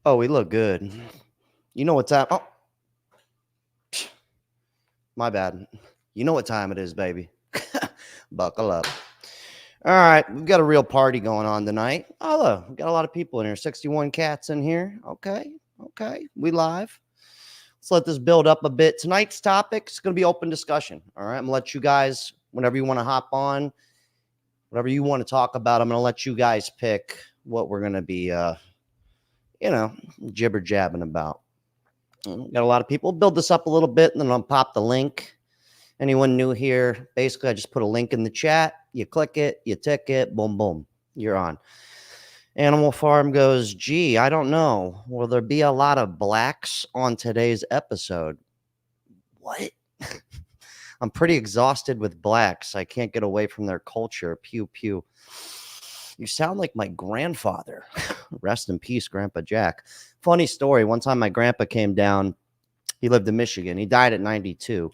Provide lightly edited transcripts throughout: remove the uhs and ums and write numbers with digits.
Oh, we look good. You know what time? Oh, my bad. You know what time it is, baby. Buckle up. All right, we've got a real party going on tonight. Oh, look, we got a lot of people in here. 61 cats in here. Okay, okay. We live. Let's let this build up a bit. Tonight's topic is going to be open discussion. All right, I'm going to let you guys, whenever you want to hop on, whatever you want to talk about, I'm going to let you guys pick what we're going to be, you know, jibber jabbing about. Got a lot of people. Build this up a little bit, and then I'll pop the link. Anyone new here, basically, I just put a link in the chat. You click it, you tick it, boom, boom, you're on. Animal Farm goes, gee, I don't know. Will there be a lot of blacks on today's episode? What? I'm pretty exhausted with blacks. I can't get away from their culture. Pew, pew. You sound like my grandfather. Rest in peace, Grandpa Jack. Funny story. One time my grandpa came down. He lived in Michigan. He died at 92.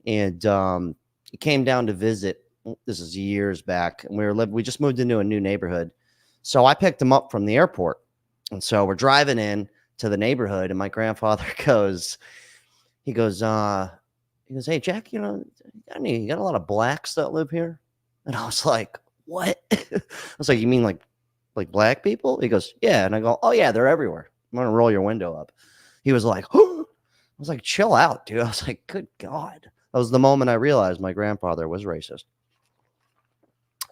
And he came down to visit. This is years back. And we just moved into a new neighborhood. So I picked him up from the airport. And so we're driving in to the neighborhood. And my grandfather he goes, hey, Jack, you got a lot of blacks that live here? And I was like, what? I was like, you mean like black people? He goes, yeah. And I go, oh yeah, they're everywhere. I'm gonna roll your window up. He was like, I was like, chill out, dude. I was like, good God. That was the moment I realized my grandfather was racist.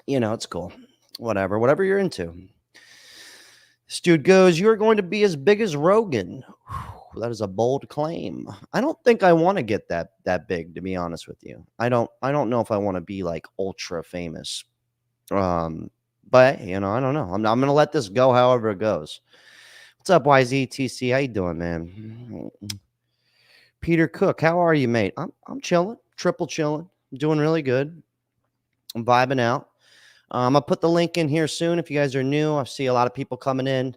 It's cool. Whatever you're into. This dude goes, you're going to be as big as Rogan. That is a bold claim. I don't think I want to get that big, to be honest with you. I don't know if I want to be like ultra famous. But I don't know. I'm gonna let this go however it goes. What's up, YZTC? How you doing, man? Peter Cook, how are you, mate? I'm chilling, triple chilling. I'm doing really good. I'm vibing out. I'm gonna put the link in here soon. If you guys are new, I see a lot of people coming in.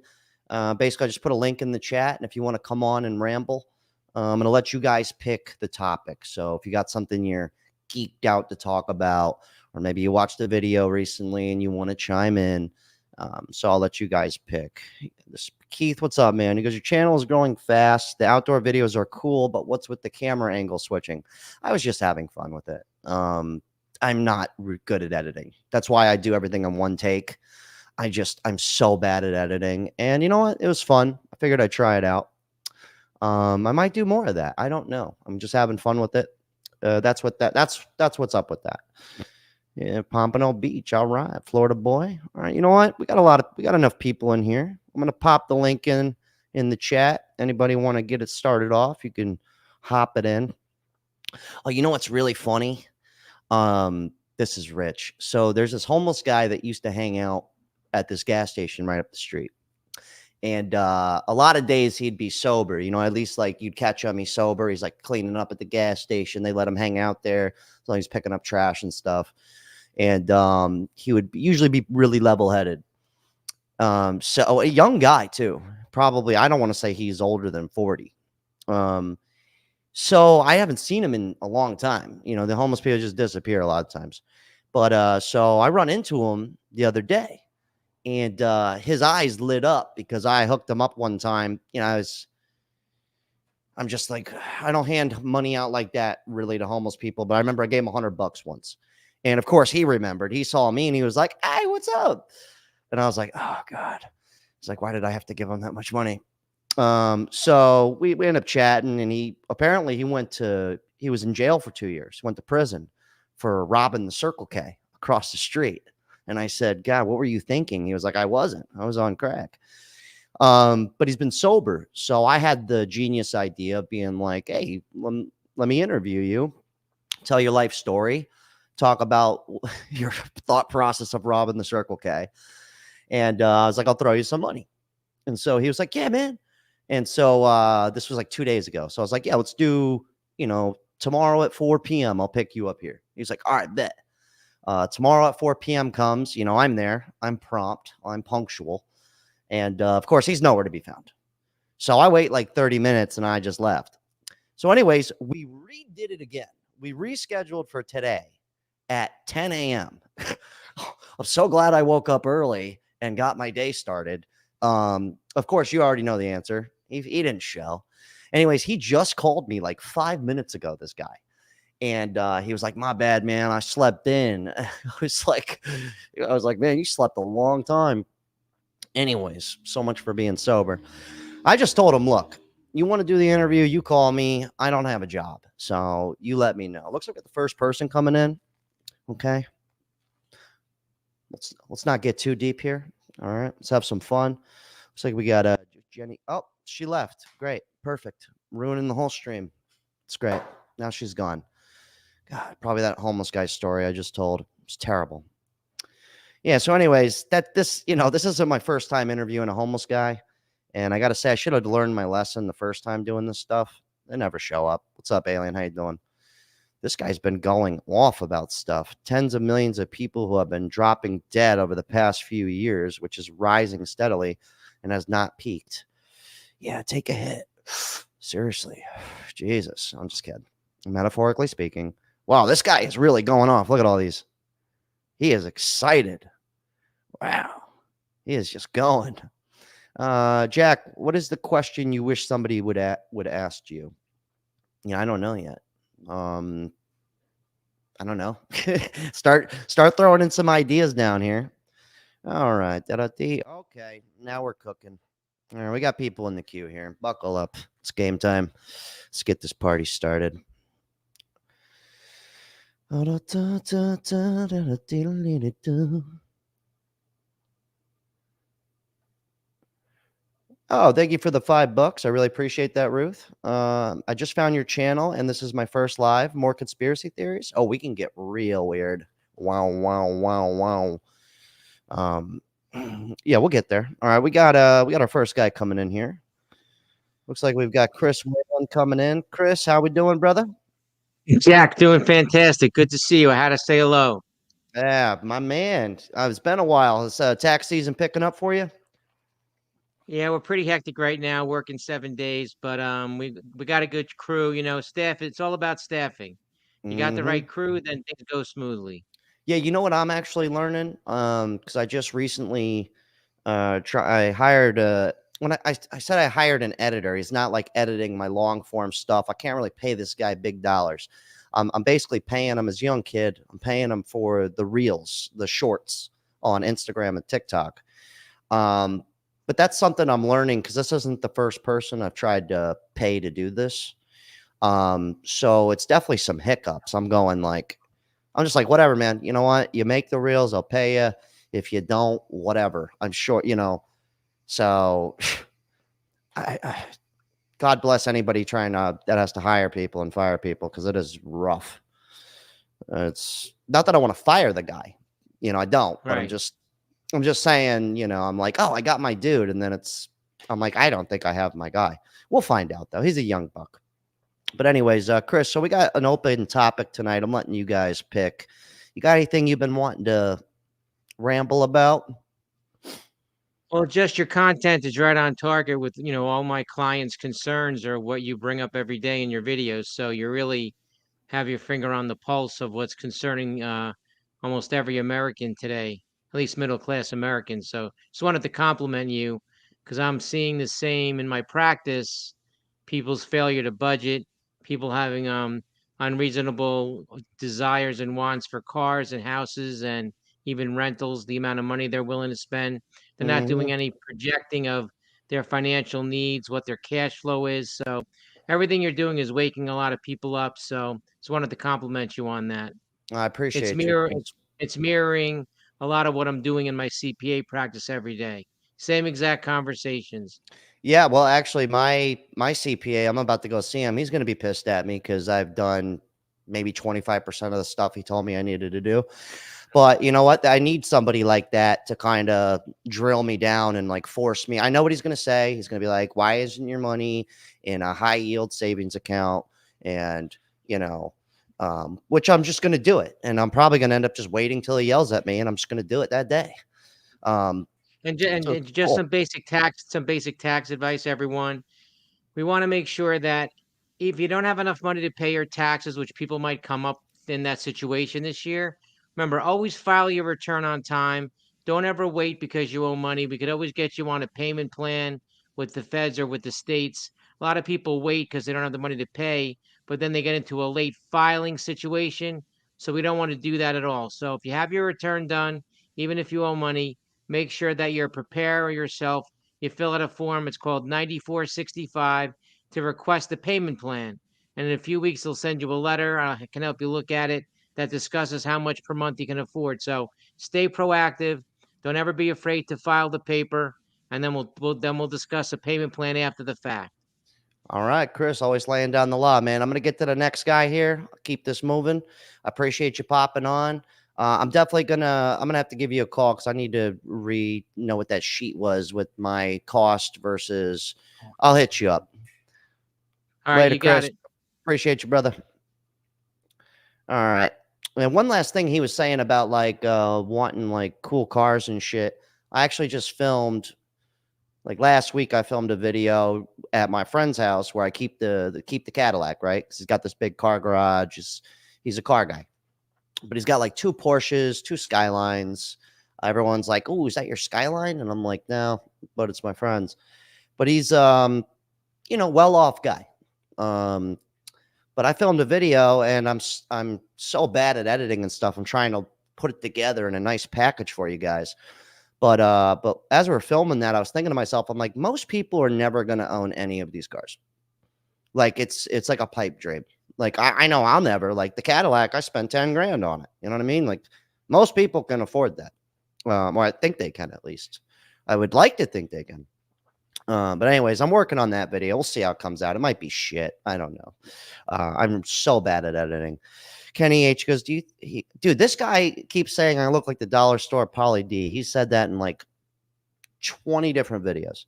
Basically, I just put a link in the chat, and if you want to come on and ramble, I'm gonna let you guys pick the topic. So if you got something you're geeked out to talk about, or maybe you watched a video recently and you want to chime in, so I'll let you guys pick. Keith, what's up, man? He goes, your channel is growing fast. The outdoor videos are cool, but what's with the camera angle switching? I was just having fun with it. I'm not good at editing. That's why I do everything in one take. I'm so bad at editing. And you know what? It was fun. I figured I'd try it out. I might do more of that. I don't know. I'm just having fun with it. That's what's up with that. Yeah, Pompano Beach. All right, Florida boy. All right, you know what? We got enough people in here. I'm gonna pop the link in the chat. Anybody want to get it started off? You can hop it in. Oh, you know what's really funny? This is rich. So there's this homeless guy that used to hang out at this gas station right up the street. And a lot of days he'd be sober, at least like you'd catch him, he's sober. He's like cleaning up at the gas station. They let him hang out there. So he's picking up trash and stuff. And he would usually be really level-headed. So a young guy too, probably. I don't want to say he's older than 40. So I haven't seen him in a long time. The homeless people just disappear a lot of times. But so I run into him the other day, and his eyes lit up because I hooked him up one time. I'm just like, I don't hand money out like that really to homeless people, but I remember I gave him $100 once. And of course he remembered. He saw me and he was like, hey, what's up? And I was like, oh God. It's like, why did I have to give him that much money? So we ended up chatting, and he was in jail for 2 years. He went to prison for robbing the Circle K across the street. And I said, God, what were you thinking? He was like, I wasn't. I was on crack. But he's been sober. So I had the genius idea of being like, hey, let me interview you, tell your life story, talk about your thought process of robbing the Circle K. And I was like, I'll throw you some money. And so he was like, yeah, man. And so this was like 2 days ago. So I was like, yeah, let's do, tomorrow at 4 p.m. I'll pick you up here. He's like, all right, bet. Tomorrow at 4 p.m. comes, I'm there. I'm prompt. I'm punctual. And of course, he's nowhere to be found. So I wait like 30 minutes and I just left. So anyways, we redid it again. We rescheduled for today at 10 a.m. I'm so glad I woke up early and got my day started, Of course, you already know the answer. He didn't show. Anyways, he just called me like 5 minutes ago. This guy, and he was like, "My bad, man. I slept in." I was like, "Man, you slept a long time." Anyways, so much for being sober. I just told him, "Look, you want to do the interview? You call me. I don't have a job, so you let me know." Looks like the first person coming in. Okay, let's not get too deep here. All right, let's have some fun. Looks like we got Jenny. Oh, she left. Great, perfect. Ruining the whole stream. It's great. Now she's gone. God, probably that homeless guy story I just told. It's terrible. Yeah. So, anyways, this isn't my first time interviewing a homeless guy, and I got to say I should have learned my lesson the first time doing this stuff. They never show up. What's up, alien? How you doing? This guy's been going off about stuff. Tens of millions of people who have been dropping dead over the past few years, which is rising steadily and has not peaked. Yeah, take a hit. Seriously. Jesus. I'm just kidding. Metaphorically speaking. Wow, this guy is really going off. Look at all these. He is excited. Wow. He is just going. Jack, what is the question you wish somebody would ask you? Yeah, I don't know yet. I don't know. start throwing in some ideas down here. All right. Okay, now we're cooking. All right, we got people in the queue here. Buckle up. It's game time. Let's get this party started. Oh, thank you for the $5. I really appreciate that, Ruth. I just found your channel, and this is my first live. More conspiracy theories. Oh, we can get real weird. Wow, wow, wow, wow. Yeah, we'll get there. All right, we got our first guy coming in here. Looks like we've got Chris Whalen coming in. Chris, how we doing, brother? Jack, doing fantastic. Good to see you. I had to say hello. Yeah, my man. It's been a while. Is tax season picking up for you? Yeah, we're pretty hectic right now, working 7 days, but we got a good crew. Staff. It's all about staffing. You got the Mm-hmm. right crew, then things go smoothly. Yeah, you know what I'm actually learning? Because I just recently I hired when I said I hired an editor. He's not like editing my long form stuff. I can't really pay this guy big dollars. I'm basically paying him as a young kid. I'm paying him for the reels, the shorts on Instagram and TikTok. Um, but that's something I'm learning because this isn't the first person I've tried to pay to do this. So it's definitely some hiccups. I'm just like, whatever, man. You know what? You make the reels, I'll pay you. If you don't, whatever. I'm sure, So I God bless anybody trying to that has to hire people and fire people because it is rough. It's not that I want to fire the guy. I don't, but Right. I'm just saying, I'm like, oh, I got my dude. And then I'm like, I don't think I have my guy. We'll find out though. He's a young buck. But anyways, Chris, so we got an open topic tonight. I'm letting you guys pick. You got anything you've been wanting to ramble about? Well, just your content is right on target with, all my clients' concerns or what you bring up every day in your videos. So you really have your finger on the pulse of what's concerning almost every American today, at least middle class Americans. So just wanted to compliment you because I'm seeing the same in my practice, people's failure to budget, people having unreasonable desires and wants for cars and houses and even rentals, the amount of money they're willing to spend. They're not Hmm. doing any projecting of their financial needs, what their cash flow is. So everything you're doing is waking a lot of people up. So just wanted to compliment you on that. I It's appreciate you, mirror Chris. it's mirroring a lot of what I'm doing in my CPA practice every day. Same exact conversations. Yeah, well, actually, my CPA, I'm about to go see him. He's going to be pissed at me because I've done maybe 25% of the stuff he told me I needed to do. But you know what? I need somebody like that to kind of drill me down and like force me. I know what he's going to say. He's going to be like, "Why isn't your money in a high yield savings account?" And you know, which I'm just going to do it, and I'm probably going to end up just waiting till he yells at me, and I'm just going to do it that day. Um, And so just cool. some basic tax advice, everyone. We want to make sure that if you don't have enough money to pay your taxes, which people might come up in that situation this year, remember, always file your return on time. Don't ever wait because you owe money. We could always get you on a payment plan with the feds or with the states. A lot of people wait because they don't have the money to pay, but then they get into a late filing situation. So we don't want to do that at all. So if you have your return done, even if you owe money, make sure that you're preparing yourself. You fill out a form. It's called 9465 to request a payment plan. And in a few weeks, they'll send you a letter. I can help you look at it that discusses how much per month you can afford. So stay proactive. Don't ever be afraid to file the paper, and then we'll discuss a payment plan after the fact. All right, Chris, always laying down the law, man. I'm going to get to the next guy here. Keep this moving. I appreciate you popping on. I'm definitely I'm gonna have to give you a call because I need to know what that sheet was with my cost versus. I'll hit you up All right, later, you got Chris. it. Appreciate you, brother. All right. And one last thing he was saying about like wanting like cool cars and shit. I actually just filmed like last week. I filmed a video at my friend's house where I keep the Cadillac, right? Because he's got this big car garage. He's a car guy, but he's got like two Porsches, two Skylines. Everyone's like, "Oh, is that your Skyline?" And I'm like, "No, but it's my friend's." But he's well off guy. But I filmed a video and I'm so bad at editing and stuff. I'm trying to put it together in a nice package for you guys. But as we're filming that, I was thinking to myself, I'm like, most people are never gonna own any of these cars. Like it's like a pipe dream. Like I know I'll never. Like the Cadillac, I spent 10 grand on it. You know what I mean? Like most people can afford that. Or I think they can at least. I would like to think they can. But anyways, I'm working on that video. We'll see how it comes out. It might be shit. I don't know. I'm so bad at editing. Kenny H goes, dude, this guy keeps saying I look like the dollar store Pauly D. He said that in like 20 different videos.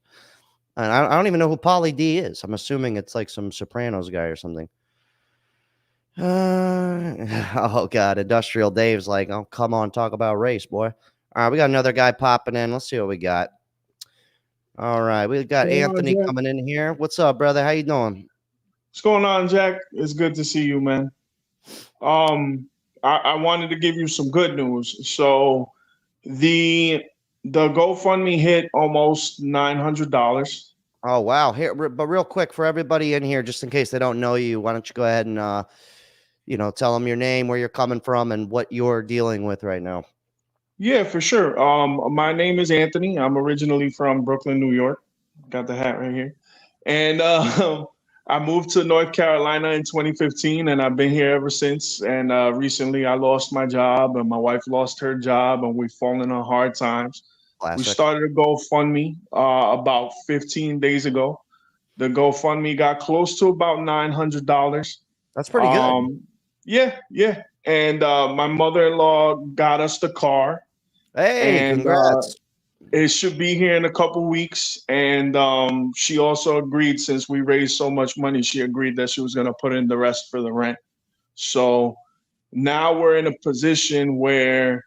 And I don't even know who Pauly D is. I'm assuming it's like some Sopranos guy or something. Oh God, Industrial Dave's like, oh, come on, talk about race, boy. All right, we got another guy popping in. Let's see what we got. All right, we got What's going on, Anthony Jack? coming in here. What's up, brother? How you doing? What's going on, Jack? It's good to see you, man. I wanted to give you some good news. So the GoFundMe hit almost $900. Oh wow! Here, but real quick for everybody in here, just in case they don't know you, why don't you go ahead and tell them your name, where you're coming from, and what you're dealing with right now. Yeah, for sure. My name is Anthony. I'm originally from Brooklyn, New York. Got the hat right here. And I moved to North Carolina in 2015, and I've been here ever since. And recently, I lost my job, and my wife lost her job, and we've fallen on hard times. We Classic. started a GoFundMe about 15 days ago. The GoFundMe got close to about $900. That's pretty good. Yeah, yeah. And my mother-in-law got us the car, Hey, and congrats! it should be here in a couple weeks. And she also agreed, since we raised so much money, she agreed that she was going to put in the rest for the rent. So now we're in a position where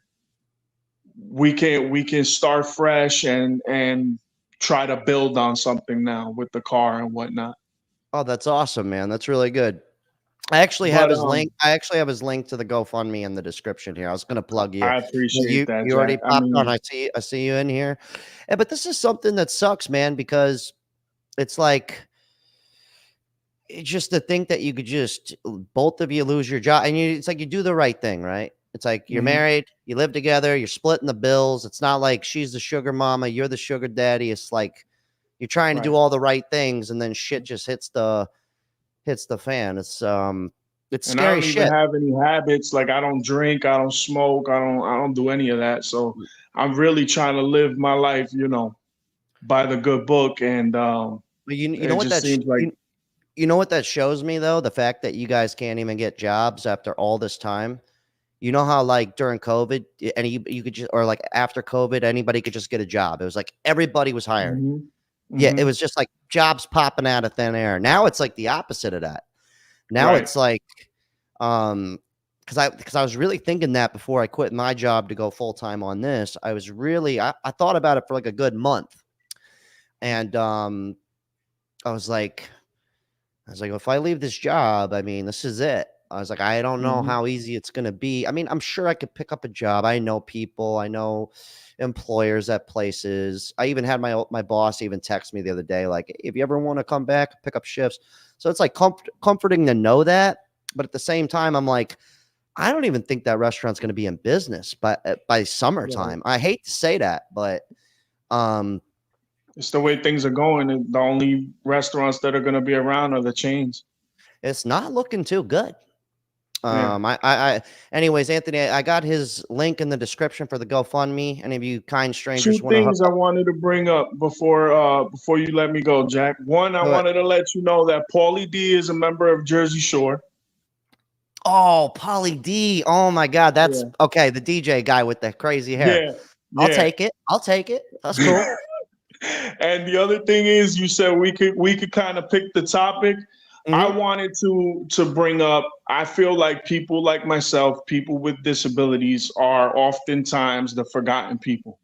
we can start fresh and try to build on something now with the car and whatnot. Oh, that's awesome, man. That's really good. I actually have But his link. I actually have his link to the GoFundMe in the description here. I was going to plug you. I But appreciate You that, you already Jack. I popped on. mean, I see you in here. But this is something that sucks, man, because it's like it's just to think that you could just both of you lose your job, and it's like you do the right thing, right? It's like you're mhm, married, you live together, you're splitting the bills. It's not like she's the sugar mama, you're the sugar daddy. It's like you're trying to right. do all the right things, and then shit just hits the fan. It's And I scary don't even shit. have any habits. Like, I don't drink, I don't smoke, I don't do any of that. So I'm really trying to live my life, by the good book. And But you know it what just seems like, you know what that shows me though? The fact that you guys can't even get jobs after all this time. You know how like during COVID, and you could just, or like after COVID, anybody could just get a job. It was like everybody was hiring. mhm, Yeah, it mhm, was just like jobs popping out of thin air. Now it's like the opposite of that. Now right. it's like, because I was really thinking that before I quit my job to go full time on this. I thought about it for like a good month, and I was like, if I leave this job, I mean, this is it. I was like, I don't know how easy it's going to be. I mean, I'm sure I could pick up a job. I know people. I know employers at places. I even had my boss even text me the other day, like, if you ever want to come back, pick up shifts. So it's like comforting to know that. But at the same time, I'm like, I don't even think that restaurant's going to be in business by summertime. I hate to say that, but it's the way things are going, and the only restaurants that are going to be around are the chains. it's not looking too good. Yeah. Anyways, Anthony, I got his link in the description for the GoFundMe. Any of you kind strangers Two want to hook things I up? wanted to bring up before you let me go, Jack. One, I wanted to let you know that Paulie D is a member of Jersey Shore. Oh, Pauly D. Oh my God. That's okay. The DJ guy with the crazy hair. Yeah. I'll take it. I'll take it. That's cool. And the other thing is, you said we could kind of pick the topic. I wanted to bring up, I feel like people like myself, people with disabilities, are oftentimes the forgotten people.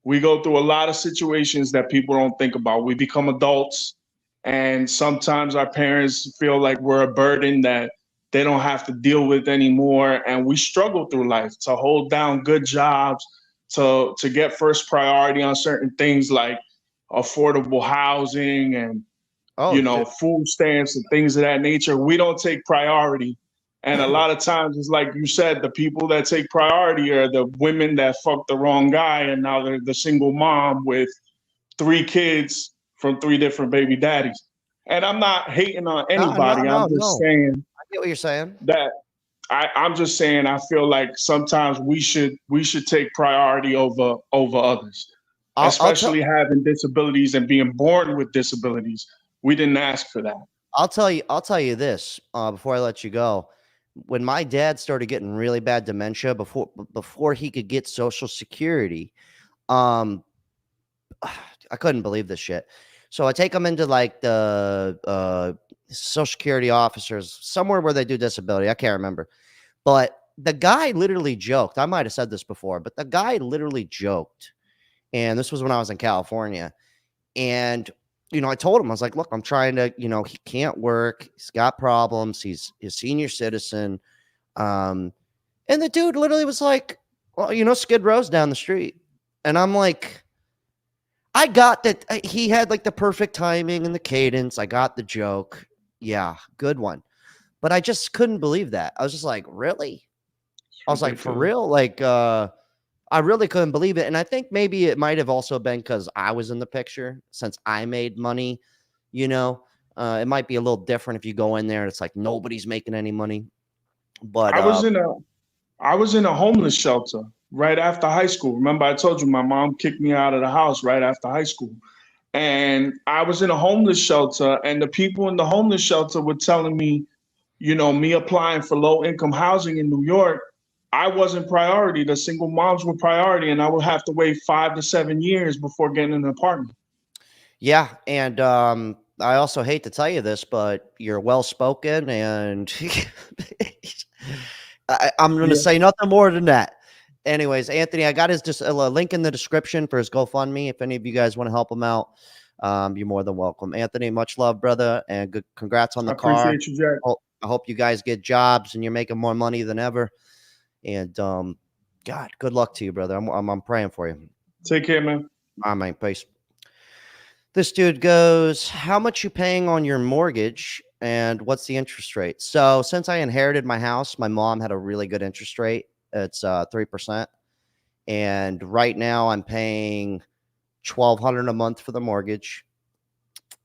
We go through a lot of situations that people don't think about. We become adults, and sometimes our parents feel like we're a burden that they don't have to deal with anymore. And we struggle through life to hold down good jobs, to get first priority on certain things like affordable housing and food stamps and things of that nature. We don't take priority. And a lot of times it's like you said, the people that take priority are the women that fucked the wrong guy, and now they're the single mom with 3 kids from 3 different baby daddies. And I'm not hating on anybody. I'm just saying, I get what you're saying. That I'm just saying I feel like sometimes we should take priority over others. Especially having disabilities and being born with disabilities. We didn't ask for that. I'll tell you this before I let you go. When my dad started getting really bad dementia, before he could get Social Security, I couldn't believe this shit. So I take him into like the Social Security officers, somewhere where they do disability. I can't remember. But the guy literally joked. I might have said this before, but the guy literally joked. And this was when I was in California. And I told him, I was like, look, I'm trying to, he can't work. He's got problems. He's a senior citizen. And the dude literally was like, well, Skid Row's down the street. And I'm like, I got that. He had like the perfect timing and the cadence. I got the joke. Yeah, good one. But I just couldn't believe that. I was just like, really? I was like, for real? Like, I really couldn't believe it. And I think maybe it might have also been because I was in the picture since I made money. It might be a little different if you go in there and it's like nobody's making any money. But I was in a homeless shelter right after high school. Remember, I told you my mom kicked me out of the house right after high school. And I was in a homeless shelter, and the people in the homeless shelter were telling me, me applying for low income housing in New York, I wasn't priority. The single moms were priority, and I would have to wait 5 to 7 years before getting an apartment. Yeah, and I also hate to tell you this, but you're well spoken, and I'm going to say nothing more than that. Anyways, Anthony, I got his link in the description for his GoFundMe. If any of you guys want to help him out, you're more than welcome. Anthony, much love, brother, and good congrats on the car. I appreciate you, Jack. I hope you guys get jobs and you're making more money than ever. And God, good luck to you, brother. I'm praying for you. Take care, man. All right, man. Peace. This dude goes, how much you paying on your mortgage and what's the interest rate? So since I inherited my house, my mom had a really good interest rate. It's 3%. And right now I'm paying $1,200 a month for the mortgage.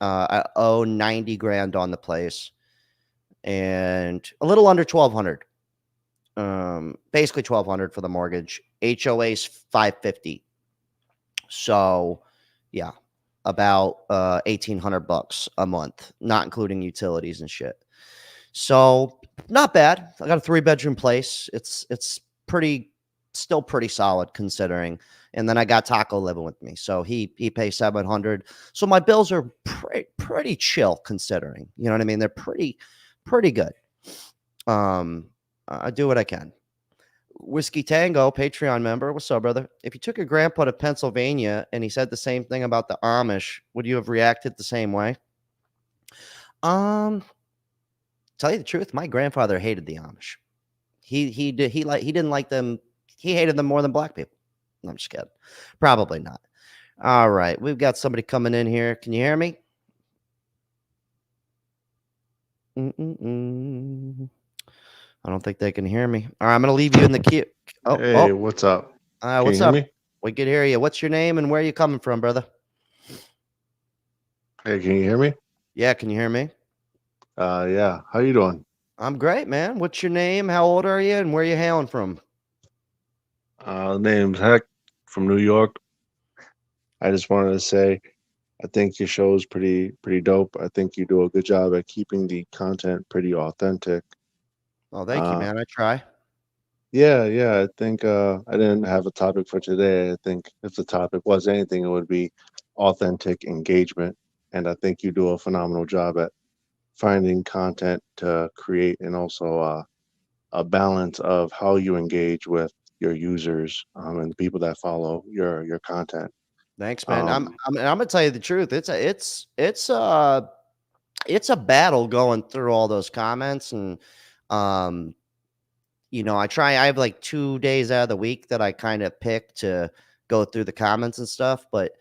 I owe 90 grand on the place and a little under 1,200. Basically 1,200 for the mortgage. HOA's 550. So yeah, about 1,800 bucks a month, not including utilities and shit. So not bad. I got a 3-bedroom place. It's still pretty solid considering. And then I got Taco living with me, so he pays 700. So my bills are pretty chill considering. You know what I mean? They're pretty good. I do what I can. Whiskey Tango, Patreon member. What's up, brother? If you took your grandpa to Pennsylvania and he said the same thing about the Amish, would you have reacted the same way? To tell you the truth, my grandfather hated the Amish. He didn't like them. He hated them more than black people. I'm just kidding. Probably not. All right, we've got somebody coming in here. Can you hear me? I don't think they can hear me. All right, I'm gonna leave you in the queue. Hey, what's up? Can What's you hear up? me? We could hear you. What's your name and where are you coming from, brother? Hey, can you hear me? Yeah, can you hear me? Yeah. How you doing? I'm great, man. What's your name? How old are you? And where are you hailing from? Name's Heck from New York. I just wanted to say, I think your show is pretty dope. I think you do a good job at keeping the content pretty authentic. Oh, thank you, man. I try. Yeah. I think I didn't have a topic for today. I think if the topic was anything, it would be authentic engagement. And I think you do a phenomenal job at finding content to create and also a balance of how you engage with your users and the people that follow your content. Thanks, man. I'm gonna tell you the truth. It's a battle going through all those comments and um I have like 2 days out of the week that I kind of pick to go through the comments and stuff. But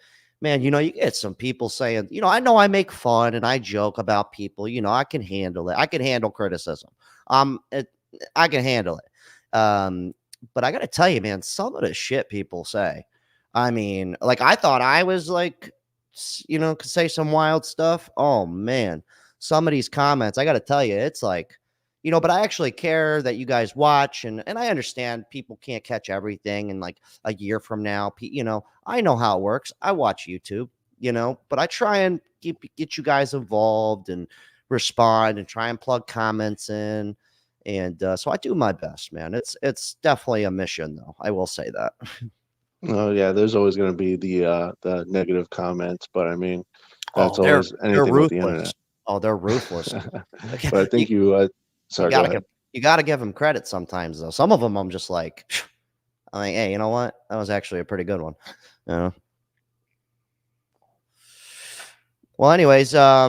man, you get some people saying, I know I make fun and I joke about people, I can handle it. I can handle criticism. I can handle it. But I gotta tell you, man, some of the shit people say. I mean, like I thought I was like, could say some wild stuff. Oh man, some of these comments, I gotta tell you, it's like, but I actually care that you guys watch and I understand people can't catch everything. And like a year from now, I know how it works. I watch YouTube, but I try and get you guys involved and respond and try and plug comments in. And so I do my best, man. It's definitely a mission, though. I will say that. Oh yeah, there's always going to be the negative comments, but I mean, that's They're always anything with the ruthless. internet. Oh, they're ruthless. But I think you sorry, go ahead. You gotta give them credit sometimes, though. Some of them, I'm just like, hey, you know what? That was actually a pretty good one. Well, anyways, yeah,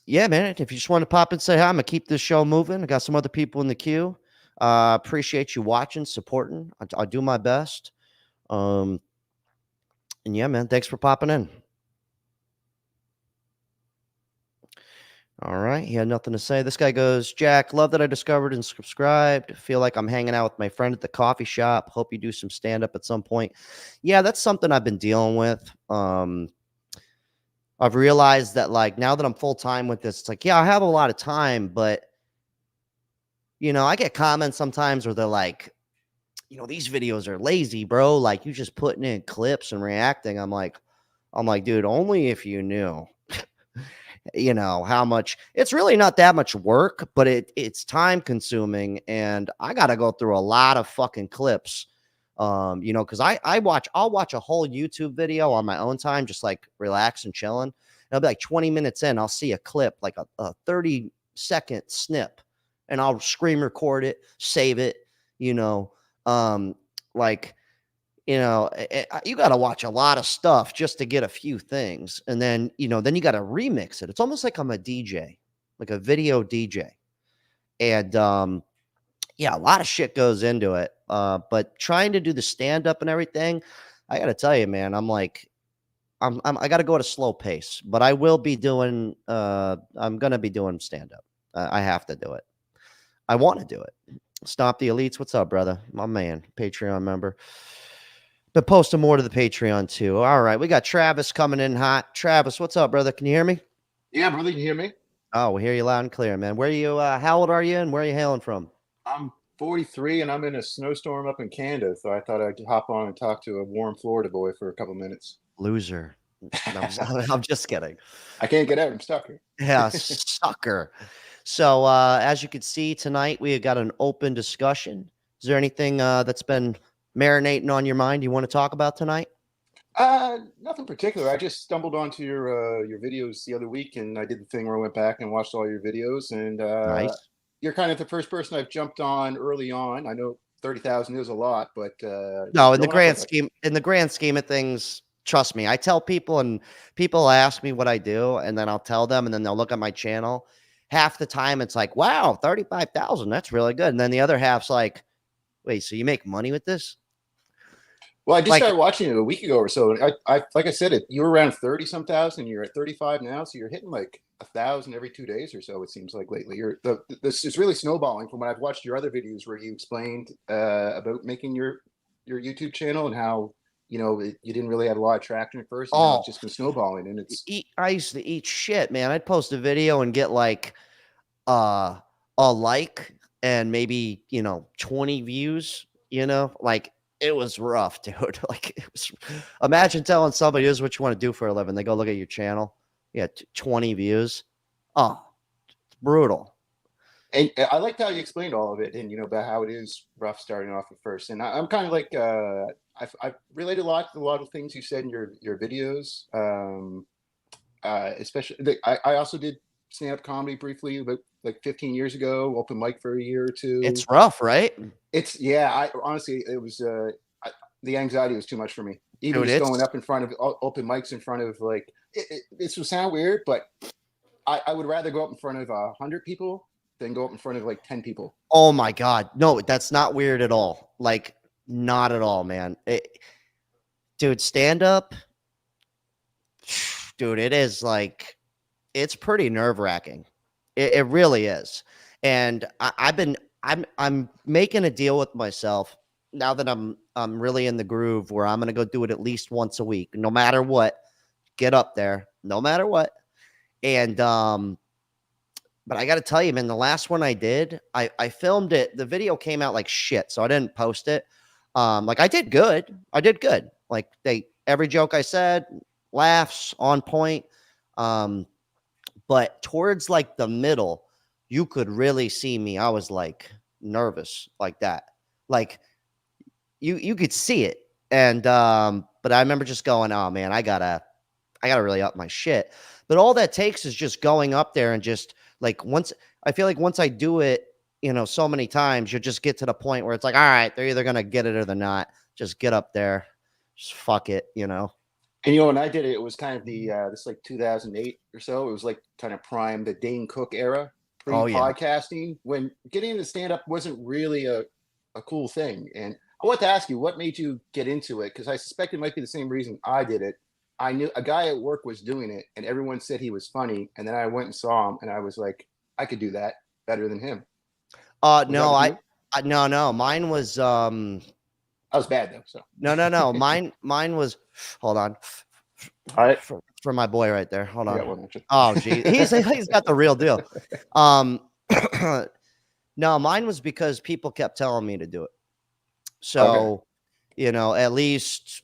man. If you just want to pop and say hi, I'm gonna keep this show moving. I got some other people in the queue. Appreciate you watching, supporting. I do my best. And yeah, man. Thanks for popping in. All right. He had nothing to say. This guy goes, Jack, love that I discovered and subscribed. Feel like I'm hanging out with my friend at the coffee shop. Hope you do some stand up at some point. Yeah, that's something I've been dealing with. I've realized that like now that I'm full time with this, it's like, yeah, I have a lot of time, but I get comments sometimes where they're like, these videos are lazy, bro. Like you just putting in clips and reacting. I'm like, dude, only if you knew. How much it's really not that much work, but it's time consuming and I got to go through a lot of fucking clips. Cause I'll watch a whole YouTube video on my own time, just like relax and chilling. And I'll be like 20 minutes in, I'll see a clip, like a 30-second snip and I'll screen record it, save it, you got to watch a lot of stuff just to get a few things. And then, then you got to remix it. It's almost like I'm a DJ, like a video DJ. And, yeah, a lot of shit goes into it. But trying to do the stand up and everything, I got to tell you, man, I'm like, I got to go at a slow pace, but I will be doing, I'm going to be doing stand up. I have to do it. I want to do it. Stop the Elites. What's up, brother? My man, Patreon member. But posting more to the Patreon too. All right, we got Travis coming in hot. Travis, what's up, brother? Can you hear me? Yeah, brother, you hear me? Oh, we hear you loud and clear, man. Where are you? How old are you, and where are you hailing from? I'm 43, and I'm in a snowstorm up in Canada, so I thought I'd hop on and talk to a warm Florida boy for a couple minutes. Loser. No, I'm just kidding. I can't get out. I'm stuck here. Yeah, sucker. So, as you can see tonight, we have got an open discussion. Is there anything that's been marinating on your mind you want to talk about tonight? Nothing particular. I just stumbled onto your videos the other week, and I did the thing where I went back and watched all your videos. And Nice. you're kind of the first person I've jumped on early on. I know 30,000 is a lot, but No, in the grand scheme of things, trust me. I tell people, and people ask me what I do, and then I'll tell them, and then they'll look at my channel. half the time it's like, wow, 35,000, that's really good. And then the other half's like, wait, so you make money with this? Well, I just Like, started watching it a week ago or so. I like I said, you were around 30 some thousand. You're at 35 now, so you're hitting like 1,000 every 2 days or so. It seems like lately. This is really snowballing from when I've watched your other videos where you explained about making your YouTube channel and how you didn't really have a lot of traction at first, and now it's oh, just been snowballing. And it's I used to eat shit, man. I'd post a video and get like a like and maybe 20 views, like it was rough, dude. Like it was, imagine telling somebody this is what you want to do for a living. They go look at your channel. Yeah, 20 views. Oh, it's brutal. And I liked how you explained all of it, and about how it is rough starting off at first. And I'm kind of like I've related a lot to a lot of things you said in your videos. Especially, I also did stand-up comedy briefly about like 15 years ago, open mic for a year or two. It's rough, right? It's I honestly, it was the anxiety was too much for me. Even Dude, just going up in front of open mics in front of like this will sound weird, but I would rather go up in front of 100 people than go up in front of like 10 people. Oh my God. No, that's not weird at all. Like, not at all, man. Dude, stand up. Dude, it is like, it's pretty nerve wracking. It really is. And I'm making a deal with myself now that I'm really in the groove where I'm gonna go do it at least once a week, no matter what. Get up there, no matter what. And but I got to tell you, man, the last one I did, I filmed it. The video came out like shit, so I didn't post it. Like I did good. Like every joke I said, laughs on point. But towards like the middle, you could really see me. I was like nervous like that. Like you could see it. And but I remember just going, oh man, I gotta really up my shit. But all that takes is just going up there and just like once I do it, so many times, you'll just get to the point where it's like, all right, they're either gonna get it or they're not. Just get up there, just fuck it, And when I did it, it was kind of the this like 2008 or so. It was like kind of prime the Dane Cook era, Oh, yeah. pre-podcasting, when getting into stand-up wasn't really a cool thing. And I want to ask you, what made you get into it? Because I suspect it might be the same reason I did it. I knew a guy at work was doing it, and everyone said he was funny. And then I went and saw him, and I was like, I could do that better than him. No, no, mine was I was bad though. So no. Mine was, hold on. all right, For my boy right there. Hold on. One, Oh, gee. He's got the real deal. No, mine was because people kept telling me to do it. So, at least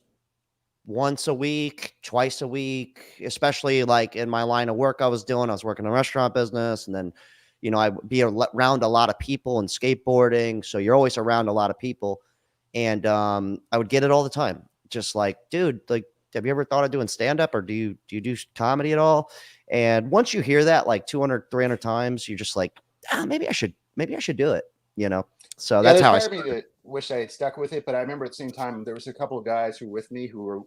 once a week, twice a week, especially like in my line of work I was working in a restaurant business. And then, I'd be around a lot of people and skateboarding. So you're always around a lot of people. And I would get it all the time. Just like, dude, like, have you ever thought of doing stand-up, or do you do comedy at all? And once you hear that like 200, 300 times, you're just like, maybe I should do it, So that's how I started. Me that wish I had stuck with it, but I remember at the same time there was a couple of guys who were with me who were,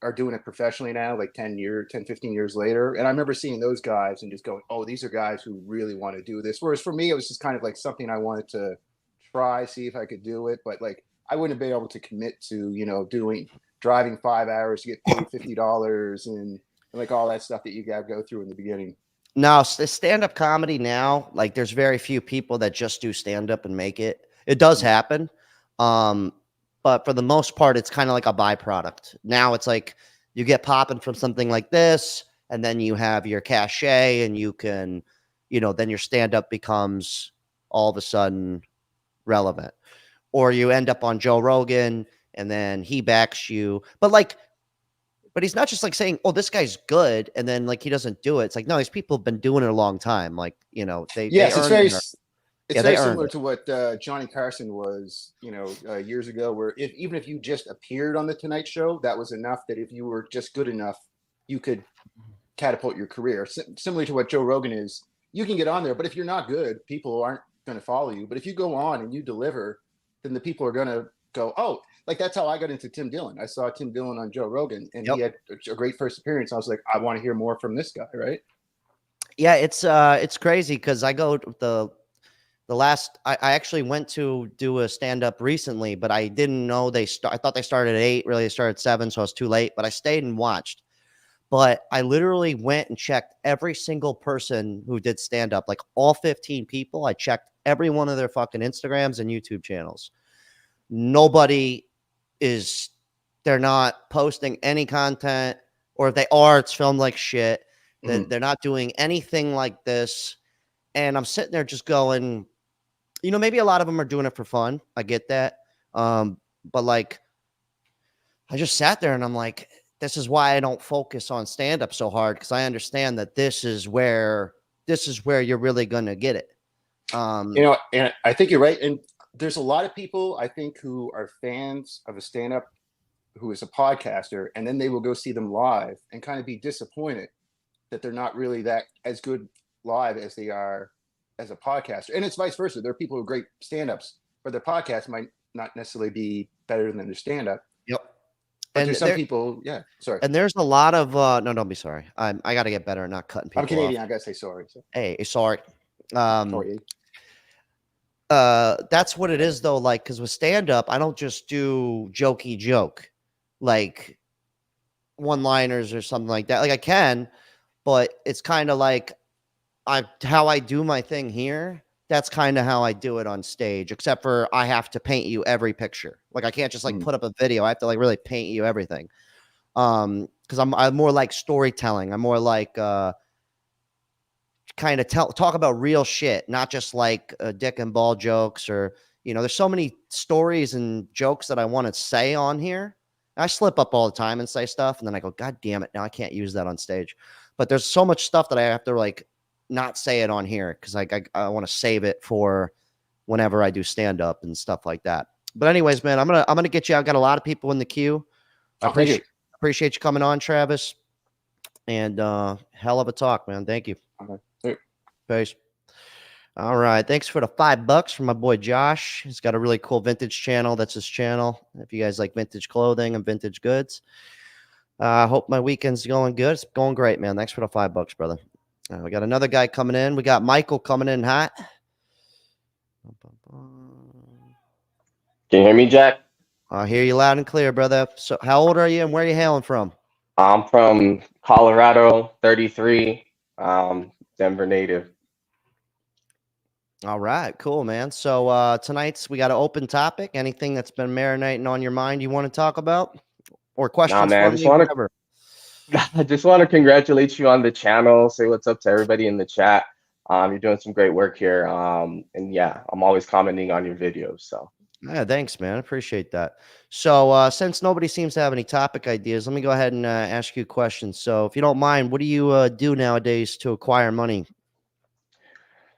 are doing it professionally now, like 10, 15 years later. And I remember seeing those guys and just going, oh, these are guys who really want to do this. Whereas for me, it was just kind of like something I wanted to try, see if I could do it. But like, I wouldn't be able to commit to, driving 5 hours to get paid $50 and like all that stuff that you got to go through in the beginning. No, stand-up comedy now, like there's very few people that just do stand-up and make it. It does happen. But for the most part, it's kind of like a byproduct. Now it's like you get popping from something like this, and then you have your cachet, and you can, then your stand-up becomes all of a sudden relevant. Or you end up on Joe Rogan, and then he backs you. But he's not just like saying, oh, this guy's good, and then like he doesn't do it. It's like, no, these people have been doing it a long time. Like, it's very similar to what Johnny Carson was, years ago, where even if you just appeared on the Tonight Show, that was enough that if you were just good enough, you could catapult your career. Similar to what Joe Rogan is, you can get on there, but if you're not good, people aren't going to follow you. But if you go on and you deliver, then the people are going to go, oh, like that's how I got into Tim Dillon. I saw Tim Dillon on Joe Rogan, and he had a great first appearance. I was like, I want to hear more from this guy, right? Yeah, it's crazy because I go to the last I actually went to do a stand-up recently, but I didn't know I thought they started at 8, really they started at 7, so I was too late, but I stayed and watched. But I literally went and checked every single person who did stand-up, like all 15 people. I checked every one of their fucking Instagrams and YouTube channels. Nobody is they're not posting any content, or if they are, it's filmed like shit. Mhm. They're not doing anything like this. And I'm sitting there just going, maybe a lot of them are doing it for fun. I get that. But like, I just sat there and I'm like, this is why I don't focus on stand up so hard, because I understand that this is where you're really gonna get it. And I think you're right. And there's a lot of people I think who are fans of a stand-up who is a podcaster, and then they will go see them live and kind of be disappointed that they're not really that as good live as they are as a podcaster. And it's vice versa. There are people who are great stand-ups, but their podcast might not necessarily be better than their stand-up. Yep. But And there's some people, sorry. And there's a lot of no, don't be sorry. I got to get better at not cutting people I'm Canadian. off. I gotta say sorry. So. Hey, sorry. Sorry. That's what it is though. Like, because with stand up, I don't just do jokey joke, like one liners or something like that. Like I can, but it's kind of like how I do my thing here. That's kind of how I do it on stage, except for I have to paint you every picture. Like I can't just like put up a video. I have to like really paint you everything. Because I'm more like storytelling. I'm more like kind of talk about real shit, not just like dick and ball jokes, or there's so many stories and jokes that I want to say on here. I slip up all the time and say stuff, and then I go, God damn it, now I can't use that on stage. But there's so much stuff that I have to like not say it on here, because I want to save it for whenever I do stand up and stuff like that. But anyways, man, I'm gonna get you. I've got a lot of people in the queue. I appreciate you coming on, Travis. And hell of a talk, man. Thank you. Peace. All right. Thanks for the $5 from my boy Josh. He's got a really cool vintage channel. That's his channel. If you guys like vintage clothing and vintage goods. Hope my weekend's going good. It's going great, man. Thanks for the $5, brother. We got another guy coming in. We got Michael coming in hot. Can you hear me, Jack? I hear you loud and clear, brother. So how old are you and where are you hailing from? I'm from Colorado, 33, Denver native. All right, cool, man. So tonight's we got an open topic. Anything that's been marinating on your mind you want to talk about, or questions man, for me? Whatever. I just want to congratulate you on the channel. Say what's up to everybody in the chat. You're doing some great work here. And yeah, I'm always commenting on your videos. So yeah, thanks, man. I appreciate that. So since nobody seems to have any topic ideas, let me go ahead and ask you a question. So if you don't mind, what do you do nowadays to acquire money?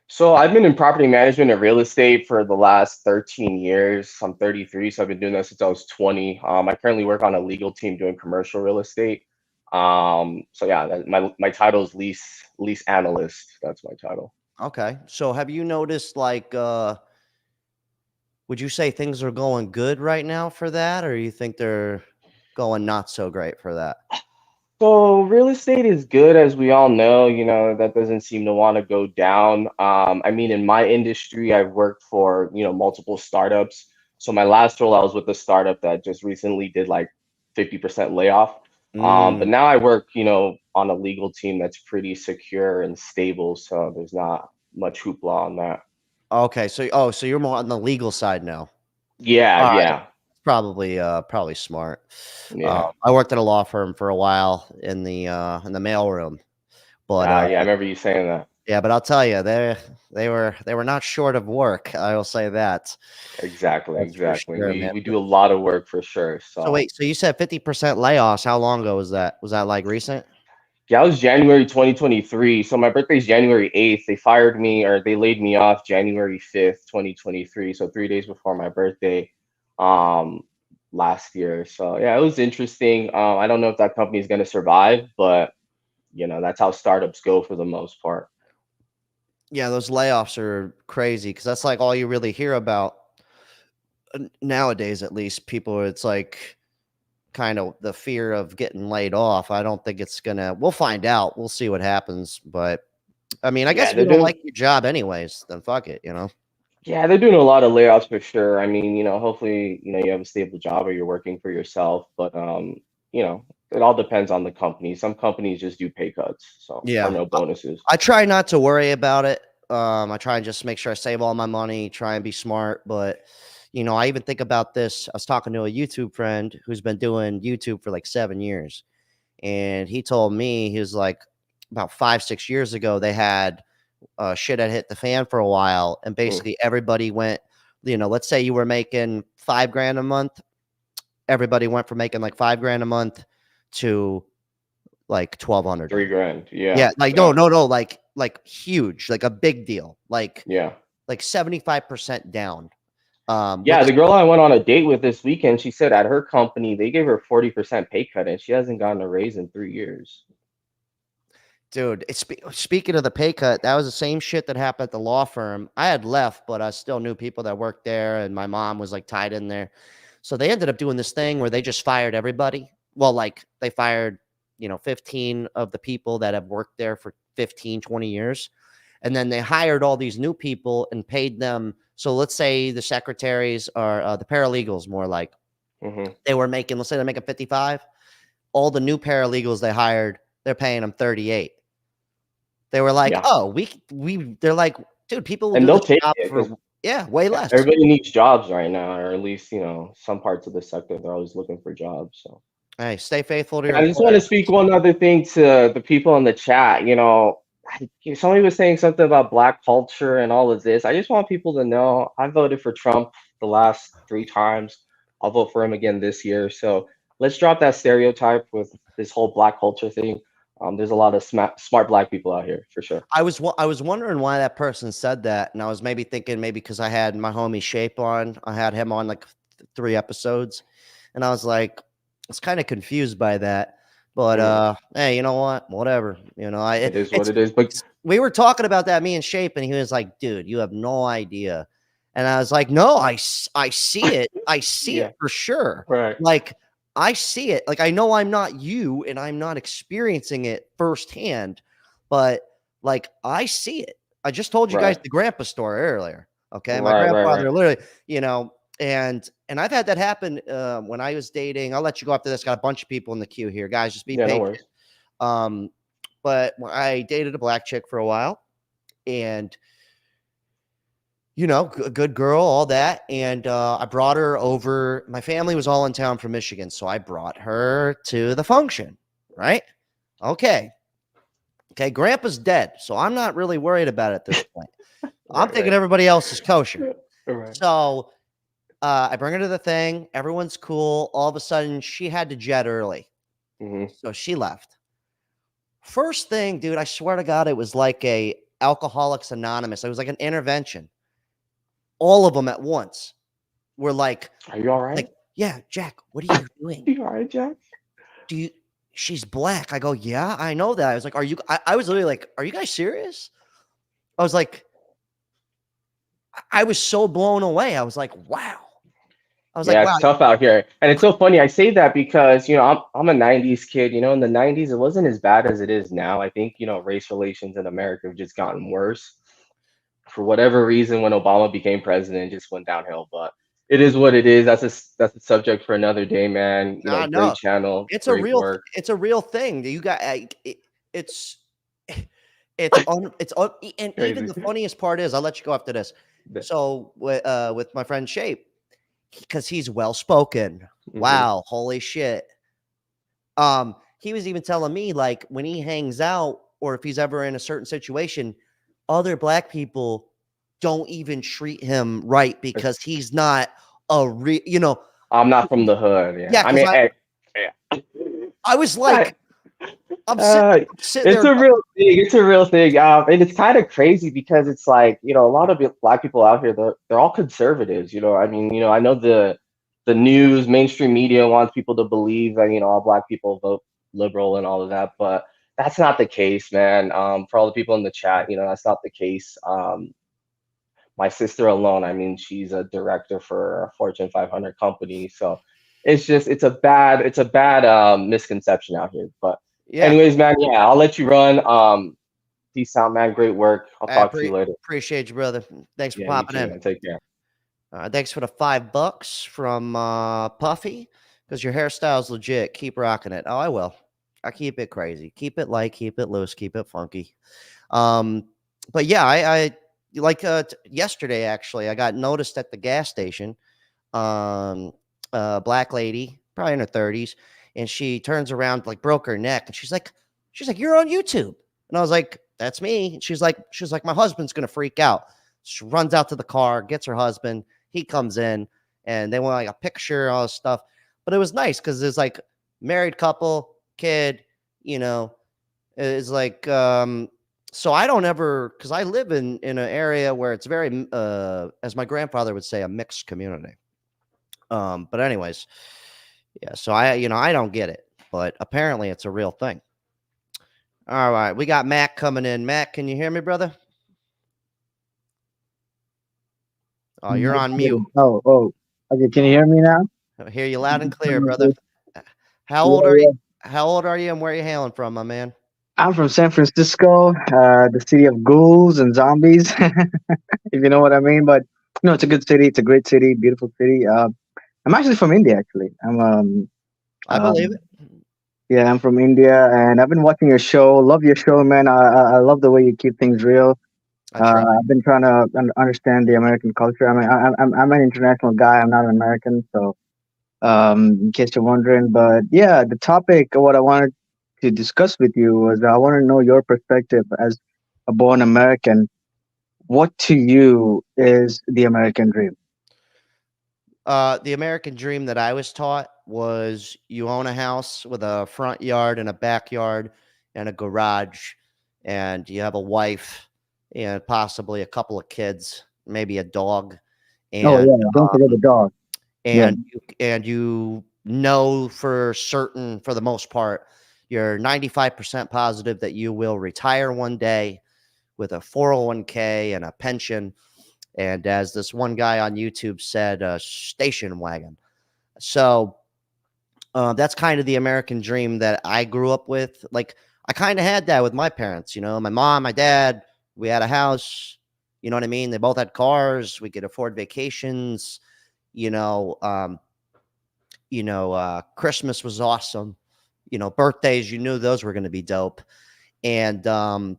So I've been in property management and real estate for the last 13 years. I'm 33, so I've been doing that since I was 20. I currently work on a legal team doing commercial real estate. So yeah, my title is lease analyst. That's my title. Okay. So have you noticed, like, would you say things are going good right now for that, or you think they're going not so great for that? So real estate is good, as we all know. That doesn't seem to want to go down. I mean, in my industry, I've worked for multiple startups. So my last role, I was with a startup that just recently did like 50% layoff. But now I work, on a legal team that's pretty secure and stable. So there's not much hoopla on that. Okay. So you're more on the legal side now. Yeah, All yeah. right. Probably smart. Yeah. I worked at a law firm for a while in the mailroom, but Yeah, I remember you saying that. yeah, but I'll tell you, they were not short of work. I will say that. Exactly. Sure, We do a lot of work for sure. So wait, so you said 50% layoffs. How long ago was that? Was that like recent? Yeah, it was January 2023. So my birthday's January 8th. They fired me, or they laid me off January 5th, 2023. So 3 days before my birthday, last year. So yeah, it was interesting. I don't know if that company is going to survive, but that's how startups go for the most part. Yeah, those layoffs are crazy, because that's like all you really hear about nowadays. At least people, it's like kind of the fear of getting laid off. I don't think it's gonna. We'll find out. We'll see what happens. But I mean, I guess Yeah, if you they're don't doing. like your job anyways, then fuck it, you know? Yeah, they're doing a lot of layoffs for sure. I mean, hopefully, you have a stable job or you're working for yourself, but it all depends on the company. Some companies just do pay cuts, so or Yeah. no bonuses. I try not to worry about it. I try and just make sure I save all my money, try and be smart. But, I even think about this. I was talking to a YouTube friend who's been doing YouTube for like 7 years. And he told me, he was like, about 5, 6 years ago, they had shit had hit the fan for a while. And Mm, basically everybody went, let's say you were making 5 grand a month. Everybody went from making like 5 grand a month to like 1,200 a month. 3 grand. Yeah, Yeah, like yeah, no, like huge, like a big deal, yeah. like 75% down. Yeah, Which, the girl I went on a date with this weekend, she said at her company they gave her 40% pay cut and she hasn't gotten a raise in 3 years. dude, speaking of the pay cut, that was the same shit that happened at the law firm. I had left, but I still knew people that worked there, and my mom was like tied in there. So they ended up doing this thing where they just fired everybody. Well, like they fired, 15 of the people that have worked there for 15, 20 years. And then they hired all these new people and paid them. So let's say the secretaries or the paralegals, more like Hmm. they were making, let's say they're making 55. All the new paralegals they hired, they're paying them 38. They were like, Yeah, oh, they're like, dude, people will and do they'll this take job it because for, yeah, way less. everybody needs jobs right now, or at least some parts of the sector they're always looking for jobs. So. Hey, stay faithful to your I just want employer. to speak one other thing to the people in the chat. Somebody was saying something about black culture and all of this. I just want people to know I voted for Trump the last 3 times. I'll vote for him again this year. So let's drop that stereotype with this whole black culture thing. There's a lot of smart black people out here for sure. I was wondering why that person said that, and I was maybe thinking maybe because I had my homie Shape on. I had him on like 3 episodes, and I was like, I was kind of confused by that. But Mm, hey, you know what? Whatever. it is what it is. But we were talking about that, me and Shape, and he was like, dude, you have no idea. And I was like, no, I see it. I see it yeah, for sure. right, Like, I see it. Like, I know I'm not you and I'm not experiencing it firsthand, but like, I see it. I just told you guys right, the grandpa story earlier. Okay. My right. grandfather literally, and I've had that happen when I was dating. I'll let you go after this. Got a bunch of people in the queue here, guys. Just be Yeah, no patient. worries. But when I dated a black chick for a while, and a good girl, all that, and I brought her over. My family was all in town from Michigan, so I brought her to the function. Right? Okay. Okay. Grandpa's dead, so I'm not really worried about it at this point. I'm thinking Right. everybody else is kosher. Right. So I bring her to the thing. Everyone's cool. All of a sudden, she had to jet early, Hmm. so she left. First thing, dude, I swear to God, it was like a Alcoholics Anonymous. It was like an intervention. All of them at once were Are you all right? yeah, Jack, what are you doing? You all right, Jack? Do you? She's black. I go, yeah, I know that. I was like, are you? I was literally like, are you guys serious? I was like, I was so blown away. I was like, wow. I was like, Yeah, wow. it's tough out here. And it's so funny. I say that because, I'm a 90s kid. In the 90s, it wasn't as bad as it is now. I think, race relations in America have just gotten worse. For whatever reason, when Obama became president, it just went downhill. But it is what it is. That's a subject for another day, man. Nah, Great no, channel, great work. it's a real thing. You got it's and even Crazy. the funniest part is, I'll let you go after this. So with my friend Shape, because he's well spoken. Hmm. Wow, holy shit. He was even telling me, like, when he hangs out or if he's ever in a certain situation, other black people don't even treat him right because he's not I'm not from the hood. Yeah. yeah, I because mean, I hey, yeah. I was I, like, I'm Uh, sitting it's there. a real thing. It's a real thing. And it's kind of crazy because it's like, a lot of black people out here, they're all conservatives. I mean, I know the news, mainstream media wants people to believe that, all black people vote liberal and all of that, but that's not the case, man. For all the people in the chat, that's not the case. My sister alone, I mean, she's a director for a Fortune 500 company. So it's a bad misconception out here. But Yeah. anyways, man, yeah, I'll let you run. Peace out, man. Great work. I'll I talk to you later. appreciate you, brother. Thanks for Yeah, you popping too, in. man. Take care. Thanks for the $5 from Puffy, because your hairstyle's legit. Keep rocking it. Oh, I will. I keep it crazy. Keep it light. Keep it loose. Keep it funky. But yeah, I like yesterday actually. I got noticed at the gas station. Black lady, probably in her 30s, and she turns around, like broke her neck, and she's like, "You're on YouTube," and I was like, "That's me." And she's like, "My husband's gonna freak out." She runs out to the car, gets her husband. He comes in, and they want like a picture, all this stuff. But it was nice because there's like married couple, kid, you know, is like so I don't ever, because I live in an area where it's very as my grandfather would say, a mixed community. But anyways, yeah, so I don't get it, but apparently it's a real thing. All right, we got Matt coming in. Matt, can you hear me, brother? Oh, you're on mute. Oh. Okay, can you hear me now? I hear you loud and clear, brother. How old Yeah, are yeah. you? How old are you, and where are you hailing from, my man? I'm from San Francisco, the city of ghouls and zombies, if you know what I mean. But no, it's a good city. It's a great city, beautiful city. I'm actually from India, actually. I believe it. Yeah, I'm from India, and I've been watching your show. Love your show, man. I love the way you keep things real. I try. I've been trying to understand the American culture. I mean, I'm an international guy. I'm not an American, so in case you're wondering. But yeah, the topic, what I wanted to discuss with you was I want to know your perspective as a born American. What to you is the American dream? The American dream that I was taught was you own a house with a front yard and a backyard and a garage, and you have a wife and possibly a couple of kids, maybe a dog, Oh and yeah, don't forget the dog. Yeah. and you know for certain, for the most part, you're 95% positive that you will retire one day with a 401k and a pension. And as this one guy on YouTube said, a station wagon. So that's kind of the American dream that I grew up with. Like, I kind of had that with my parents, my mom, my dad, we had a house, you know what I mean? They both had cars. We could afford vacations, Christmas was awesome. Birthdays, you knew those were going to be dope. And but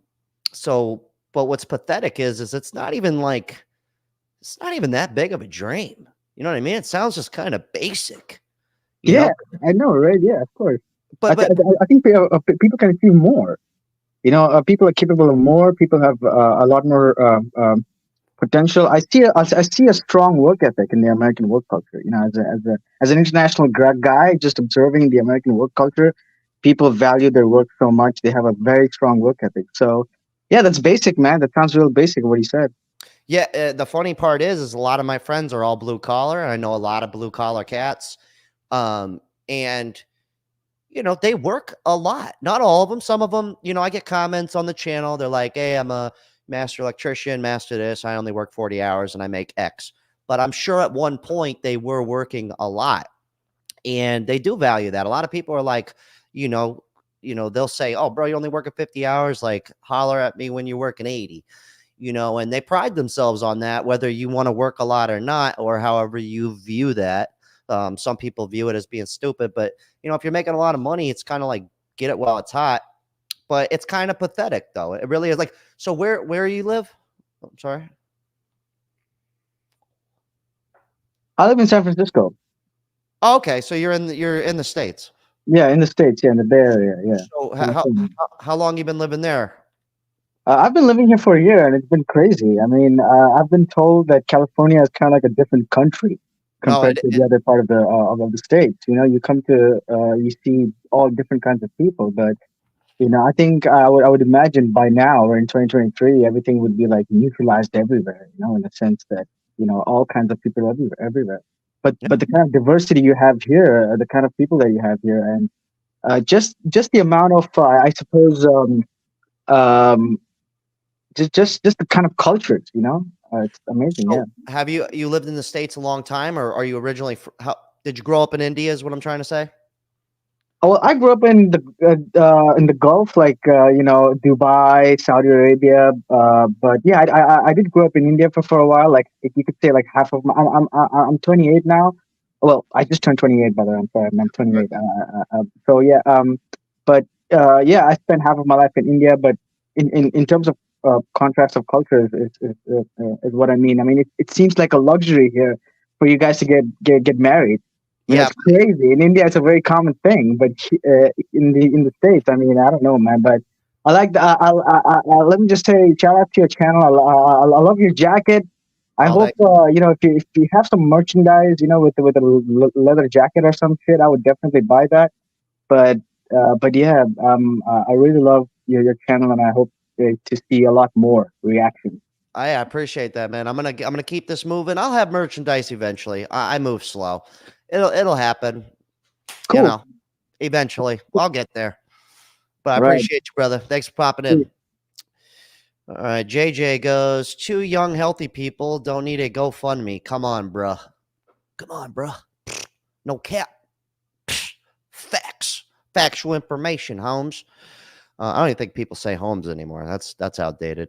what's pathetic is it's not even that big of a dream. You know what I mean? It sounds just kind of basic. Yeah, I know, right? Yeah, of course. But I think people can achieve more. People are capable of more. People have a lot more potential. I see a strong work ethic in the American work culture. As an international guy, just observing the American work culture, people value their work so much. They have a very strong work ethic. So, yeah, that's basic, man. That sounds real basic. What he said. Yeah, the funny part is a lot of my friends are all blue collar, and I know a lot of blue collar cats. And they work a lot. Not all of them. Some of them, I get comments on the channel. They're like, "Hey, I'm a master electrician, master this. I only work 40 hours and I make X." But I'm sure at one point they were working a lot, and they do value that. A lot of people are like, they'll say, "Oh, bro, you're only working 50 hours. Like, holler at me when you're working 80." And they pride themselves on that, whether you want to work a lot or not, or however you view that. Some people view it as being stupid, but if you're making a lot of money, it's kind of like get it while it's hot. But it's kind of pathetic, though. It really is. Like, so where you live? Oh, I'm sorry. I live in San Francisco. Oh, okay, so you're in the States. Yeah, in the States. Yeah, in the Bay Area. Yeah. So how long you been living there? I've been living here for a year, and it's been crazy. I mean, I've been told that California is kind of like a different country compared to the other part of the states. You come to you see all different kinds of people, but I think I would imagine by now, we're in 2023, everything would be like neutralized everywhere. In the sense that all kinds of people everywhere. But the kind of diversity you have here, the kind of people that you have here, and just the amount of I suppose. Just the kind of cultures, it's amazing. So Yeah. Have you lived in the States a long time, or are you originally? How did you grow up in India? Is what I'm trying to say. Well, I grew up in the Gulf, like Dubai, Saudi Arabia. But yeah, I did grow up in India for a while. Like if you could say like half of my, I'm 28 now. Well, I just turned 28 by the way. I'm sorry, I'm 28. So yeah, but yeah, I spent half of my life in India. But in terms of contrast of cultures is what I mean. I mean, it seems like a luxury here for you guys to get married. I mean, Yeah, it's crazy. In India, it's a very common thing, but in the States, I mean, I don't know, man. But I like the. Let me just say, shout out to your channel. I love your jacket. I all hope that. if you have some merchandise, with a leather jacket or some shit, I would definitely buy that. But yeah, I really love your channel, and I hope to see a lot more reactions. I appreciate that, man. I'm gonna keep this moving. I'll have merchandise eventually. I move slow. It'll happen. You Cool. know, eventually. I'll get there. But I Right. appreciate you, brother. Thanks for popping in. All right, JJ goes, two young, healthy people don't need a GoFundMe. Come on, bruh. Come on, bruh. No cap. Facts. Factual information, Holmes. I don't even think people say Holmes anymore. That's outdated.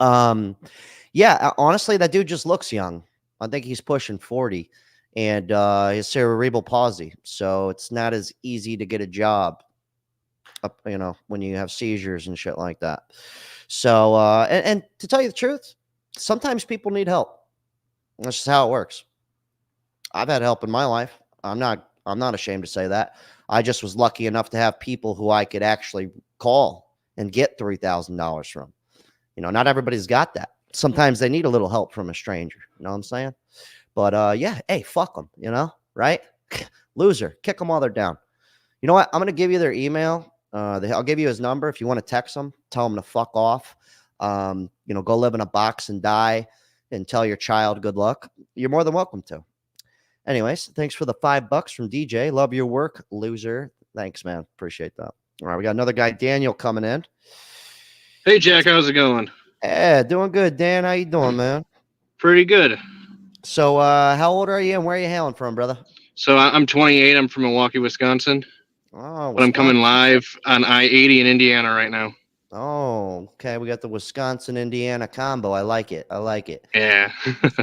Yeah, honestly, that dude just looks young. I think he's pushing 40 and his cerebral palsy. So it's not as easy to get a job up, when you have seizures and shit like that. So, and to tell you the truth, sometimes people need help. That's just how it works. I've had help in my life. I'm not ashamed to say that. I just was lucky enough to have people who I could actually call and get $3,000 from. Not everybody's got that. Sometimes they need a little help from a stranger. You know what I'm saying? But yeah, hey, fuck them, right? Loser, kick them while they're down. You know what? I'm gonna give you their email. I'll give you his number if you want to text them. Tell them to fuck off. Go live in a box and die, and tell your child good luck. You're more than welcome to. Anyways, thanks for the $5 from DJ. Love your work, loser. Thanks, man. Appreciate that. All right, we got another guy, Daniel, coming in. Hey, Jack, how's it going? Hey, doing good, Dan. How you doing, man? Pretty good. So, how old are you and where are you hailing from, brother? So I'm 28. I'm from Milwaukee, Wisconsin, Oh, but I'm coming Wisconsin. live on I-80 in Indiana right now. Oh, okay. We got the Wisconsin Indiana combo. I like it. Yeah.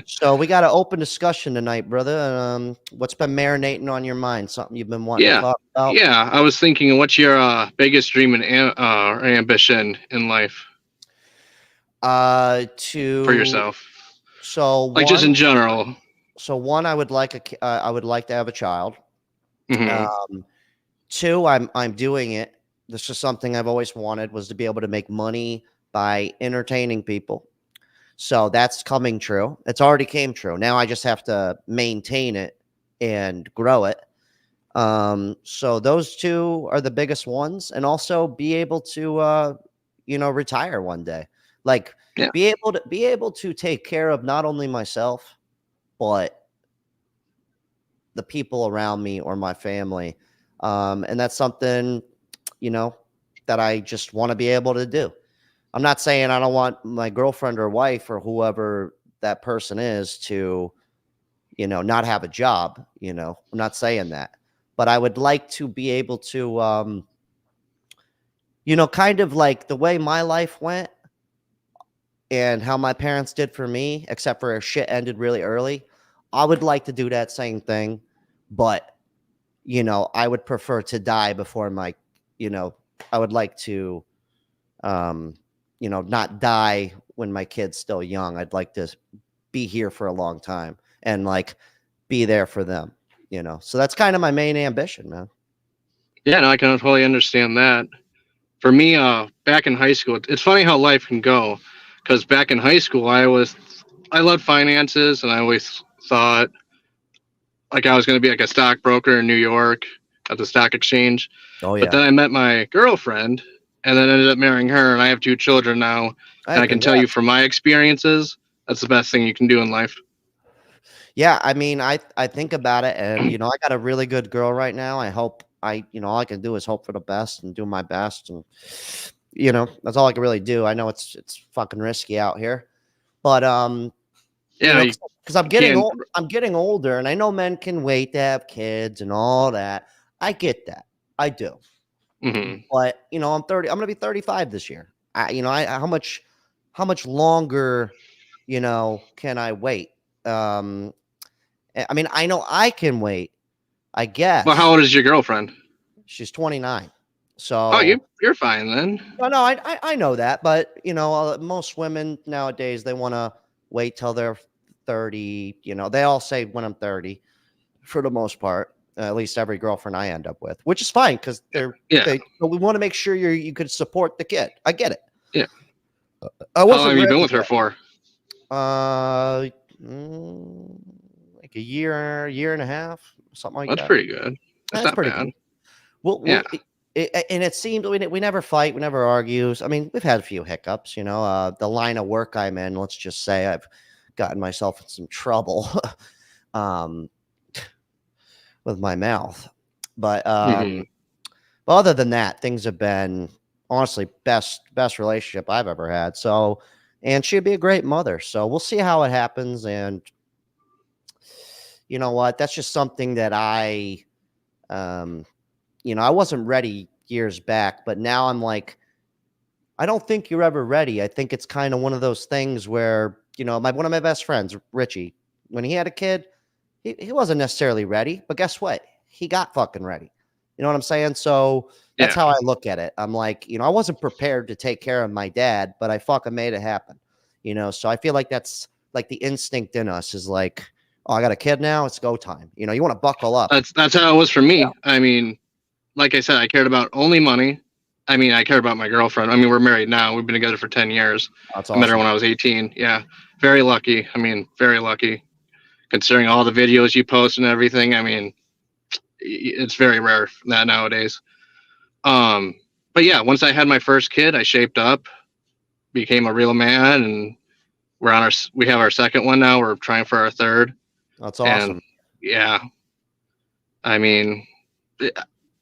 So we got an open discussion tonight, brother. What's been marinating on your mind? Something you've been wanting to Yeah. talk about? Yeah. I was thinking, what's your biggest dream and ambition in life for yourself? So Like just in general. So one, I would like to have a child. Mm-hmm. Two, I'm doing it. This is something I've always wanted, was to be able to make money by entertaining people. So that's coming true. It's already came true. Now I just have to maintain it and grow it. So those two are the biggest ones, and also be able to, retire one day. Like Yeah. be able to take care of not only myself, but the people around me or my family. And that's something, that I just want to be able to do. I'm not saying I don't want my girlfriend or wife or whoever that person is to, not have a job. I'm not saying that, but I would like to be able to, kind of like the way my life went and how my parents did for me, except for shit ended really early. I would like to do that same thing, but I would prefer to die before I would like to, not die when my kid's still young. I'd like to be here for a long time and like be there for them, So that's kind of my main ambition, man. Yeah, no, I can totally understand that. For me, back in high school, it's funny how life can go. Because back in high school, I loved finances, and I always thought like I was going to be like a stockbroker in New York at the stock exchange. Oh, But then I met my girlfriend and then ended up marrying her, and I have 2 children now. And I can tell you from my experiences, that's the best thing you can do in life. Yeah, I mean, I think about it, and I got a really good girl right now. I hope all I can do is hope for the best and do my best, and that's all I can really do. I know it's fucking risky out here, but Yeah, because I'm getting old, I'm getting older, and I know men can wait to have kids and all that. I get that, I do. Hmm. But I'm 30. I'm gonna be 35 this year. How much longer, can I wait? Um, I mean, I know I can wait. I Well, how guess old is your girlfriend? she's 29. Oh, So you're fine then. no, I know that, but most women nowadays they want to wait till they're 30. They all say when I'm 30, for the most part. At least every girlfriend I end up with, which is fine because Yeah. but we want to make sure you could support the kid. I get it. Yeah. I How long wasn't have you been ready with her yet. for? Like a year and a half, something like That's that. pretty good. That's That's not pretty bad. good. Well, Yeah. and it seems we never fight, we never argues. I mean, we've had a few hiccups, the line of work I'm in, let's just say I've gotten myself in some trouble um, with my mouth. But Hmm. other than that, things have been honestly best relationship I've ever had. So, and she'd be a great mother. So we'll see how it happens. And you know what? That's just something that um, I wasn't ready years back, but now I'm like, I don't think you're ever ready. I think it's kind of one of those things where, one of my best friends, Richie, when he had a kid, he wasn't necessarily ready, but guess what? He got fucking ready. You know what I'm saying? So that's Yeah. how I look at it. I'm like, I wasn't prepared to take care of my dad, but I fucking made it happen. So I feel like that's like the instinct in us is like, oh, I got a kid now. It's go time. You want to buckle up. That's how it was for Yeah. me. I mean, like I said, I cared about only money. I mean, I cared about my girlfriend. I mean, we're married now. We've been together for 10 years. That's I met her awesome. when I was 18. Yeah. Very lucky. I mean, very lucky. Considering all the videos you post and everything, I mean, it's very rare that nowadays. But yeah, once I had my first kid, I shaped up, became a real man, and we have our second one now. We're trying for our third. That's And awesome. yeah, I mean,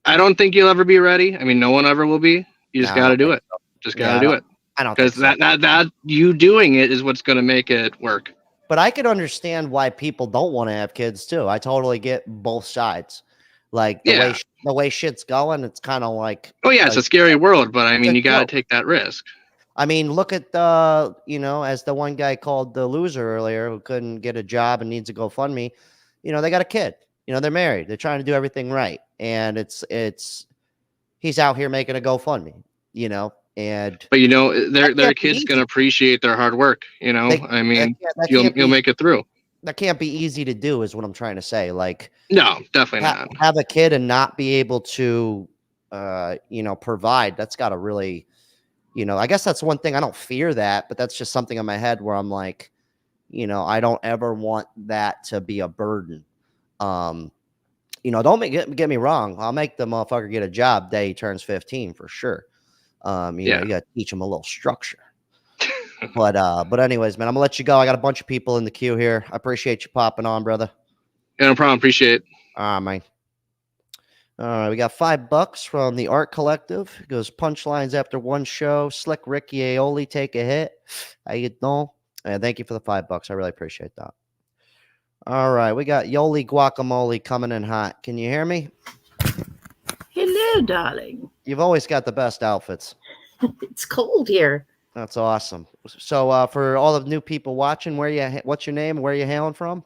I don't think you'll ever be ready. I mean, no one ever will be. You No, just I got to don't do think it. so. Just got Yeah, to do it. I don't think Because so. that you doing it is what's going to make it work. But I could understand why people don't want to have kids too. I totally get both sides. Like Yeah. the way shit's going, it's kind of like Oh yeah, it's a scary world, but I it's mean, a you got to joke. take that risk. I mean, look at as the one guy called the loser earlier who couldn't get a job and needs a GoFundMe. They got a kid. They're married. They're trying to do everything right, and it's he's out here making a GoFundMe. And But that their can't be kids can easy. appreciate their hard work. I mean, That can't you'll be make it through. that can't be easy to do. Is what I'm trying to say. Like, No, definitely not. have a kid and not be able to, provide. That's got to really, I guess that's one thing. I don't fear that, but that's just something in my head where I'm like, I don't ever want that to be a burden. Don't get me wrong. I'll make the motherfucker get a job day he turns 15 for sure. You Yeah. got to teach him a little structure. But anyways, man, I'm gonna let you go. I got a bunch of people in the queue here. I appreciate you popping on, brother. Yeah, no problem. Appreciate it. Man. All right, we got $5 from the Art Collective. It goes punchlines after one show. Slick Ricky Aioli, take a hit. How you doing? And thank you for the $5. I really appreciate that. All right, we got Yoli Guacamole coming in hot. Can you hear me? Hello, darling. You've always got the best outfits. It's cold here. That's awesome. So, for all the new people watching, what's your name? Where are you hailing from?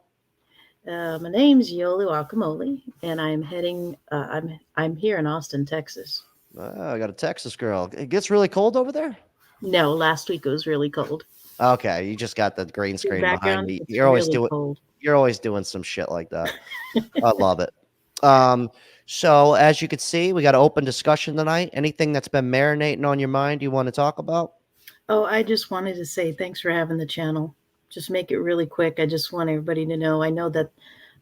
My name's Yoli Guacamole, and I'm heading. I'm here in Austin, Texas. Oh, I got a Texas girl. It gets really cold over there? No, last week it was really cold. Okay, you just got the green screen behind Background, me. it's really cold. You're always doing some shit like that. I love it. So as you can see, we got an open discussion tonight. Anything that's been marinating on your mind you want to talk about? Oh, I just wanted to say thanks for having the channel. Just make it really quick. I just want everybody to know. I know that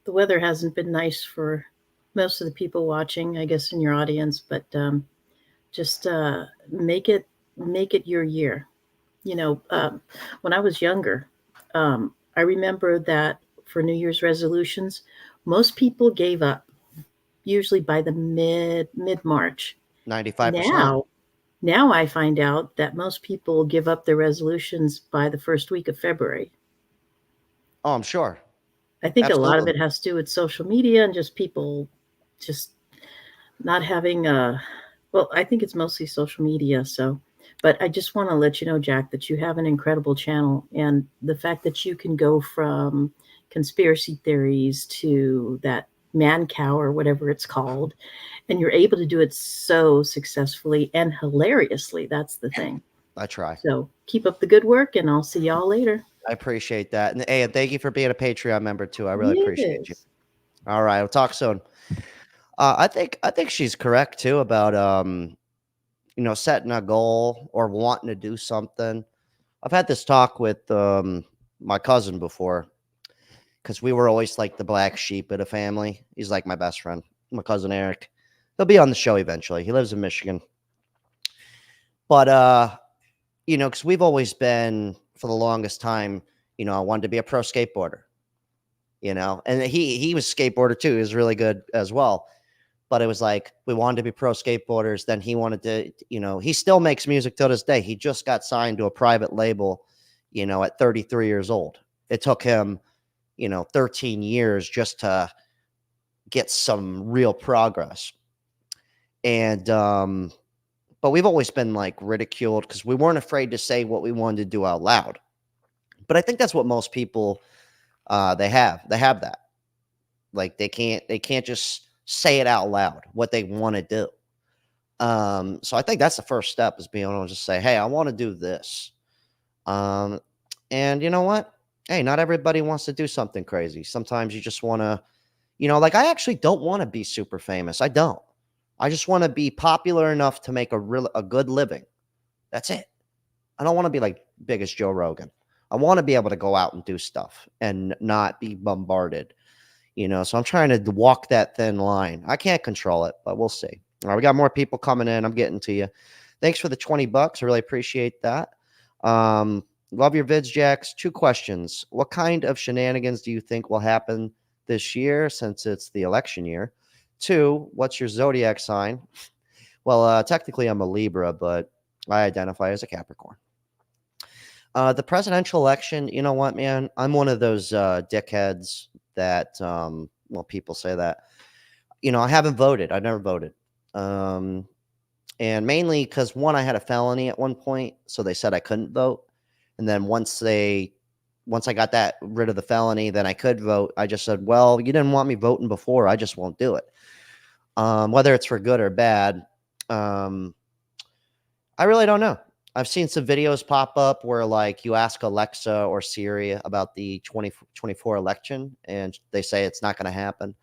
the weather hasn't been nice for most of the people watching, I guess, in your audience, but just make it your year. When I was younger, I remember that for New Year's resolutions, most people gave up usually by the mid-March. 95%. Now I find out that most people give up their resolutions by the first week of February. Oh, I'm sure. I think Absolutely. a lot of it has to do with social media and just people just not having well, I think it's mostly social media. So, but I just want to let you know, Jack, that you have an incredible channel, and the fact that you can go from conspiracy theories to that man cow or whatever it's called, and you're able to do it so successfully and hilariously. That's the thing. I try. So keep up the good work, and I'll see y'all later. I appreciate that. And hey, and thank you for being a Patreon member too. I really appreciate you. Yes. All right, we'll talk soon. I think she's correct too about you know, setting a goal or wanting to do something. I've had this talk with my cousin before, because we were always like the black sheep of the family. He's like my best friend, my cousin Eric. He'll be on the show eventually. He lives in Michigan. But you know, because we've always been, for the longest time, you know, I wanted to be a pro skateboarder, you know, and he was a skateboarder too. He was really good as well. But it was like, we wanted to be pro skateboarders. Then he wanted to, you know, he still makes music till this day. He just got signed to a private label, you know, at 33 years old. It took him, you know, 13 years just to get some real progress. And, but we've always been like ridiculed because we weren't afraid to say what we wanted to do out loud. But I think that's what most people, they have that. Like they can't just say it out loud what they want to do. So I think that's the first step, is being able to just say, hey, I want to do this. And you know what? Hey, not everybody wants to do something crazy. Sometimes you just want to, you know, like I actually don't want to be super famous. I don't. I just want to be popular enough to make a good living. That's it. I don't want to be like big as Joe Rogan. I want to be able to go out and do stuff and not be bombarded. You know, so I'm trying to walk that thin line. I can't control it, but we'll see. All right, we got more people coming in. I'm getting to you. Thanks for the $20. I really appreciate that. Love your vids, Jax. 2 questions. What kind of shenanigans do you think will happen this year, since it's the election year? 2, what's your zodiac sign? Well, technically I'm a Libra, but I identify as a Capricorn. The presidential election, you know what, man? I'm one of those dickheads that, well, people say that. You know, I haven't voted. I've never voted. And mainly because, one, I had a felony at one point, so they said I couldn't vote. And then once I got rid of the felony, then I could vote. I just said, well, you didn't want me voting before. I just won't do it. Whether it's for good or bad, I really don't know. I've seen some videos pop up where, like, you ask Alexa or Siri about the 2024 election, and they say it's not going to happen.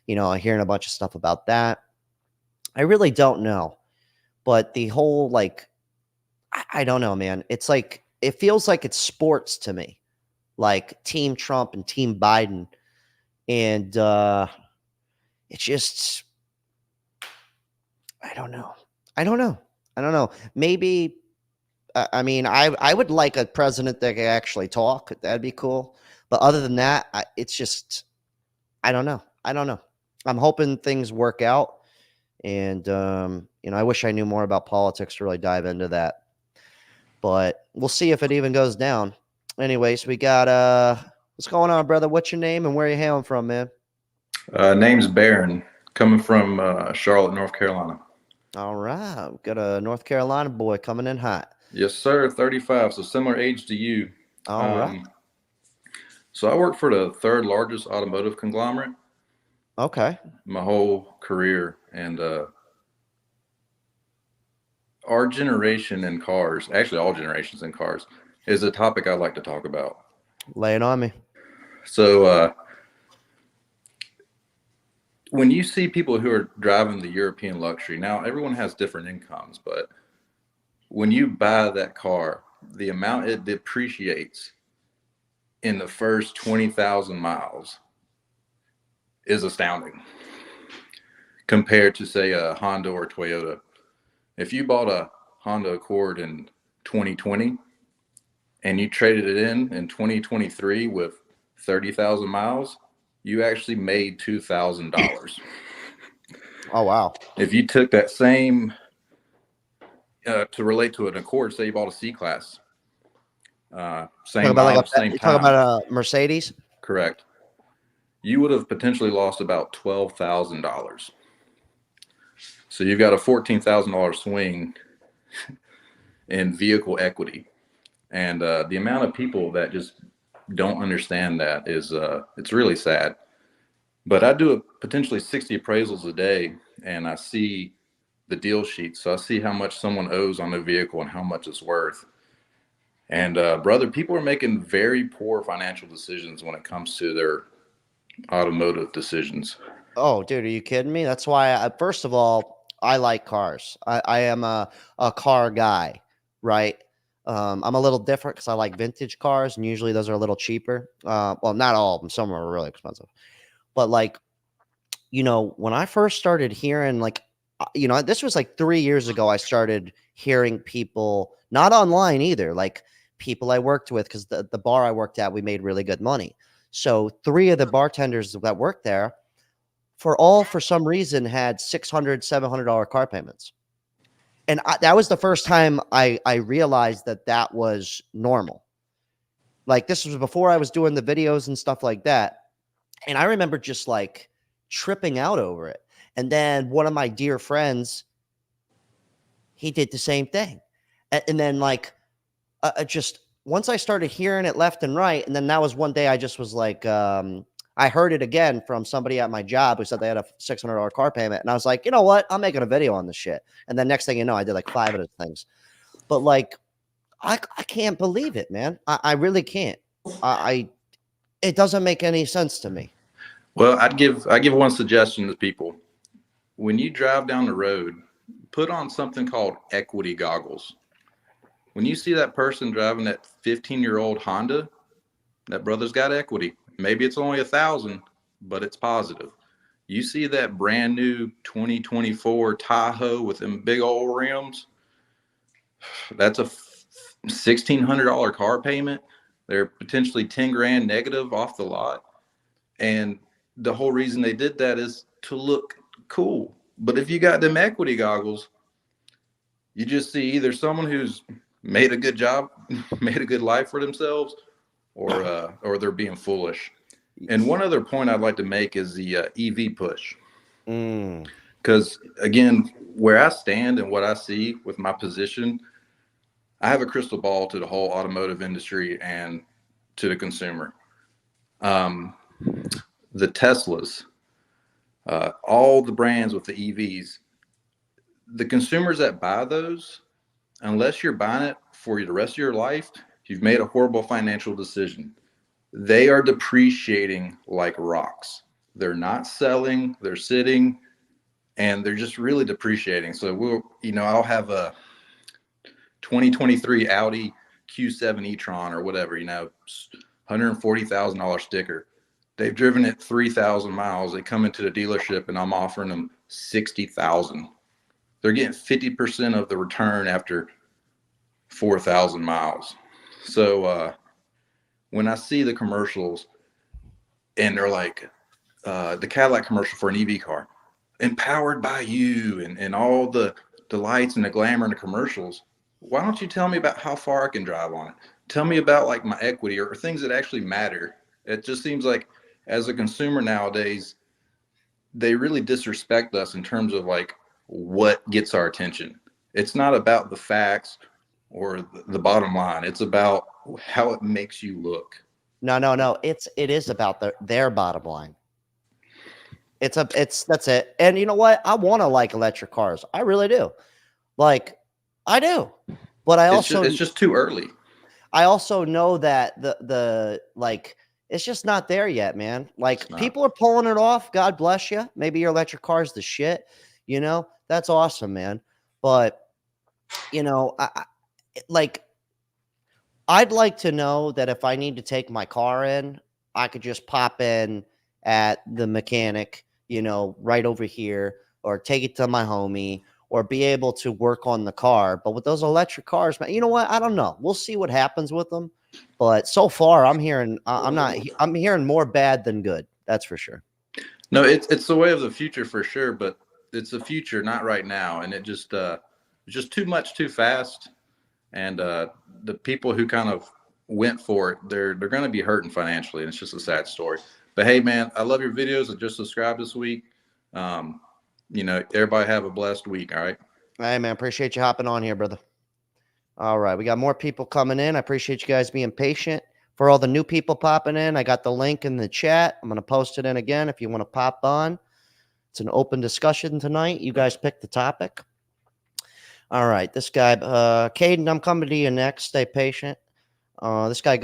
You know, I'm hearing a bunch of stuff about that. I really don't know. But the whole, like, I don't know, man. It's like, it feels like it's sports to me, like Team Trump and Team Biden. And it's just, I don't know. Maybe, I mean, I would like a president that could actually talk. That'd be cool. But other than that, it's just, I don't know. I'm hoping things work out. And, you know, I wish I knew more about politics to really dive into that. But we'll see if it even goes down. Anyways, we got, what's going on, brother? What's your name and where are you hailing from, man? Name's Barron, coming from Charlotte, North Carolina. All right. We've got a North Carolina boy coming in hot. Yes, sir. 35, so similar age to you. All right. So I work for the 3rd largest automotive conglomerate. Okay. My whole career. And our generation in cars, actually all generations in cars, is a topic I like to talk about. Lay it on me. So when you see people who are driving the European luxury, now everyone has different incomes, but when you buy that car, the amount it depreciates in the first 20,000 miles is astounding compared to, say, a Honda or Toyota. If you bought a Honda Accord in 2020 and you traded it in 2023 with 30,000 miles, you actually made $2,000. Oh, wow. If you took that same, to relate to an Accord, say you bought a C-Class, same model, same time. Talking about a Mercedes? Correct. You would have potentially lost about $12,000. So you've got a $14,000 swing in vehicle equity. And the amount of people that just don't understand that is, it's really sad. But I do potentially 60 appraisals a day, and I see the deal sheet. So I see how much someone owes on their vehicle and how much it's worth. And brother, people are making very poor financial decisions when it comes to their automotive decisions. Oh, dude, are you kidding me? That's why, first of all, I like cars. I am a car guy, right? I'm a little different because I like vintage cars, and usually those are a little cheaper. Well, not all of them. Some are really expensive. But like, when I first started hearing, like, this was like 3 years ago, I started hearing people, not online either, like people I worked with, because the bar I worked at, we made really good money. So 3 of the bartenders that worked there, for some reason, had $600, $700 car payments. And that was the first time I realized that was normal. Like, this was before I was doing the videos and stuff like that. And I remember just like tripping out over it. And then one of my dear friends, he did the same thing. And then like, just once I started hearing it left and right, and then that was one day I just was like, I heard it again from somebody at my job who said they had a $600 car payment. And I was like, you know what? I'm making a video on this shit. And then next thing you know, I did like 5 of those things. But like, I can't believe it, man. I really can't. It doesn't make any sense to me. Well, I give one suggestion to people. When you drive down the road, put on something called equity goggles. When you see that person driving that 15-year-old Honda, that brother's got equity. Maybe it's only 1,000, but it's positive. You see that brand new 2024 Tahoe with them big old rims, that's a $1,600 car payment. They're potentially 10 grand negative off the lot. And the whole reason they did that is to look cool. But if you got them equity goggles, you just see either someone who's made a good job, made a good life for themselves, or they're being foolish. And one other point I'd like to make is the EV push. Because again, where I stand and what I see with my position, I have a crystal ball to the whole automotive industry and to the consumer. The Teslas, all the brands with the EVs, the consumers that buy those, unless you're buying it for the rest of your life, you've made a horrible financial decision. They are depreciating like rocks. They're not selling, they're sitting, and they're just really depreciating. So I'll have a 2023 Audi Q7 e-tron or whatever, $140,000 sticker. They've driven it 3,000 miles. They come into the dealership and I'm offering them 60,000. They're getting 50% of the return after 4,000 miles. So when I see the commercials and they're like the Cadillac commercial for an EV car, empowered by you, and all the lights and the glamour in the commercials, why don't you tell me about how far I can drive on it? Tell me about like my equity or things that actually matter. It just seems like as a consumer nowadays, they really disrespect us in terms of like what gets our attention. It's not about the facts or the bottom line. It's about how it makes you look. No. It is about their bottom line. That's it. And you know what? I want to like electric cars. I really do. Like, I do. But it's just too early. I also know that the like, it's just not there yet, man. Like, people are pulling it off. God bless you. Maybe your electric car is the shit. That's awesome, man. But I'd like to know that if I need to take my car in, I could just pop in at the mechanic, right over here, or take it to my homie, or be able to work on the car. But with those electric cars, man, you know what? I don't know. We'll see what happens with them. But so far, I'm hearing more bad than good. That's for sure. No, it's the way of the future for sure, but it's the future, not right now. And it just too much, too fast. And the people who kind of went for it, they're going to be hurting financially, and it's just a sad story. But hey, man, I love your videos. I just subscribed this week. everybody have a blessed week. All right. Hey, man, appreciate you hopping on here, brother. All right, we got more people coming in. I appreciate you guys being patient. For all the new people popping in, I got the link in the chat. I'm going to post it in again if you want to pop on. It's an open discussion tonight. You guys pick the topic. All right, this guy, Caden, I'm coming to you next. Stay patient. This guy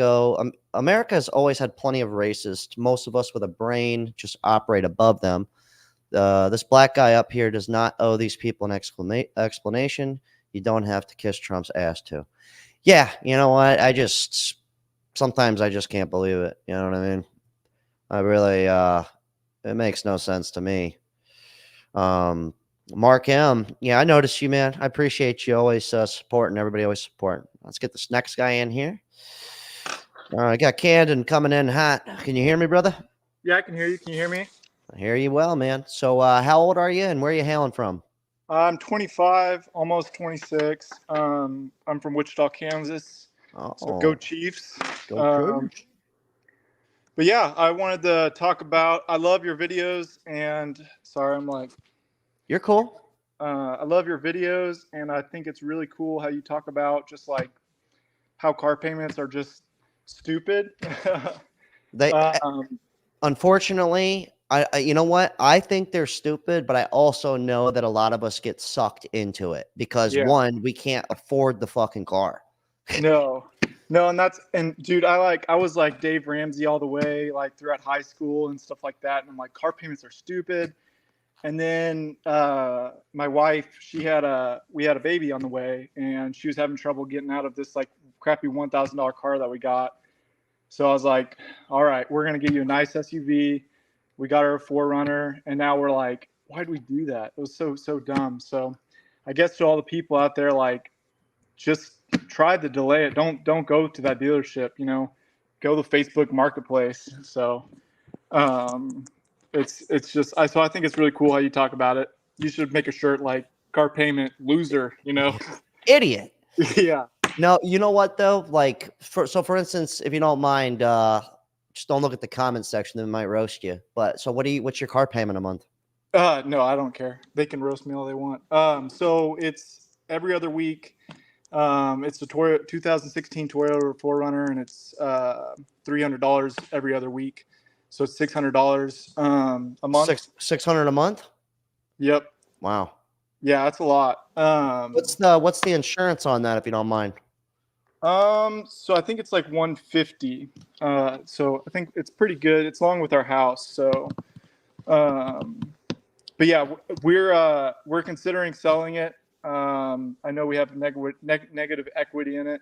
America has always had plenty of racists. Most of us with a brain just operate above them. This black guy up here does not owe these people an explanation. You don't have to kiss Trump's ass too. Yeah, you know what? Sometimes I just can't believe it. You know what I mean? I really, it makes no sense to me. Mark M. Yeah, I noticed you, man. I appreciate you always supporting, everybody always supporting. Let's get this next guy in here. I got Camden coming in hot. Can you hear me, brother? Yeah, I can hear you. Can you hear me? I hear you well, man. So how old are you and where are you hailing from? I'm 25, almost 26. I'm from Wichita, Kansas. So go Chiefs. Go Chiefs. But yeah, I wanted to talk about, I love your videos and sorry, I'm like. You're cool. I love your videos and I think it's really cool how you talk about just like how car payments are just stupid. Unfortunately, you know what? I think they're stupid, but I also know that a lot of us get sucked into it because one, we can't afford the fucking car. No, and dude, I was like Dave Ramsey all the way, like throughout high school and stuff like that. And I'm like, car payments are stupid. And then my wife, we had a baby on the way and she was having trouble getting out of this like crappy $1,000 car that we got. So I was like, all right, we're going to give you a nice SUV. We got her a 4Runner. And now we're like, why'd we do that? It was so dumb. So I guess to all the people out there, like, just try to delay it. Don't go to that dealership, go to Facebook Marketplace. So it's just, so I think it's really cool how you talk about it. You should make a shirt like car payment loser, Idiot. Yeah. No, you know what though? Like, for instance, if you don't mind, just don't look at the comment section; they might roast you. But so, what's your car payment a month? No, I don't care. They can roast me all they want. So it's every other week. It's the 2016 Toyota 4Runner, and it's $300 every other week. So it's $600 a month. $600 a month. Yep. Wow. Yeah, that's a lot. What's the insurance on that, if you don't mind? So I think it's like $150. So I think it's pretty good. It's along with our house. So, but yeah, we're considering selling it. I know we have negative equity in it.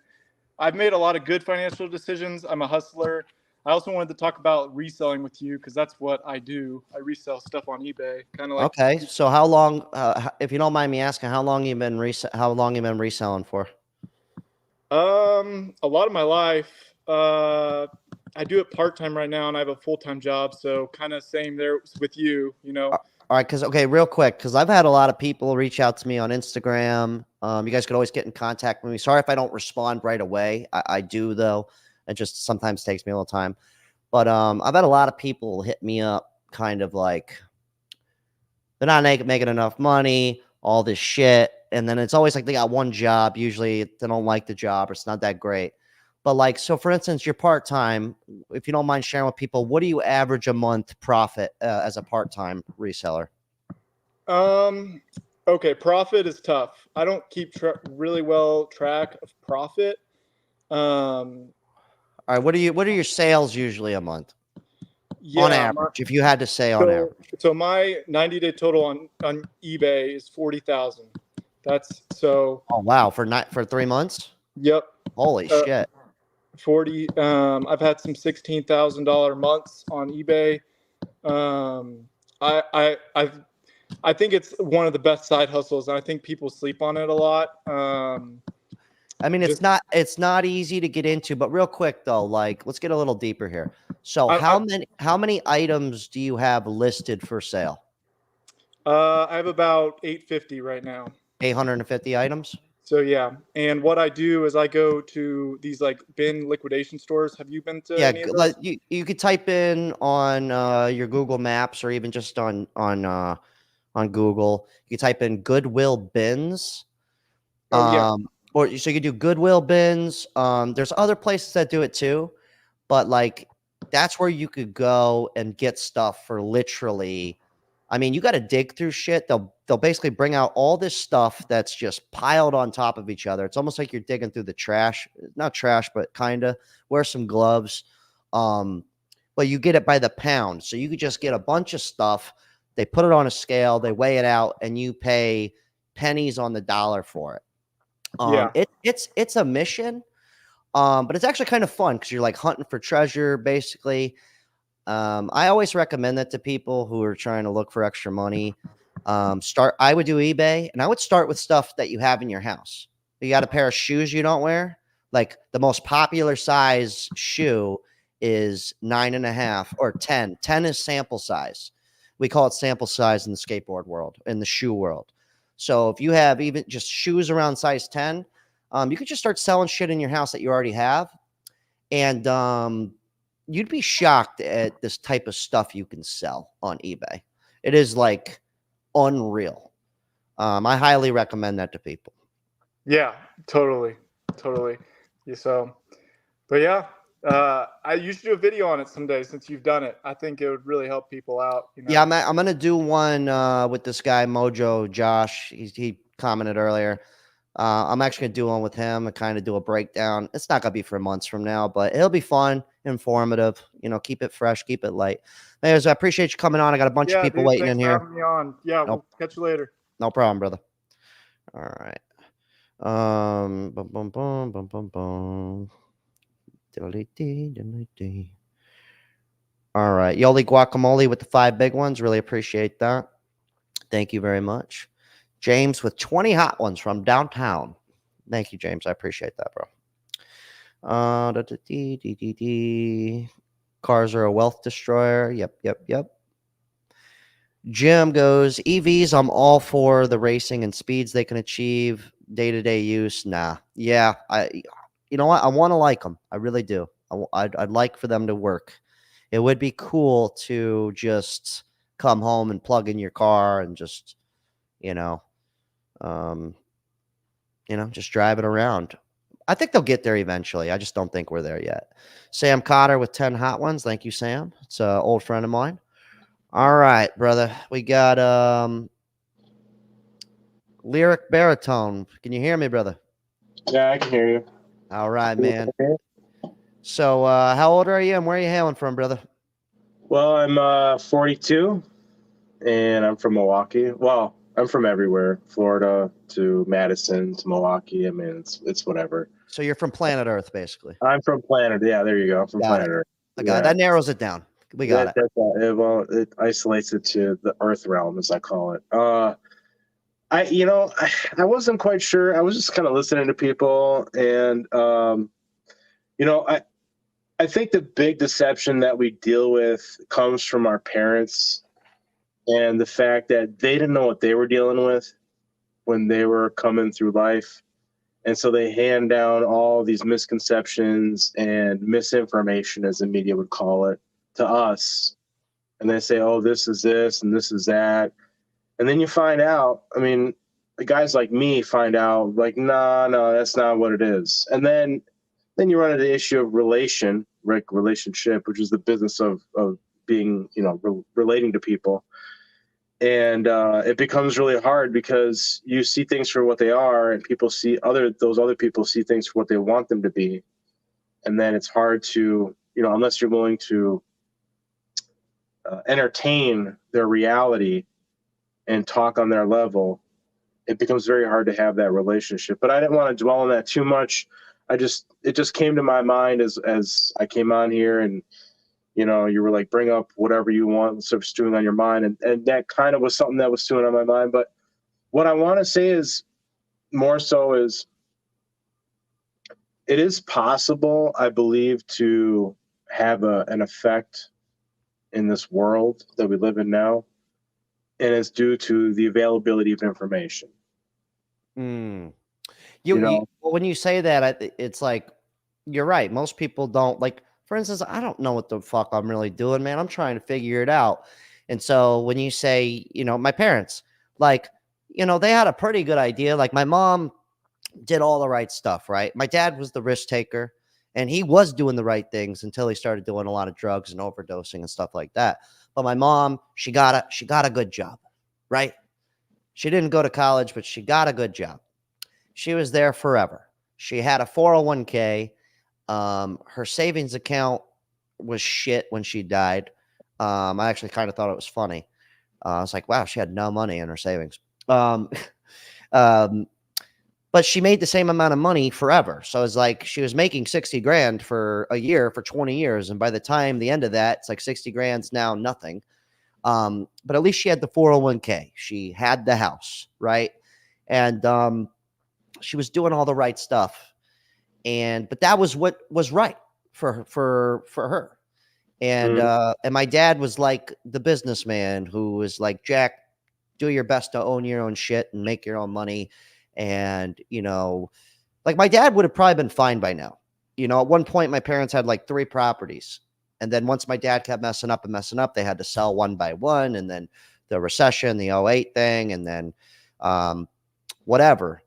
I've made a lot of good financial decisions. I'm a hustler. I also wanted to talk about reselling with you because that's what I do. I resell stuff on eBay, kind of like. Okay, so how long? If you don't mind me asking, how long you been reselling for? A lot of my life. I do it part-time right now, and I have a full-time job, so kind of same there with you. All right, real quick, because I've had a lot of people reach out to me on Instagram. You guys could always get in contact with me. Sorry if I don't respond right away. I do though. It just sometimes takes me a little time. But I've had a lot of people hit me up, kind of like they're not making enough money, all this shit, and then it's always like they got one job. Usually they don't like the job or it's not that great. But like, so for instance, you're part-time. If you don't mind sharing with people, what do you average a month profit as a part-time reseller? Okay, profit is tough. I don't keep really well track of profit. All right, what are your sales usually a month? Yeah, on average, if you had to say on average. So my 90-day total on eBay is 40,000. That's so. Oh wow, for 3 months? Yep. Holy shit. 40. I've had some $16,000 months on eBay. I think it's one of the best side hustles, and I think people sleep on it a lot. I mean, it's not easy to get into, but real quick though, like let's get a little deeper here. So how many items do you have listed for sale? I have about 850 right now. 850 items? So yeah, and what I do is I go to these like bin liquidation stores. Have you been to any of those? You could type in on your Google Maps or even just on on Google. You type in Goodwill bins. Oh, yeah. Or so you can do Goodwill bins. There's other places that do it too, but like that's where you could go and get stuff for literally. I mean, you got to dig through shit. They'll basically bring out all this stuff that's just piled on top of each other. It's almost like you're digging through the trash. Not trash, but kind of. Wear some gloves. But you get it by the pound. So you could just get a bunch of stuff. They put it on a scale, they weigh it out, and you pay pennies on the dollar for it. Yeah. It's a mission, but it's actually kind of fun because you're like hunting for treasure, basically. I always recommend that to people who are trying to look for extra money. I would do eBay, and I would start with stuff that you have in your house. You got a pair of shoes you don't wear. Like the most popular size shoe is 9.5 or 10. 10 is sample size. We call it sample size in the skateboard world, in the shoe world. So if you have even just shoes around size 10, you could just start selling shit in your house that you already have. And you'd be shocked at this type of stuff you can sell on eBay. It is like unreal. I highly recommend that to people. Yeah, totally. Yeah, so, but yeah, you should do a video on it someday since you've done it. I think it would really help people out. You know? Yeah, I'm gonna do one with this guy Mojo Josh. He commented earlier. I'm actually gonna do one with him and kind of do a breakdown. It's not gonna be for months from now, but it'll be fun, informative. You know, keep it fresh, keep it light. Anyways, I appreciate you coming on. I got a bunch of people waiting in here. Thanks for having me on. Yeah, Nope. We'll catch you later. No problem, brother. All right. Boom, boom, boom, boom, boom, boom. All right. Yoli Guacamole with the 5 big ones. Really appreciate that. Thank you very much. James with 20 hot ones from downtown. Thank you, James. I appreciate that, bro. Cars are a wealth destroyer. Yep. Jim goes, EVs, I'm all for the racing and speeds they can achieve. Day-to-day use, nah. Yeah, you know what? I want to like them. I really do. I'd like for them to work. It would be cool to just come home and plug in your car and just, just drive it around. I think they'll get there eventually. I just don't think we're there yet. Sam Cotter with 10 hot ones. Thank you, Sam. It's an old friend of mine. All right, brother. We got Lyric Baritone. Can you hear me, brother? Yeah, I can hear you. All right, man. So how old are you and where are you hailing from, brother? Well, I'm 42 and I'm from Milwaukee. Well, I'm from everywhere, Florida to Madison to Milwaukee. I mean, it's whatever. So you're from planet Earth, basically. I'm from planet. Yeah, there you go. I'm from planet Earth. I got it. That narrows it down. We got it. Well, it isolates it to the Earth realm, as I call it. I wasn't quite sure. I was just kind of listening to people, and I think the big deception that we deal with comes from our parents and the fact that they didn't know what they were dealing with when they were coming through life. And so they hand down all these misconceptions and misinformation, as the media would call it, to us. And they say, oh, this is this and this is that. And then you find out, I mean, the guys like me find out, like, no, that's not what it is. And then you run into the issue of relationship, which is the business of being, relating to people. And it becomes really hard because you see things for what they are, and those other people see things for what they want them to be. And then it's hard to, unless you're willing to entertain their reality and talk on their level, it becomes very hard to have that relationship. But I didn't want to dwell on that too much. It just came to my mind as I came on here, and you were like, bring up whatever you want, sort of stewing on your mind, and that kind of was something that was stewing on my mind. But what I want to say is more so is it is possible, I believe, to have an effect in this world that we live in now, and it's due to the availability of information. When you say that, it's like, you're right. Most people don't, like, for instance, I don't know what the fuck I'm really doing, man. I'm trying to figure it out. And so when you say, my parents, like, they had a pretty good idea. Like my mom did all the right stuff, right? My dad was the risk taker, and he was doing the right things until he started doing a lot of drugs and overdosing and stuff like that. But my mom, she got a good job, right? She didn't go to college, but she got a good job. She was there forever. She had a 401k. Her savings account was shit when she died. I actually kind of thought it was funny. I was like, wow, she had no money in her savings. But she made the same amount of money forever. So it's like she was making 60 grand for a year for 20 years. And by the time the end of that, it's like 60 grand's now nothing. But at least she had the 401k. She had the house, right? And she was doing all the right stuff. But that was what was right for her. And my dad was like the businessman who was like, Jack, do your best to own your own shit and make your own money. And, like my dad would have probably been fine by now. At one point, my parents had like 3 properties. And then once my dad kept messing up, they had to sell one by one. And then the recession, the '08 thing, and then whatever.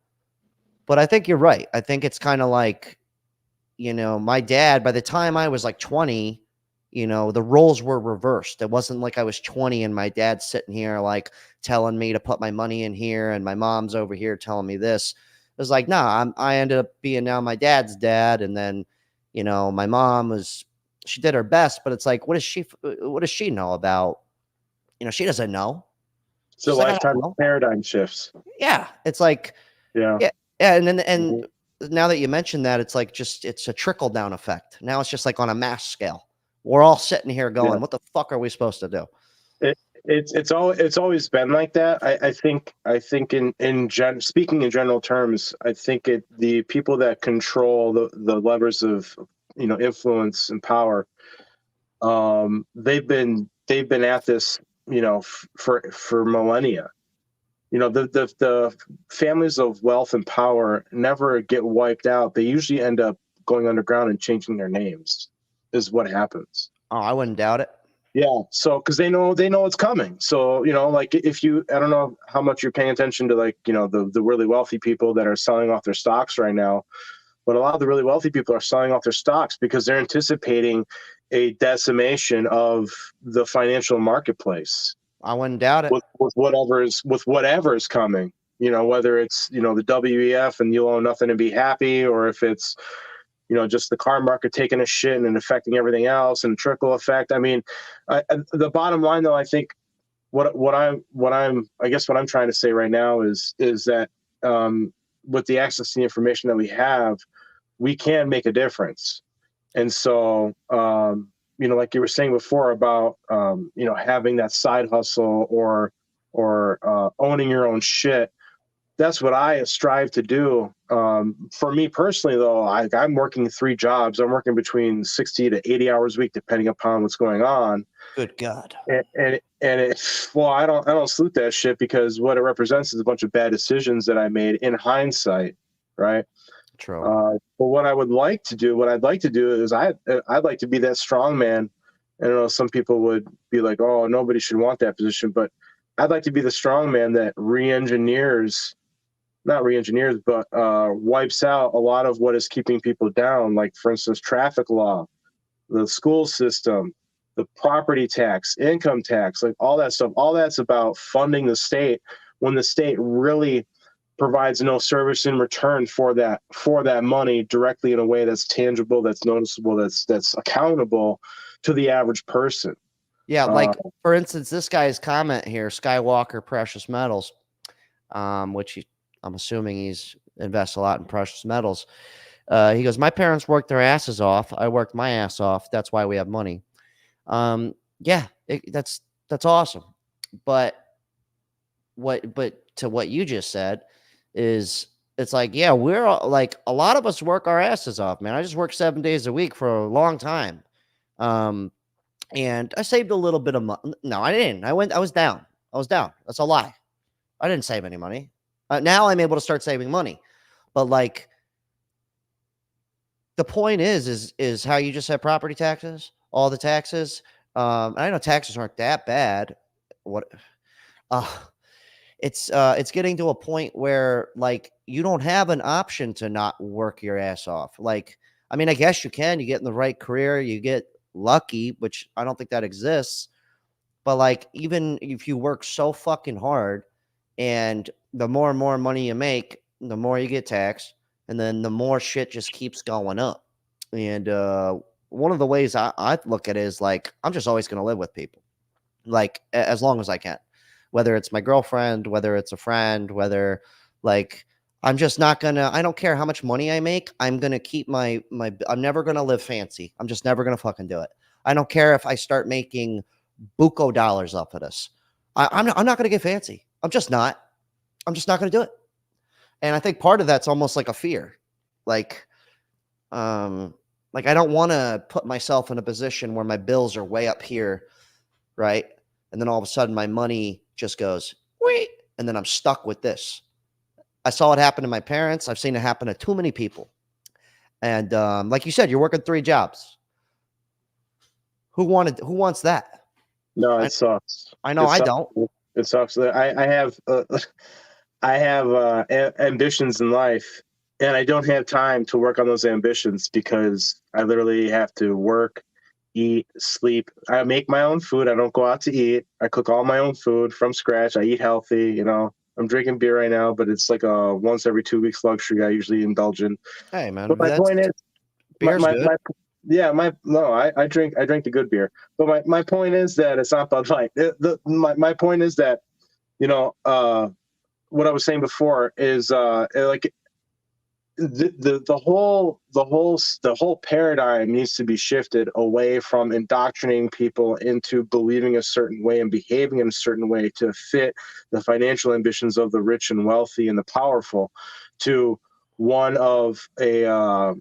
But I think you're right. I think it's kind of like, my dad, by the time I was like 20, the roles were reversed. It wasn't like I was 20 and my dad's sitting here like telling me to put my money in here and my mom's over here telling me this. It was like, nah, I ended up being now my dad's dad. And then, my mom she did her best, but it's like, what does she know about, she doesn't know. So She's like, lifetime paradigm shifts. Yeah. It's like, yeah. And now that you mentioned that, it's like it's a trickle down effect. Now it's just like on a mass scale. We're all sitting here going, what the fuck are we supposed to do? It's always been like that. I think speaking in general terms, I think the people that control the levers of influence and power, they've been at this for millennia. The families of wealth and power never get wiped out. They usually end up going underground and changing their names, is what happens. Oh, I wouldn't doubt it. Yeah. So, because they know it's coming. So, like if I don't know how much you're paying attention to, like, the really wealthy people that are selling off their stocks right now, but a lot of the really wealthy people are selling off their stocks because they're anticipating a decimation of the financial marketplace. I wouldn't doubt it. With whatever is coming, whether it's, the WEF and you'll own nothing and be happy, or if it's, just the car market taking a shit and affecting everything else and trickle effect. I mean, the bottom line though, I think what I'm trying to say right now is that with the access to the information that we have, we can make a difference. And so, like you were saying before about, having that side hustle or owning your own shit. That's what I strive to do. For me personally, though, I'm working 3 jobs. I'm working between 60 to 80 hours a week, depending upon what's going on. Good God. I don't salute that shit, because what it represents is a bunch of bad decisions that I made in hindsight, right? True. But what I'd like to do is I'd like to be that strong man. I don't know, some people would be like, oh, nobody should want that position, but I'd like to be the strong man that wipes out a lot of what is keeping people down. Like, for instance, traffic law, the school system, the property tax, income tax, like all that stuff. All that's about funding the state when the state really provides no service in return for that money directly in a way that's tangible, that's noticeable, that's accountable to the average person. Yeah, like for instance, this guy's comment here, Skywalker Precious Metals, which I'm assuming he's invests a lot in precious metals. He goes, my parents worked their asses off. I worked my ass off. That's why we have money. Yeah, that's awesome. But to what you just said is, it's like, yeah, we're like, a lot of us work our asses off, man. I just worked 7 days a week for a long time. And I saved a little bit of money. No, I didn't. I was down. That's a lie. I didn't save any money. Now I'm able to start saving money. But like, the point is how you just said property taxes, all the taxes. I know taxes aren't that bad. it's getting to a point where like you don't have an option to not work your ass off. Like, I mean, I guess you can. You get in the right career, you get lucky, which I don't think that exists. But like, even if you work so fucking hard, and the more and more money you make, the more you get taxed, and then the more shit just keeps going up. And one of the ways I look at it is like, I'm just always going to live with people, like as long as I can, whether it's my girlfriend, whether it's a friend, whether like I'm just not gonna. I don't care how much money I make. I'm gonna keep my. I'm never gonna live fancy. I'm just never gonna fucking do it. I don't care if I start making buco dollars off of this. I'm not gonna get fancy. I'm just not. I'm just not gonna do it. And I think part of that's almost like a fear, like like I don't want to put myself in a position where my bills are way up here, right? And then all of a sudden my money just goes, wait, and then I'm stuck with this. I saw it happen to my parents. I've seen it happen to too many people. And like you said, you're working 3 jobs. Who wants that? No, it sucks. I know It I sucks. don't. It sucks. I have ambitions in life, and I don't have time to work on those ambitions because I literally have to work, eat, sleep. I make my own food. I don't go out to eat. I cook all my own food from scratch. I eat healthy. You know, I'm drinking beer right now, but it's like a once every 2 weeks luxury I usually indulge in. Hey man, But my point is, beer's good. I drink the good beer. But my point is that it's not Bud Light. My point is that, you know, what I was saying before is like the whole paradigm needs to be shifted away from indoctrinating people into believing a certain way and behaving in a certain way to fit the financial ambitions of the rich and wealthy and the powerful, to one of a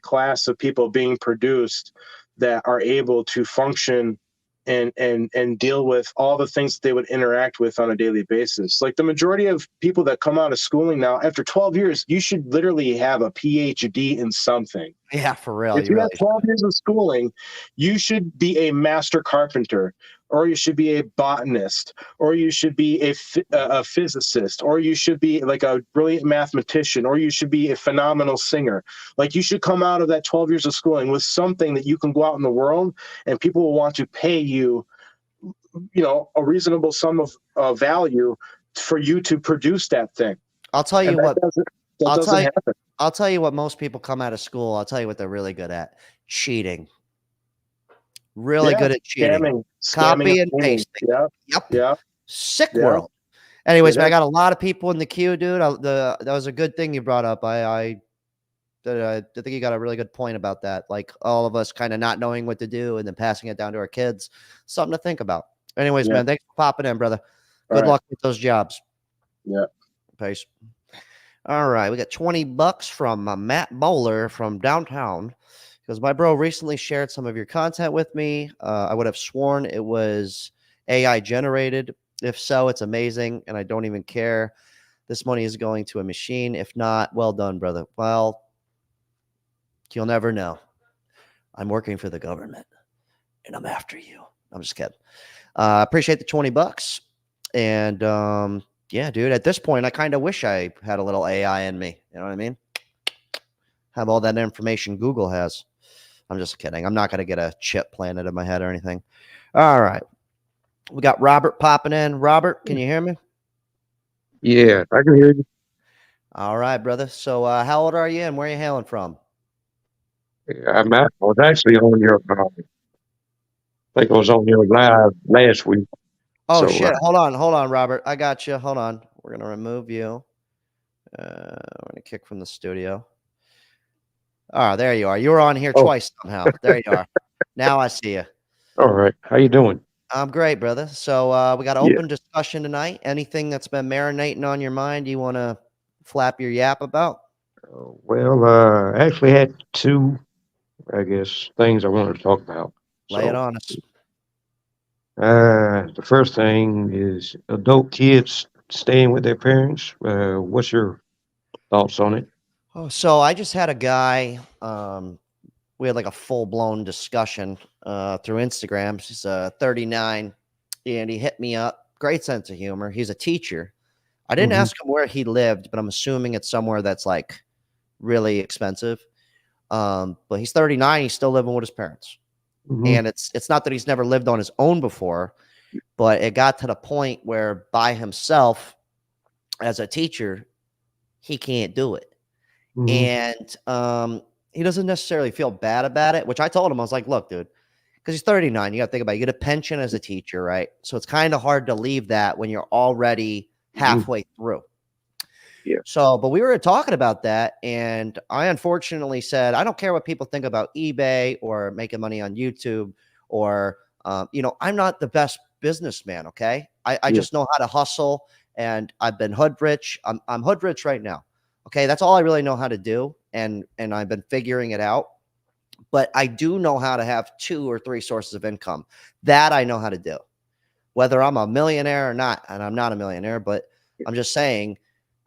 class of people being produced that are able to function and deal with all the things that they would interact with on a daily basis. Like the majority of people that come out of schooling now, after 12 years, you should literally have a PhD in something. Yeah, for real. If you have 12 years of schooling, you should be a master carpenter, or you should be a botanist, or you should be a physicist, or you should be like a brilliant mathematician, or you should be a phenomenal singer. Like you should come out of that 12 years of schooling with something that you can go out in the world and people will want to pay you, you know, a reasonable sum of value for you to produce that thing. I'll tell you what. That doesn't happen. I'll tell you what most people come out of school. I'll tell you what they're really good at: cheating. Really good at cheating. Copy and pasting. Yep. Sick world. Anyways, man, I got a lot of people in the queue, dude. That was a good thing you brought up. I think you got a really good point about that. Like all of us kind of not knowing what to do and then passing it down to our kids. Something to think about. Anyways, man, thanks for popping in, brother. Good luck with those jobs. Yeah. Peace. All right, we got $20 from Matt Bowler from downtown. Because my bro recently shared some of your content with me. I would have sworn it was AI generated. If so, it's amazing, and I don't even care. This money is going to a machine. If not, well done, brother. Well, you'll never know. I'm working for the government, and I'm after you. I'm just kidding. Appreciate the $20. And yeah, dude, at this point, I kind of wish I had a little AI in me. You know what I mean? Have all that information Google has. I'm just kidding. I'm not going to get a chip planted in my head or anything. All right. We got Robert popping in. Robert, can you hear me? Yeah, I can hear you. All right, brother. So how old are you and where are you hailing from? I was actually on your, I think I was on your live last week. Oh, so, shit. Hold on, Robert. I got you. Hold on. We're going to remove you. We're going to kick from the studio. Oh, there you are. You were on here twice somehow. There you are. Now I see you. All right. How you doing? I'm great, brother. So we got an open discussion tonight. Anything that's been marinating on your mind you want to flap your yap about? Well, I actually had 2, I guess, things I wanted to talk about. Lay it on us. The first thing is adult kids staying with their parents. What's your thoughts on it? Oh, so I just had a guy, we had like a full-blown discussion through Instagram. He's 39, and he hit me up great sense of humor. He's a teacher. I didn't ask him where he lived, but I'm assuming it's somewhere that's like really expensive. But he's 39. He's still living with his parents. And it's not that he's never lived on his own before, but it got to the point where by himself as a teacher, he can't do it. And he doesn't necessarily feel bad about it, which I told him, I was like, look, dude, because he's 39, you got to think about it. You get a pension as a teacher, right? So it's kind of hard to leave that when you're already halfway through. Yeah. So, but we were talking about that, and I unfortunately said, I don't care what people think about eBay or making money on YouTube or, I'm not the best businessman. Okay. I just know how to hustle, and I've been hood rich. I'm hood rich right now. Okay. That's all I really know how to do. And I've been figuring it out, but I do know how to have 2 or 3 sources of income that I know how to do, whether I'm a millionaire or not. And I'm not a millionaire, but I'm just saying,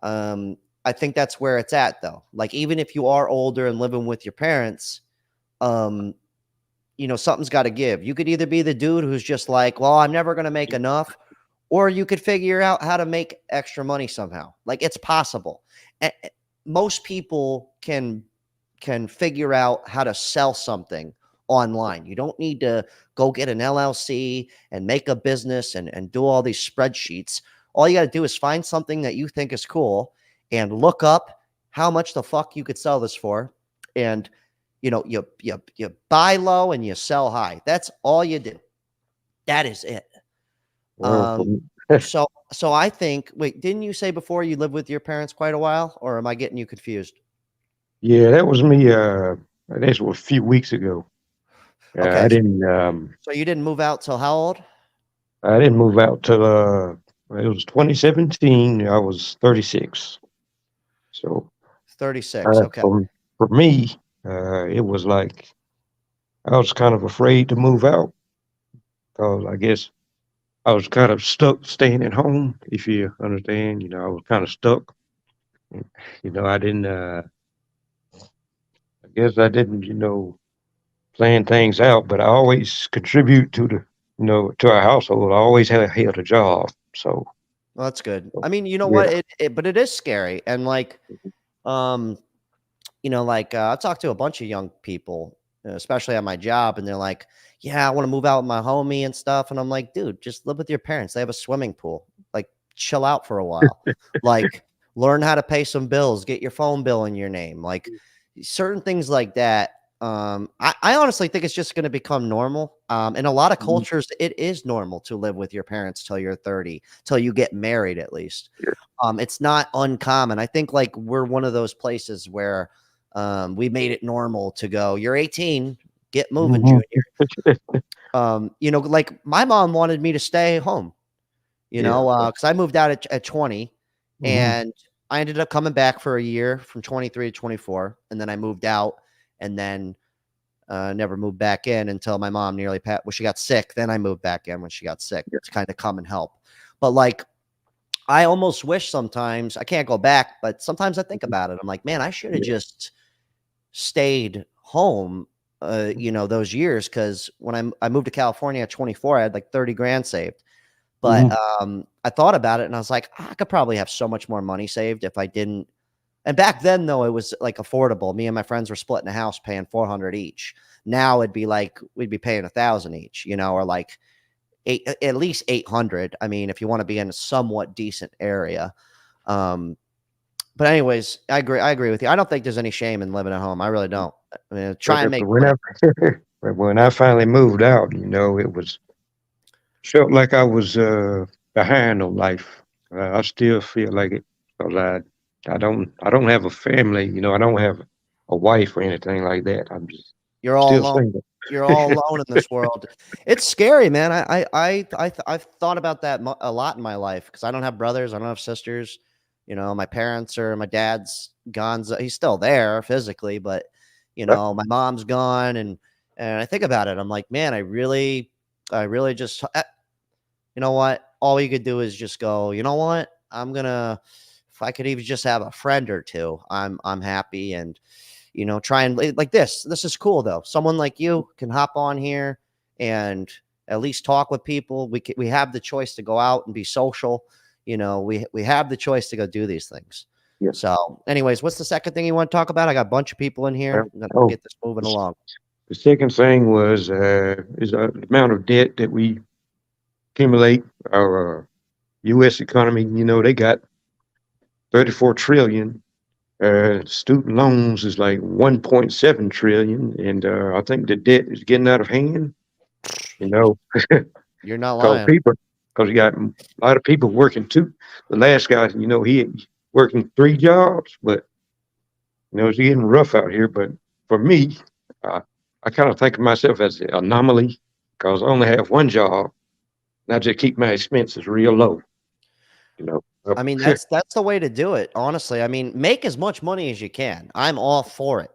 I think that's where it's at though. Like, even if you are older and living with your parents, something's got to give. You could either be the dude who's just like, well, I'm never going to make enough, or you could figure out how to make extra money somehow. Like, it's possible. And most people can figure out how to sell something online. You don't need to go get an LLC and make a business and do all these spreadsheets. All you got to do is find something that you think is cool and look up how much the fuck you could sell this for. And, you buy low and you sell high. That's all you do. That is it. So I think, wait, didn't you say before you lived with your parents quite a while, or am I getting you confused? Yeah, that was me. That was a few weeks ago. Okay. I didn't. So you didn't move out till how old? I didn't move out till it was 2017. I was 36. So 36. Okay. For me, it was like I was kind of afraid to move out because I guess I was kind of stuck staying at home. If you understand, I was kind of stuck. I didn't. I guess I didn't. Plan things out, but I always contribute to to our household. I always held a job. So well, that's good. I mean, you know what? But it is scary. And like, I've talked to a bunch of young people, especially at my job, and they're like, yeah, I want to move out with my homie and stuff. And I'm like, dude, just live with your parents. They have a swimming pool. Like, chill out for a while. Like, learn how to pay some bills, get your phone bill in your name. Like, certain things like that. I honestly think it's just going to become normal. In a lot of cultures, it is normal to live with your parents till you're 30, till you get married, at least. It's not uncommon. I think like we're one of those places where we made it normal to go, you're 18, get moving, Junior. Like my mom wanted me to stay home, because I moved out at 20 and I ended up coming back for a year from 23 to 24. And then I moved out. And then never moved back in until my mom nearly passed. Well, she got sick. Then I moved back in when she got sick to kind of come and help. But like, I almost wish sometimes I can't go back, but sometimes I think about it. I'm like, man, I should have just stayed home, those years. Cause when I moved to California at 24, I had like 30 grand saved. But I thought about it and I was like, I could probably have so much more money saved if I didn't. And back then, though, it was like affordable. Me and my friends were splitting a house, paying $400 each. Now it'd be like we'd be paying $1,000 each, or like at least 800. I mean, if you want to be in a somewhat decent area. But anyways, I agree with you. I don't think there's any shame in living at home. I really don't. I mean, try and make. When I finally moved out, it was felt like I was behind on life. I still feel like it because I don't have a family, I don't have a wife or anything like that. I'm just you're all still alone. single. You're all alone in this world. It's scary, man. I've thought about that a lot in my life because I don't have brothers, I don't have sisters. My parents or my dad's gone. He's still there physically, but my mom's gone, and I think about it. I'm like, man, I really just, you know what? All you could do is just go, you know what? If I could even just have a friend or two, I'm happy. And, try and like this is cool though. Someone like you can hop on here and, at least talk with people. We have the choice to go out and be social. You know, we have the choice to go do these things. Yeah. So, anyways, what's the second thing you want to talk about? I got a bunch of people in here. I'm gonna Oh, get this moving along. the second thing was is the amount of debt that we accumulate. Our U.S. economy, you know, they got 34 trillion. Student loans is like 1.7 trillion, and I think the debt is getting out of hand. You know, You're not because lying. you got a lot of people working too. The last guy, you know, he working 3 jobs, but you know, it's getting rough out here. But for me, I kind of think of myself as an anomaly because I only have 1 job, and I just keep my expenses real low. You know, I mean, that's the way to do it, honestly. I mean, make as much money as you can. I'm all for it.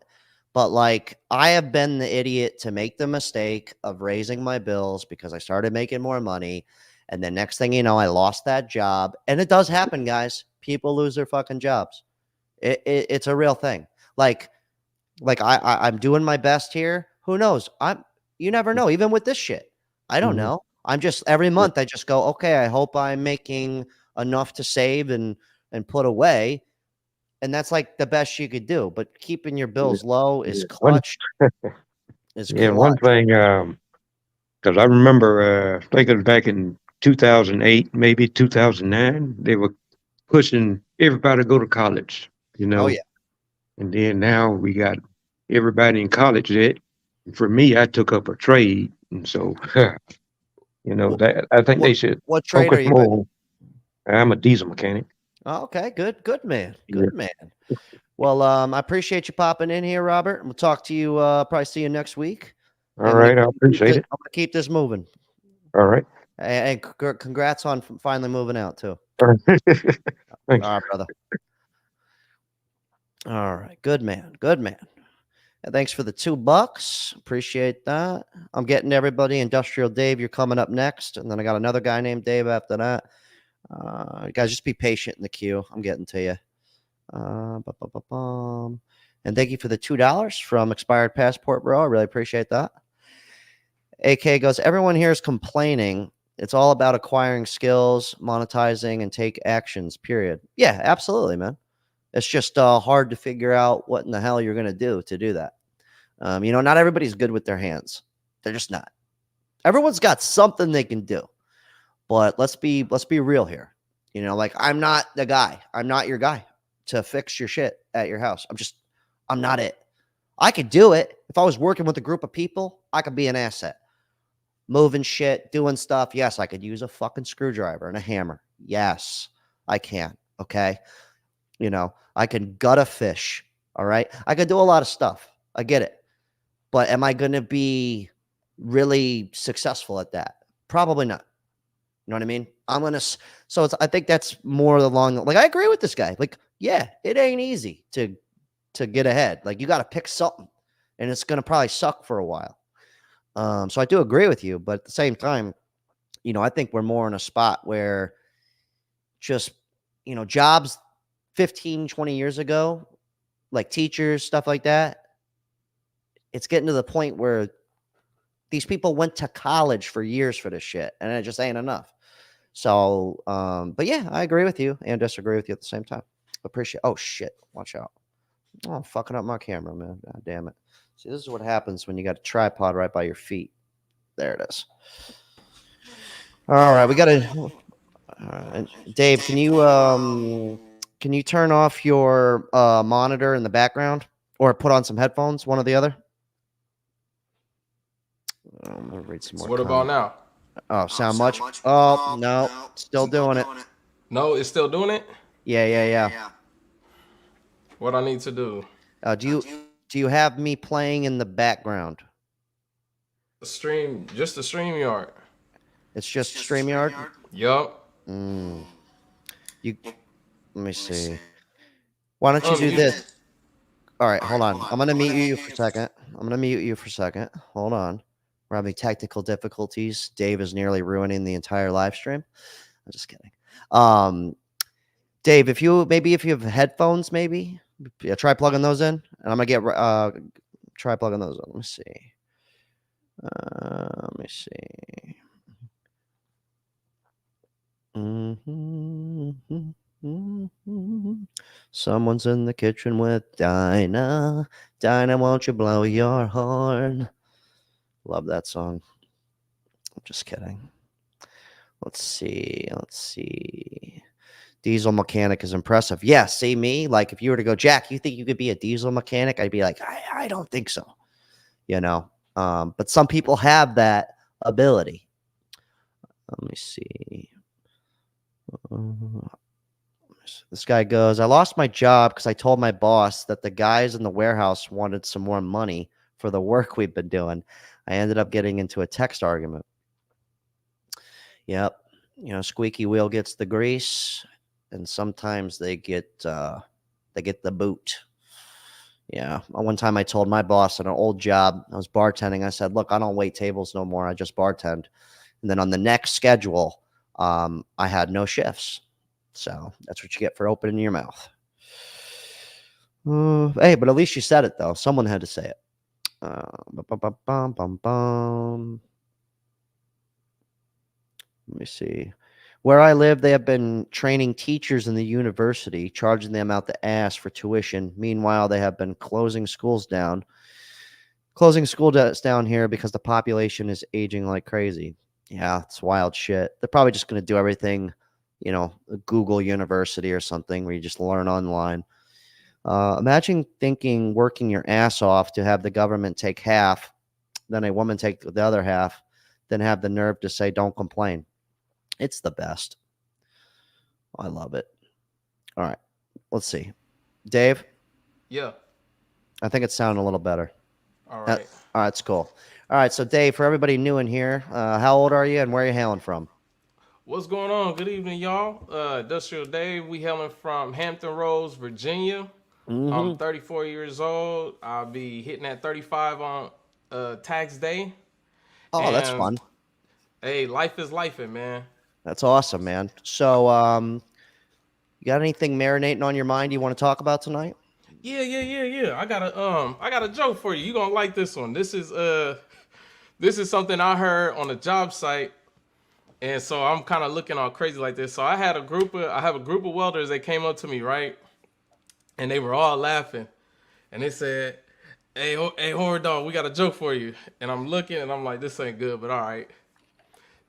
But like, I have been the idiot to make the mistake of raising my bills because I started making more money. And then next thing you know, I lost that job. And it does happen, guys. People lose their fucking jobs. It's a real thing. Like I'm doing my best here. Who knows? You never know. Even with this shit, I don't know. I'm just every month I just go, okay, I hope I'm making enough to save and put away. And that's like the best you could do. But keeping your bills low is clutch. Yeah, one thing, because I remember, I think it was back in 2008, maybe 2009, they were pushing everybody to go to college, you know. Oh, yeah. And then now we got everybody in college debt. For me, I took up a trade, and so, you know, that I think they should What trade are focus you more. I'm a diesel mechanic. Oh, okay, good man. Good man. Well, I appreciate you popping in here, Robert. We'll talk to you, probably see you next week. All right, I appreciate it. I'm gonna keep this moving. All right. And congrats on finally moving out too. Thanks. All right, brother. All right, good man. Good man. And thanks for the $2. Appreciate that. I'm getting everybody. Industrial Dave, you're coming up next. And then I got another guy named Dave after that. Guys, just be patient in the queue. I'm getting to you. And thank you for the $2 from Expired Passport, bro. I really appreciate that. AK goes, everyone here is complaining. It's all about acquiring skills, monetizing, and take actions, period. Yeah, absolutely, man. It's just hard to figure out what in the hell you're going to do that. You know, not everybody's good with their hands. They're just not. Everyone's got something they can do. But let's be real here. You know, like, I'm not the guy. I'm not your guy to fix your shit at your house. I'm not it. I could do it. If I was working with a group of people, I could be an asset. Moving shit, doing stuff. Yes, I could use a fucking screwdriver and a hammer. Yes, I can. Okay. You know, I can gut a fish. All right. I could do a lot of stuff. I get it. But am I going to be really successful at that? Probably not. You know what I mean? I think that's more along, like, I agree with this guy. Like, yeah, it ain't easy to get ahead. Like, you got to pick something and it's going to probably suck for a while. So I do agree with you, but at the same time, you know, I think we're more in a spot where just, you know, jobs 15, 20 years ago, like teachers, stuff like that, it's getting to the point where these people went to college for years for this shit, and it just ain't enough. So, but yeah, I agree with you and disagree with you at the same time. Appreciate. Oh shit! Watch out! Oh, I'm fucking up my camera, man. God damn it! See, this is what happens when you got a tripod right by your feet. There it is. All right, we got to. Dave, can you turn off your monitor in the background, or put on some headphones? One or the other. I'm gonna read some more. So what about now? Oh, sound much? Oh, no, still doing it. No, it's still doing it? Yeah. What I need to do? Do you have me playing in the background? Just the StreamYard. It's just StreamYard? Yup. Let me see. Why don't you do this? All right, hold on. I'm gonna mute you for a second. Hold on. We're having technical difficulties. Dave is nearly ruining the entire live stream. I'm just kidding. Dave, if you have headphones, maybe try plugging those in, and I'm gonna try plugging those in. Let me see. Someone's in the kitchen with Dinah. Dinah, won't you blow your horn? Love that song. I'm just kidding. Let's see. Diesel mechanic is impressive. Yeah, see me? Like if you were to go, Jack, you think you could be a diesel mechanic? I'd be like, I don't think so. But some people have that ability. Let me see. This guy goes, I lost my job because I told my boss that the guys in the warehouse wanted some more money for the work we've been doing. I ended up getting into a text argument. Yep. Squeaky wheel gets the grease, and sometimes they get the boot. Yeah. One time I told my boss at an old job, I was bartending. I said, look, I don't wait tables no more. I just bartend. And then on the next schedule, I had no shifts. So that's what you get for opening your mouth. Hey, but at least you said it, though. Someone had to say it. Let me see. Where I live, they have been training teachers in the university, charging them out the ass for tuition. Meanwhile, they have been closing school down here because the population is aging like crazy. Yeah, it's wild shit. They're probably just going to do everything, Google University or something where you just learn online. Imagine working your ass off to have the government take half, then a woman take the other half, then have the nerve to say, don't complain. It's the best. I love it. All right. Let's see. Dave? Yeah. I think it's sounding a little better. All right. All right, it's cool. All right, so Dave, for everybody new in here, how old are you and where are you hailing from? What's going on? Good evening, y'all. Industrial Dave. We hailing from Hampton Roads, Virginia. I'm 34 years old. I'll be hitting at 35 on tax day. Oh, that's fun. Hey, life is lifing, man. That's awesome, man. So, you got anything marinating on your mind you want to talk about tonight? Yeah. I got a joke for you. You gonna like this one. This is something I heard on a job site, and so I'm kind of looking all crazy like this. So I have a group of welders. They came up to me, right, and they were all laughing, and they said, "Hey, horror dog, we got a joke for you." And I'm looking, and I'm like, "This ain't good, but all right."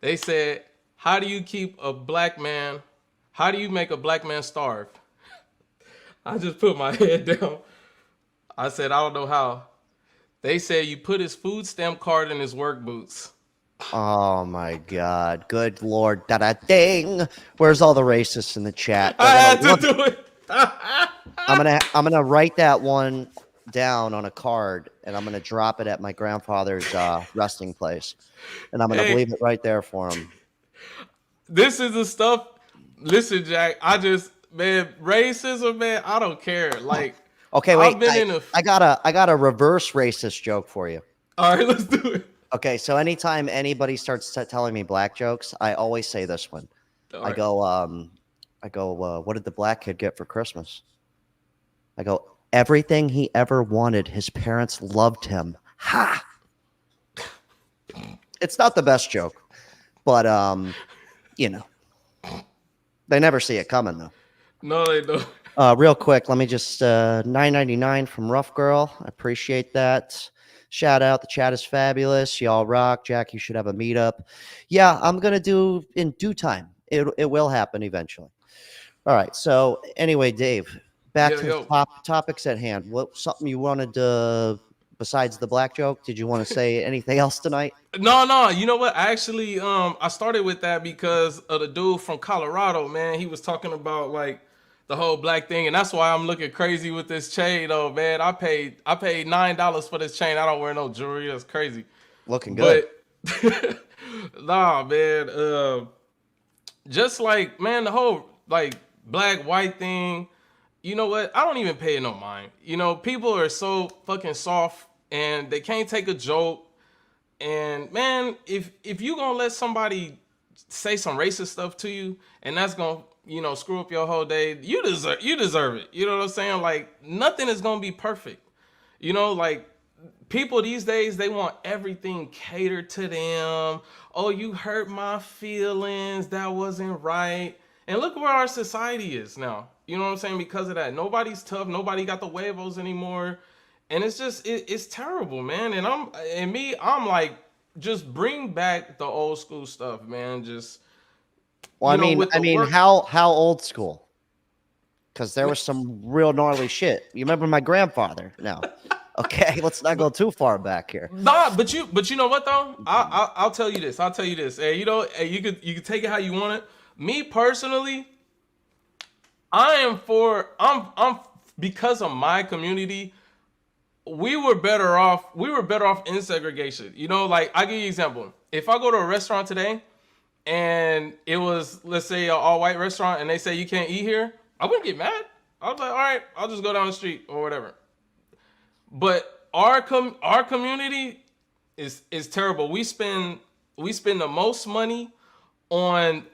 They said, How do you make a black man starve? I just put my head down. I said, I don't know how. They said you put his food stamp card in his work boots. Oh my God! Good Lord! Da-da-ding! Where's all the racists in the chat? I had to do it. I'm gonna write that one down on a card, and I'm gonna drop it at my grandfather's resting place, and I'm gonna leave it right there for him. This is the stuff. Listen, Jack. Racism, man. I don't care. Like, okay, wait. I got a reverse racist joke for you. All right, let's do it. Okay, so anytime anybody starts telling me black jokes, I always say this one. I go, what did the black kid get for Christmas? I go, everything he ever wanted. His parents loved him. Ha! It's not the best joke, but they never see it coming though. No, they don't. Real quick, let me just $9.99 from Rough Girl. I appreciate that. Shout out, the chat is fabulous. Y'all rock. Jack, you should have a meetup. Yeah, I'm gonna do in due time. It will happen eventually. All right. So anyway, Dave, back to the topics at hand. What something you wanted to besides the black joke? Did you want to say anything else tonight? No. You know what? Actually, I started with that because of the dude from Colorado, man. He was talking about like the whole black thing, and that's why I'm looking crazy with this chain, though, man. I paid $9 for this chain. I don't wear no jewelry. That's crazy. Looking good. But nah, man. Just like, man, the whole like black white thing. You know what? I don't even pay it no mind. People are so fucking soft and they can't take a joke. And man, if you gonna let somebody say some racist stuff to you and that's gonna screw up your whole day, you deserve it. You know what I'm saying? Like, nothing is gonna be perfect. Like people these days, they want everything catered to them. Oh, you hurt my feelings. That wasn't right. And look where our society is now. You know what I'm saying? Because of that, nobody's tough. Nobody got the huevos anymore, and it's just it's terrible, man. And I'm like, just bring back the old school stuff, man. Just Well, with the work. how old school? Because there was some real gnarly shit. You remember my grandfather? No. Okay, let's not go too far back here. Nah, but you know what though? I'll tell you this. I'll tell you this. Hey, you could take it how you want it. Me personally, I'm because of my community, we were better off in segregation. You know, like I give you an example. If I go to a restaurant today and it was, let's say, an all-white restaurant and they say you can't eat here, I wouldn't get mad. I was like, all right, I'll just go down the street or whatever. But our community is terrible. We spend the most money on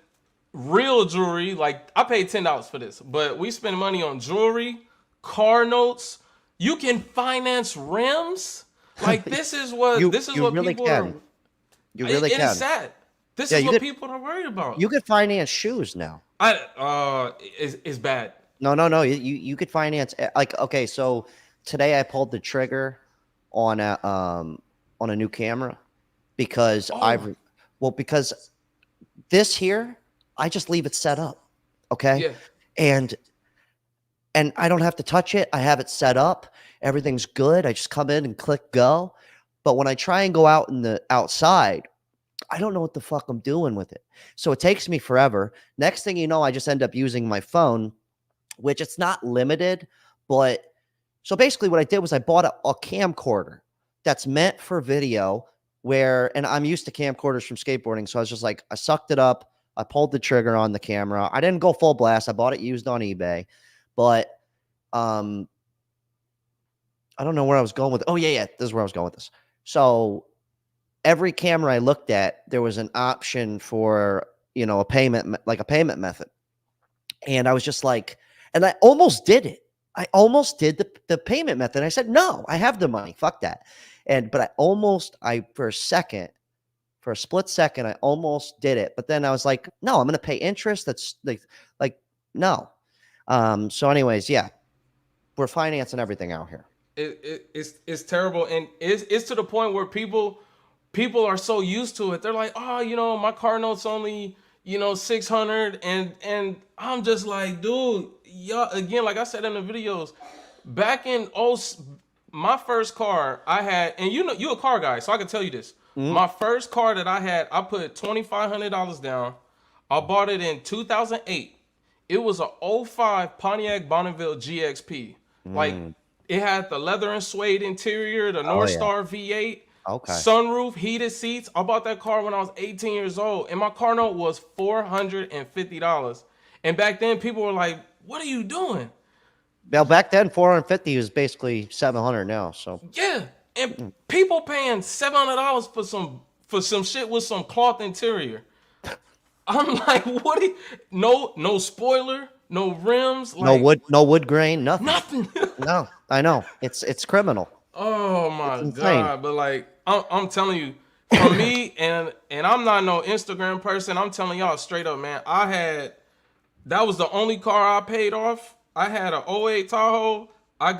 real jewelry. Like I paid $10 for this, but we spend money on jewelry, car notes. You can finance rims. Like this is what really people can. are. You really can. It's sad. This is what people are worried about. You could finance shoes now. It's bad. No. You could finance, like, okay, so today I pulled the trigger on a new camera because because this here, I just leave it set up. Okay. Yeah. And I don't have to touch it. I have it set up. Everything's good. I just come in and click go. But when I try and go out in the outside, I don't know what the fuck I'm doing with it. So it takes me forever. Next thing you know, I just end up using my phone, which it's not limited, but so basically what I did was I bought a camcorder that's meant for video and I'm used to camcorders from skateboarding. So I was just like, I sucked it up. I pulled the trigger on the camera. I didn't go full blast. I bought it used on eBay, but I don't know where I was going with it. Oh yeah. This is where I was going with this. So every camera I looked at, there was an option for, a payment method. And I was just like, and I almost did it. I almost did the payment method. I said, no, I have the money. Fuck that. But for a split second, I almost did it. But then I was like, no, I'm going to pay interest. That's like, no. So anyways, yeah, we're financing everything out here. It's terrible. And it's to the point where people are so used to it. They're like, oh, my car note's only, 600. And I'm just like, dude, yeah, again, like I said in the videos, back in my first car I had, and you're a car guy, so I can tell you this. Mm-hmm. My first car that I had, I put $2,500 down. I bought it in 2008. It was a 05 Pontiac Bonneville GXP. Like it had the leather and suede interior, the North Star V8. Okay. Sunroof, heated seats. I bought that car when I was 18 years old, and my car note was $450. And back then, people were like, "What are you doing?" Well, back then, $450 was basically $700 now. So yeah, and people paying $700 for some shit with some cloth interior. I'm like, what? No spoiler, no rims, like, no wood grain, nothing. Nothing. No, I know it's criminal. Oh my God! But like, I'm telling you, for me, and I'm not no Instagram person. I'm telling y'all straight up, man. That was the only car I paid off. I had an 08 Tahoe. I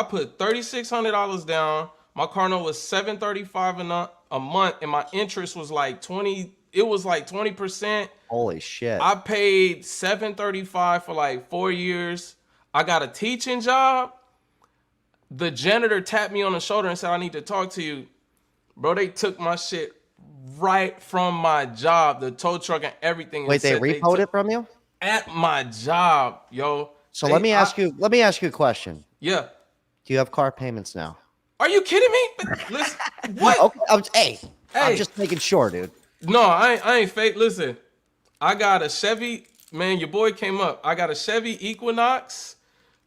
put $3,600 down. My car note was $735 a month, and my interest was like 20. It was like 20%. Holy shit! I paid $735 for like 4 years. I got a teaching job. The janitor tapped me on the shoulder and said, "I need to talk to you." Bro, they took my shit right from my job, the tow truck and everything. Wait, they repoed it from you? At my job, yo. So let me ask you a question. Yeah. Do you have car payments now? Are you kidding me? Listen, what? Okay, I'm just making sure, dude. No, I ain't fake. Listen, I got a Chevy. Man, your boy came up. I got a Chevy Equinox,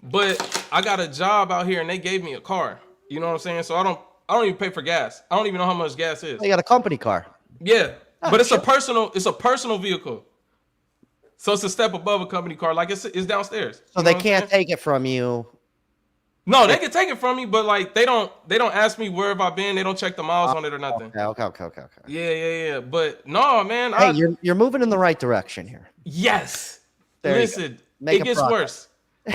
but I got a job out here and they gave me a car. You know what I'm saying? So I don't even pay for gas. I don't even know how much gas is. You got a company car. Yeah, but it's a personal vehicle. So it's a step above a company car. Like it's downstairs. So they can't take it from you No, they can take it from me, but like they don't ask me where have I been. They don't check the miles on it or nothing. Okay. Yeah. But no, man. Hey, you're moving in the right direction here. Yes. There Listen, it gets worse.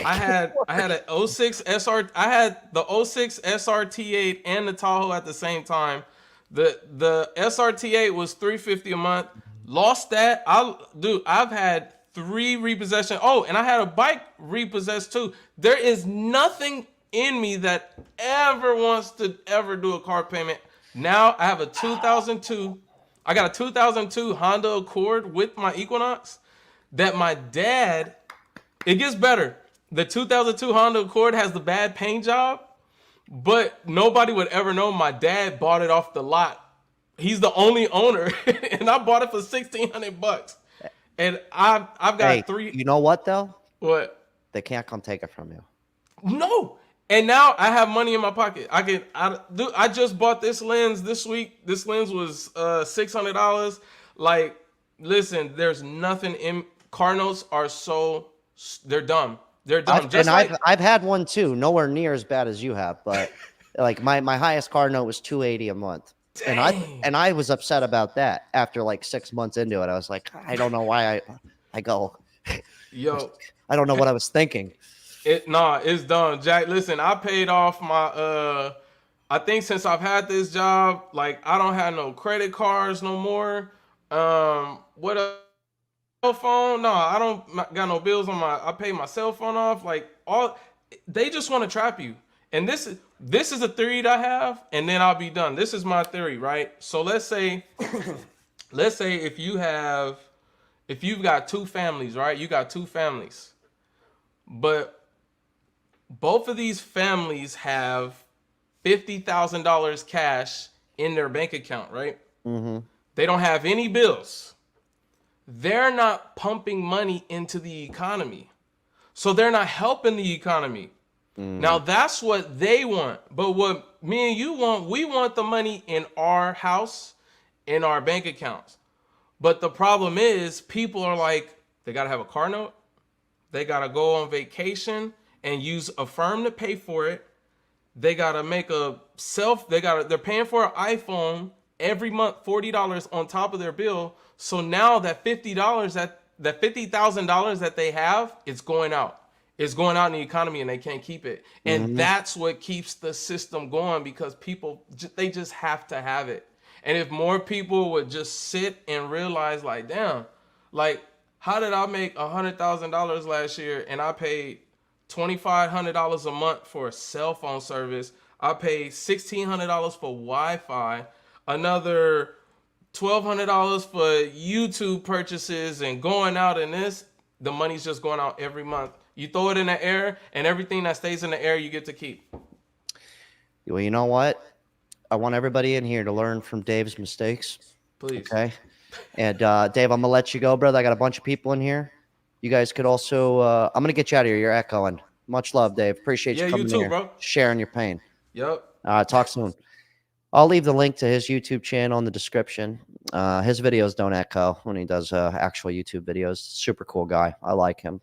I had an 06 SR. I had the 06 SRT8 and the Tahoe at the same time. The SRT8 was $350 a month. Lost that. I've had 3 repossessions. Oh, and I had a bike repossessed too. There is nothing in me that ever wants to ever do a car payment. Now I have a 2002. I got a 2002 Honda Accord with my Equinox that my dad. It gets better. The 2002 Honda Accord has the bad paint job, but nobody would ever know my dad bought it off the lot. He's the only owner, and I bought it for $1,600. And I've got 3. You know what though? What? They can't come take it from you. No. And now I have money in my pocket. I just bought this lens this week. This lens was $600. Like, listen, there's nothing in car notes are so they're dumb. They're dumb. I've had one too, nowhere near as bad as you have, but like my highest car note was $280 a month. Dang. And I was upset about that after like 6 months into it. I was like, I don't know why I go. Yo, I don't know what I was thinking. It's done. Jack, listen, I paid off my I think since I've had this job, like I don't have no credit cards no more. What a cell phone? No, I don't got no bills on I pay my cell phone off. Like they just want to trap you. And this is a theory that I have, and then I'll be done. This is my theory, right? So let's say if you've got 2 families, right? You got 2 families. But both of these families have $50,000 cash in their bank account, right? Mm-hmm. They don't have any bills. They're not pumping money into the economy. So they're not helping the economy. Now that's what they want. But what me and you want, we want the money in our house, in our bank accounts. But the problem is people are like, they got to have a car note. They got to go on vacation and use a firm to pay for it. They got to make they're paying for an iPhone every month, $40 on top of their bill. So now that $50, that $50,000 that they have, it's going out. It's going out in the economy and they can't keep it. And that's what keeps the system going because people, they just have to have it. And if more people would just sit and realize like, damn, like how did I make $100,000 last year and I paid $2,500 a month for a cell phone service. I paid $1,600 for Wi-Fi, another $1,200 for YouTube purchases and going out in this. The money's just going out every month. You throw it in the air, and everything that stays in the air, you get to keep. Well, you know what? I want everybody in here to learn from Dave's mistakes. Please. Okay. And Dave, I'm gonna let you go, brother. I got a bunch of people in here. You guys could also. I'm gonna get you out of here. You're echoing. Much love, Dave. Appreciate you coming you too, in here, bro. sharing your pain. Yep. Talk soon. I'll leave the link to his YouTube channel in the description. His videos don't echo when he does actual YouTube videos. Super cool guy. I like him.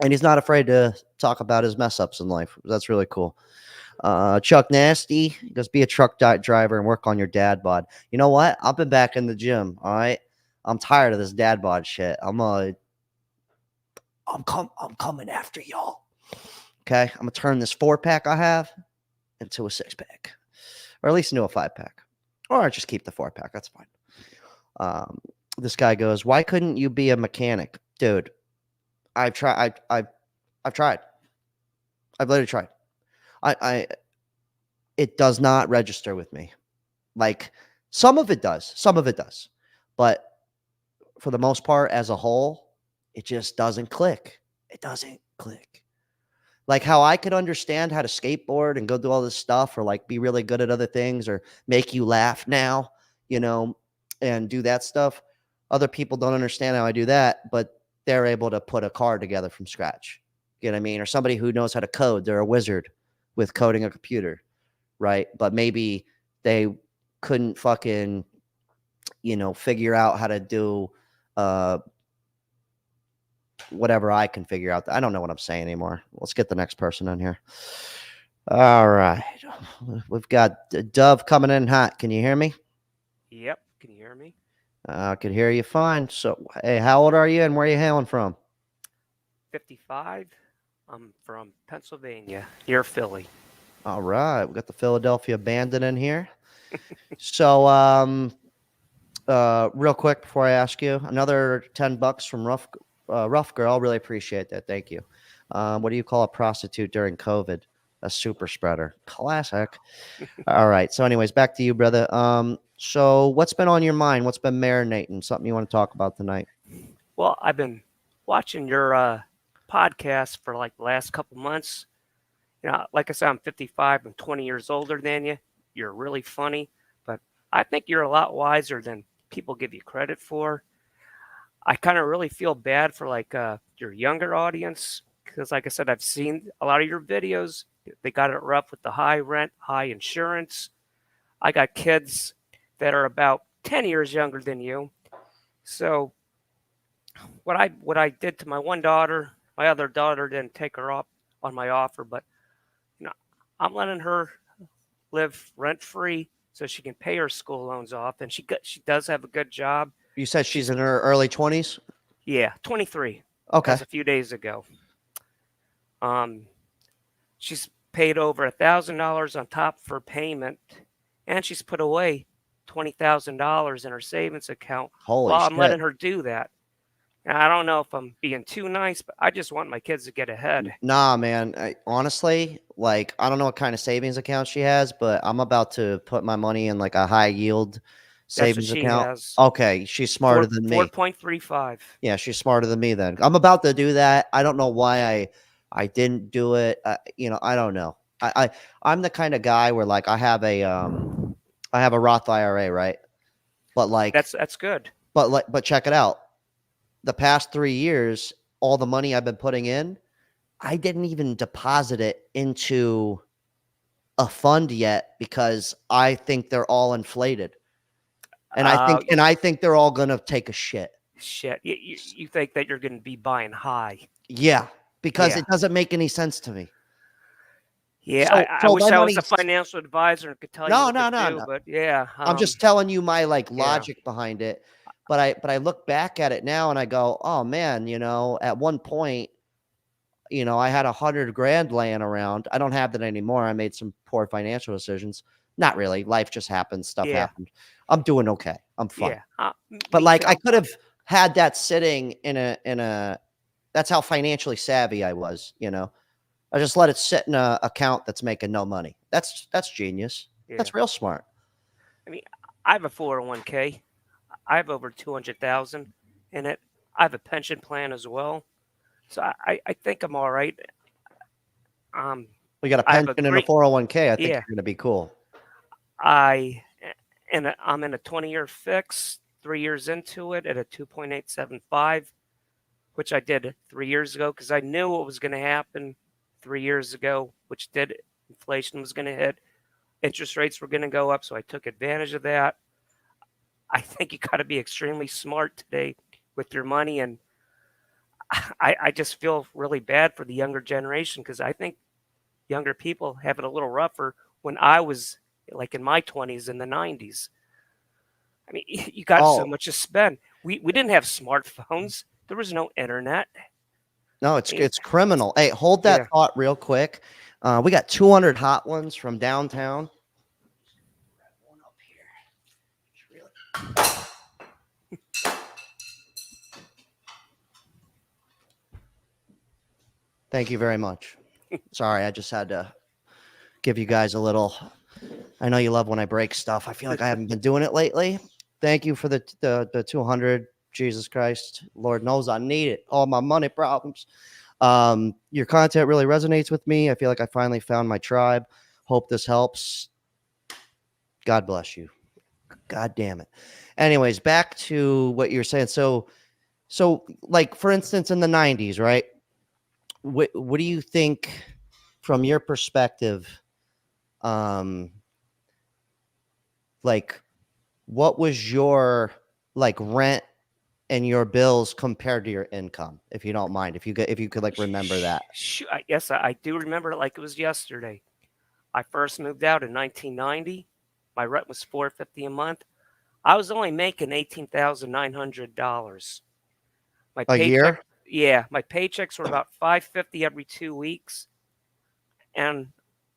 And he's not afraid to talk about his mess ups in life. That's really cool. Chuck Nasty, he goes, be a truck driver and work on your dad bod. You know what? I've been back in the gym. All right. I'm tired of this dad bod shit. I'm coming after y'all. Okay. I'm gonna turn this 4-pack I have into a 6-pack, or at least into a 5-pack, or just keep the 4-pack. That's fine. This guy goes, why couldn't you be a mechanic? Dude, I've tried. I've tried. I've literally tried. It does not register with me. Like some of it does, but for the most part, as a whole, it just doesn't click. It doesn't click. Like how I could understand how to skateboard and go do all this stuff, or like be really good at other things, or make you laugh now, and do that stuff. Other people don't understand how I do that, but they're able to put a car together from scratch. You know what I mean? Or somebody who knows how to code. They're a wizard with coding a computer, right? But maybe they couldn't fucking, figure out how to do whatever I can figure out. I don't know what I'm saying anymore. Let's get the next person in here. All right. We've got Dove coming in hot. Can you hear me? Yep. Can you hear me? I can hear you fine. So, hey, how old are you and where are you hailing from? 55. I'm from Pennsylvania, near Philly. All right. We got the Philadelphia Bandit in here. So, real quick before I ask you, another $10 from Rough Girl. Really appreciate that. Thank you. What do you call a prostitute during COVID? A super spreader. Classic. All right. So, anyways, back to you, brother. So what's been on your mind? What's been marinating? Something you want to talk about tonight? Well, I've been watching your podcast for like the last couple months. You know, like I said, I'm 55. I'm 20 years older than you. You're really funny, but I think you're a lot wiser than people give you credit for. I kind of really feel bad for like your younger audience because, like I said, I've seen a lot of your videos. They got it rough with the high rent, high insurance. I got kids that are about 10 years younger than you. So what I did to my one daughter, my other daughter didn't take her up on my offer, but you know, I'm letting her live rent free so she can pay her school loans off, and she does have a good job. You said she's in her early 20s? Yeah, 23. Okay. That was a few days ago. She's paid over $1,000 on top for payment, and she's put away $20,000 in her savings account. Holy I'm letting shit. her do that. And I don't know if I'm being too nice, but I just want my kids to get ahead. Nah, man. Honestly, like, I don't know what kind of savings account she has, but I'm about to put my money in like a high yield That's what savings she account. has. Okay, she's smarter than me. 4.35. Yeah, she's smarter than me then. I'm about to do that. I don't know why I didn't do it. You know, I don't know. I'm the kind of guy where like I have a Roth IRA, right? But like That's good. But check it out. The past 3 years, all the money I've been putting in, I didn't even deposit it into a fund yet because I think they're all inflated. And I think they're all gonna take a shit. Shit. You think that you're going to be buying high. Yeah, because Yeah. it doesn't make any sense to me. Yeah, So- I so wish my I was a money's- financial advisor and could tell you No, what no, to no, do, no. but yeah. I'm just telling you my like yeah. logic behind it. But I look back at it now and I go, oh man, you know, at one point, you know, I had $100,000 laying around. I don't have that anymore. I made some poor financial decisions. Not really. Life just happened. Stuff Yeah. happened. I'm doing okay. I'm fine. Yeah. But me like too. I could have had that sitting in a that's how financially savvy I was, you know. I just let it sit in a account that's making no money. That's genius. Yeah. That's real smart. I mean, I have a 401k. I have over 200,000 in it. I have a pension plan as well. So I think I'm all right. We got a I have pension and a great- 401k. I think Yeah. you're going to be cool. I'm in a 20-year fix, 3 years into it at a 2.875, which I did 3 years ago because I knew what was going to happen 3 years ago, which did inflation was going to hit, interest rates were going to go up, so I took advantage of that. I think you got to be extremely smart today with your money, and I just feel really bad for the younger generation because I think younger people have it a little rougher when I was like in my 20s in the 90s. I mean, you got so much to spend. We didn't have smartphones. There was no internet. No, it's criminal. Hey, hold that thought real quick. We got 200 hot ones from downtown. Thank you very much. Sorry, I just had to give you guys a little. I know you love when I break stuff. I feel like I haven't been doing it lately. Thank you for the 200. Jesus Christ, Lord knows I need it. All my money problems. Your content really resonates with me. I feel like I finally found my tribe. Hope this helps. God bless you. God damn it. Anyways, back to what you're saying. So like for instance, in the 90s, right? What do you think from your perspective? Like what was your like rent and your bills compared to your income, if you don't mind, if you could like remember that? Yes, I do remember it like it was yesterday. I first moved out in 1990. My rent was $450 a month. I was only making $18,900. My A paycheck, year? yeah, my paychecks were about $550 every 2 weeks, and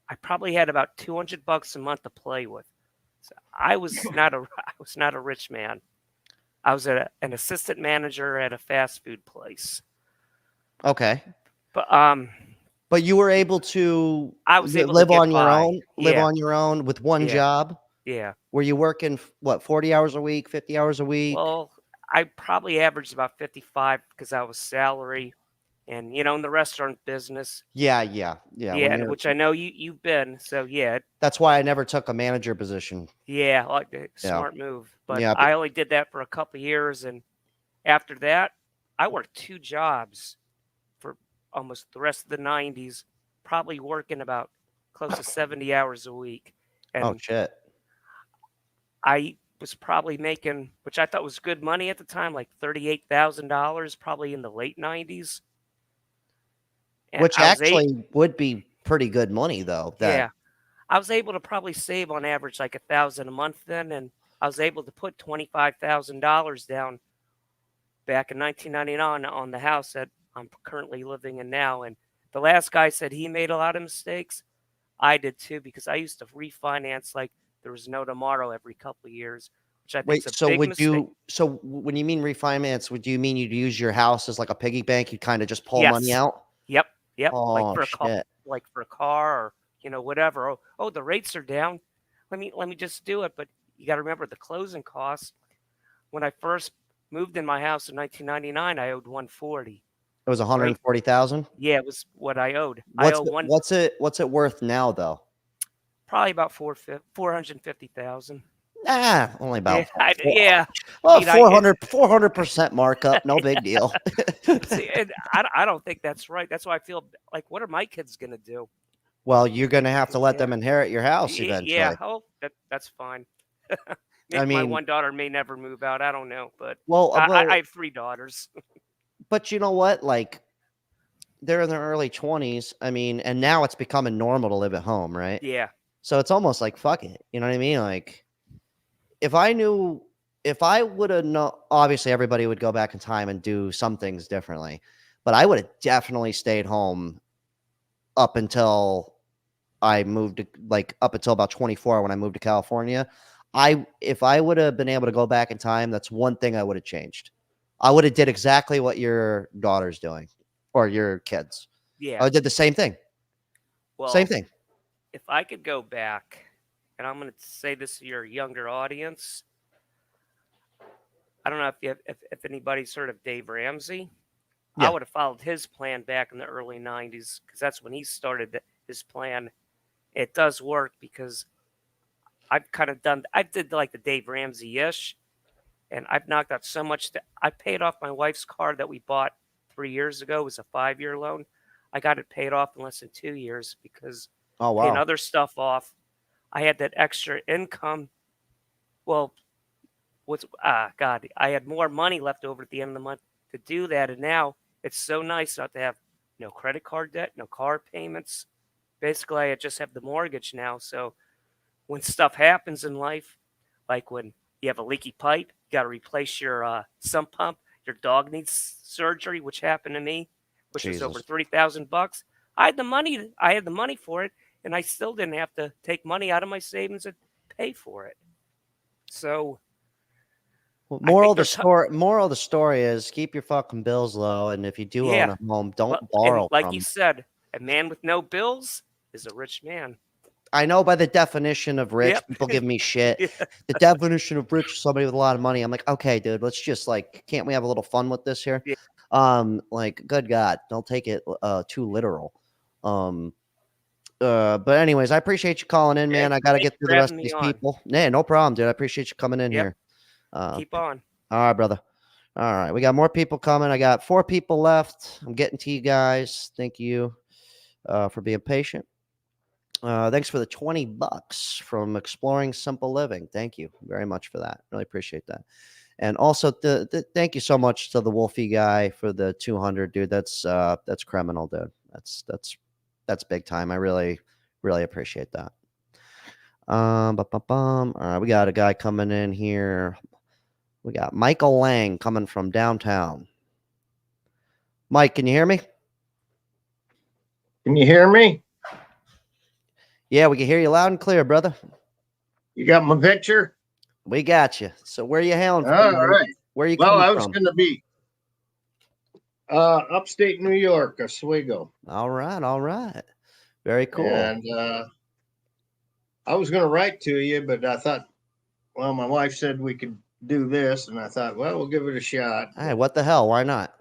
I probably had about $200 a month to play with. So I was not a I was not a rich man. I was an assistant manager at a fast food place. Okay. But you were able to I was able to live get on your by. own, live Yeah, on your own with one yeah, job. yeah. Were you working what, 40 hours a week, 50 hours a week? Well, I probably averaged about 55 because I was salary, and in the restaurant business. Yeah. When Yeah, and you're, which I know you've been. So yeah, that's why I never took a manager position. yeah, like the Yeah. smart move. But Yeah. I only did that for a couple of years, and after that, I worked 2 jobs for almost the rest of the 90s, probably working about close to 70 hours a week. Oh And shit. I was probably making, which I thought was good money at the time, like $38,000, probably in the late 90s. And Which I was actually would be pretty good money though. yeah, I was able to probably save on average like $1,000 a month then, and I was able to put $25,000 down back in 1999 on the house that I'm currently living in now. And the last guy said he made a lot of mistakes. I did too, because I used to refinance like there was no tomorrow every couple of years, which I think Wait, is a so big mistake. when you mean refinance, would you mean you'd use your house as like a piggy bank? You kind of just pull money Yes. out? Yep. Like Oh for a shit. like for a car or whatever. Oh, the rates are down. Let me just do it. But you got to remember the closing costs. When I first moved in my house in 1999, I owed 140. It was Right? 140,000? Yeah, it was what I owed. I owe What's it worth now though? probably about 450,000. Nah, only about Yeah. well, I mean, 400% markup, no big deal. see, and I don't think that's right. That's why I feel like, what are my kids gonna do? Well, you're gonna have to let Yeah. them inherit your house Yeah. eventually. Oh, that's fine. I Maybe my mean, one daughter may never move out. I don't know, but well, I have 3 daughters. but you know what? Like, they're in their early 20s. I mean, and now it's becoming normal to live at home, right? Yeah. So it's almost like fuck it. You know what I mean? Like, if I would have known, obviously everybody would go back in time and do some things differently, but I would have definitely stayed home up until I moved to, like, up until about 24 when I moved to California. If I would have been able to go back in time, that's one thing I would have changed. I would have did exactly what your daughter's doing or your kids. Yeah. I did the same thing. Well, Same thing. if I could go back, and I'm going to say this to your younger audience, I don't know if anybody's heard of Dave Ramsey. Yeah. I would have followed his plan back in the early 90s because that's when he started his plan. It does work because I did like the Dave Ramsey-ish, and I've knocked out so much that I paid off my wife's car that we bought 3 years ago. It was a 5-year loan. I got it paid off in less than 2 years because Oh, paying wow. other stuff off, I had that extra income. Well, God, I had more money left over at the end of the month to do that, and now it's so nice not to have no credit card debt, no car payments. Basically, I just have the mortgage now. So when stuff happens in life, like when you have a leaky pipe, you got to replace your sump pump, your dog needs surgery, which happened to me, which was over Jesus. $3,000. I had the money. I had the money for it, and I still didn't have to take money out of my savings and pay for it. So, Well, I moral think of the there's story is keep your fucking bills low, and if you do own yeah. a home, Well, don't and borrow like you from. said, a man with no bills is a rich man. I know by the definition of rich, Yep. people give me shit. Yeah. The definition of rich is somebody with a lot of money. I'm like, okay, dude, let's just like, can't we have a little fun with this here? Yeah. Like, good God, don't take it too literal. But anyways, I appreciate you calling in, Yeah, man. I got to thanks get through for the rest having of me these on. people. Yeah, no problem, dude. I appreciate you coming in Yep. here. Keep on. All right, brother. All right, we got more people coming. I got 4 people left. I'm getting to you guys. Thank you for being patient. Thanks for the $20 from Exploring Simple Living. Thank you very much for that. Really appreciate that. And also, thank you so much to the Wolfie guy for the 200, dude. That's criminal, dude. That's big time. I really Really appreciate that. All right, we got a guy coming in here. We got Michael Lang coming from downtown. Mike, can you hear me? Can you hear me? Yeah, we can hear you loud and clear, brother. You got my picture? We got you. So where are you hailing All from? right. Where are you Well, coming I was from? going to be upstate New York, Oswego. All right, all right. Very cool. And I was going to write to you, but I thought, well, my wife said we could do this, and I thought, well, we'll give it a shot. Hey, what the hell? Why not?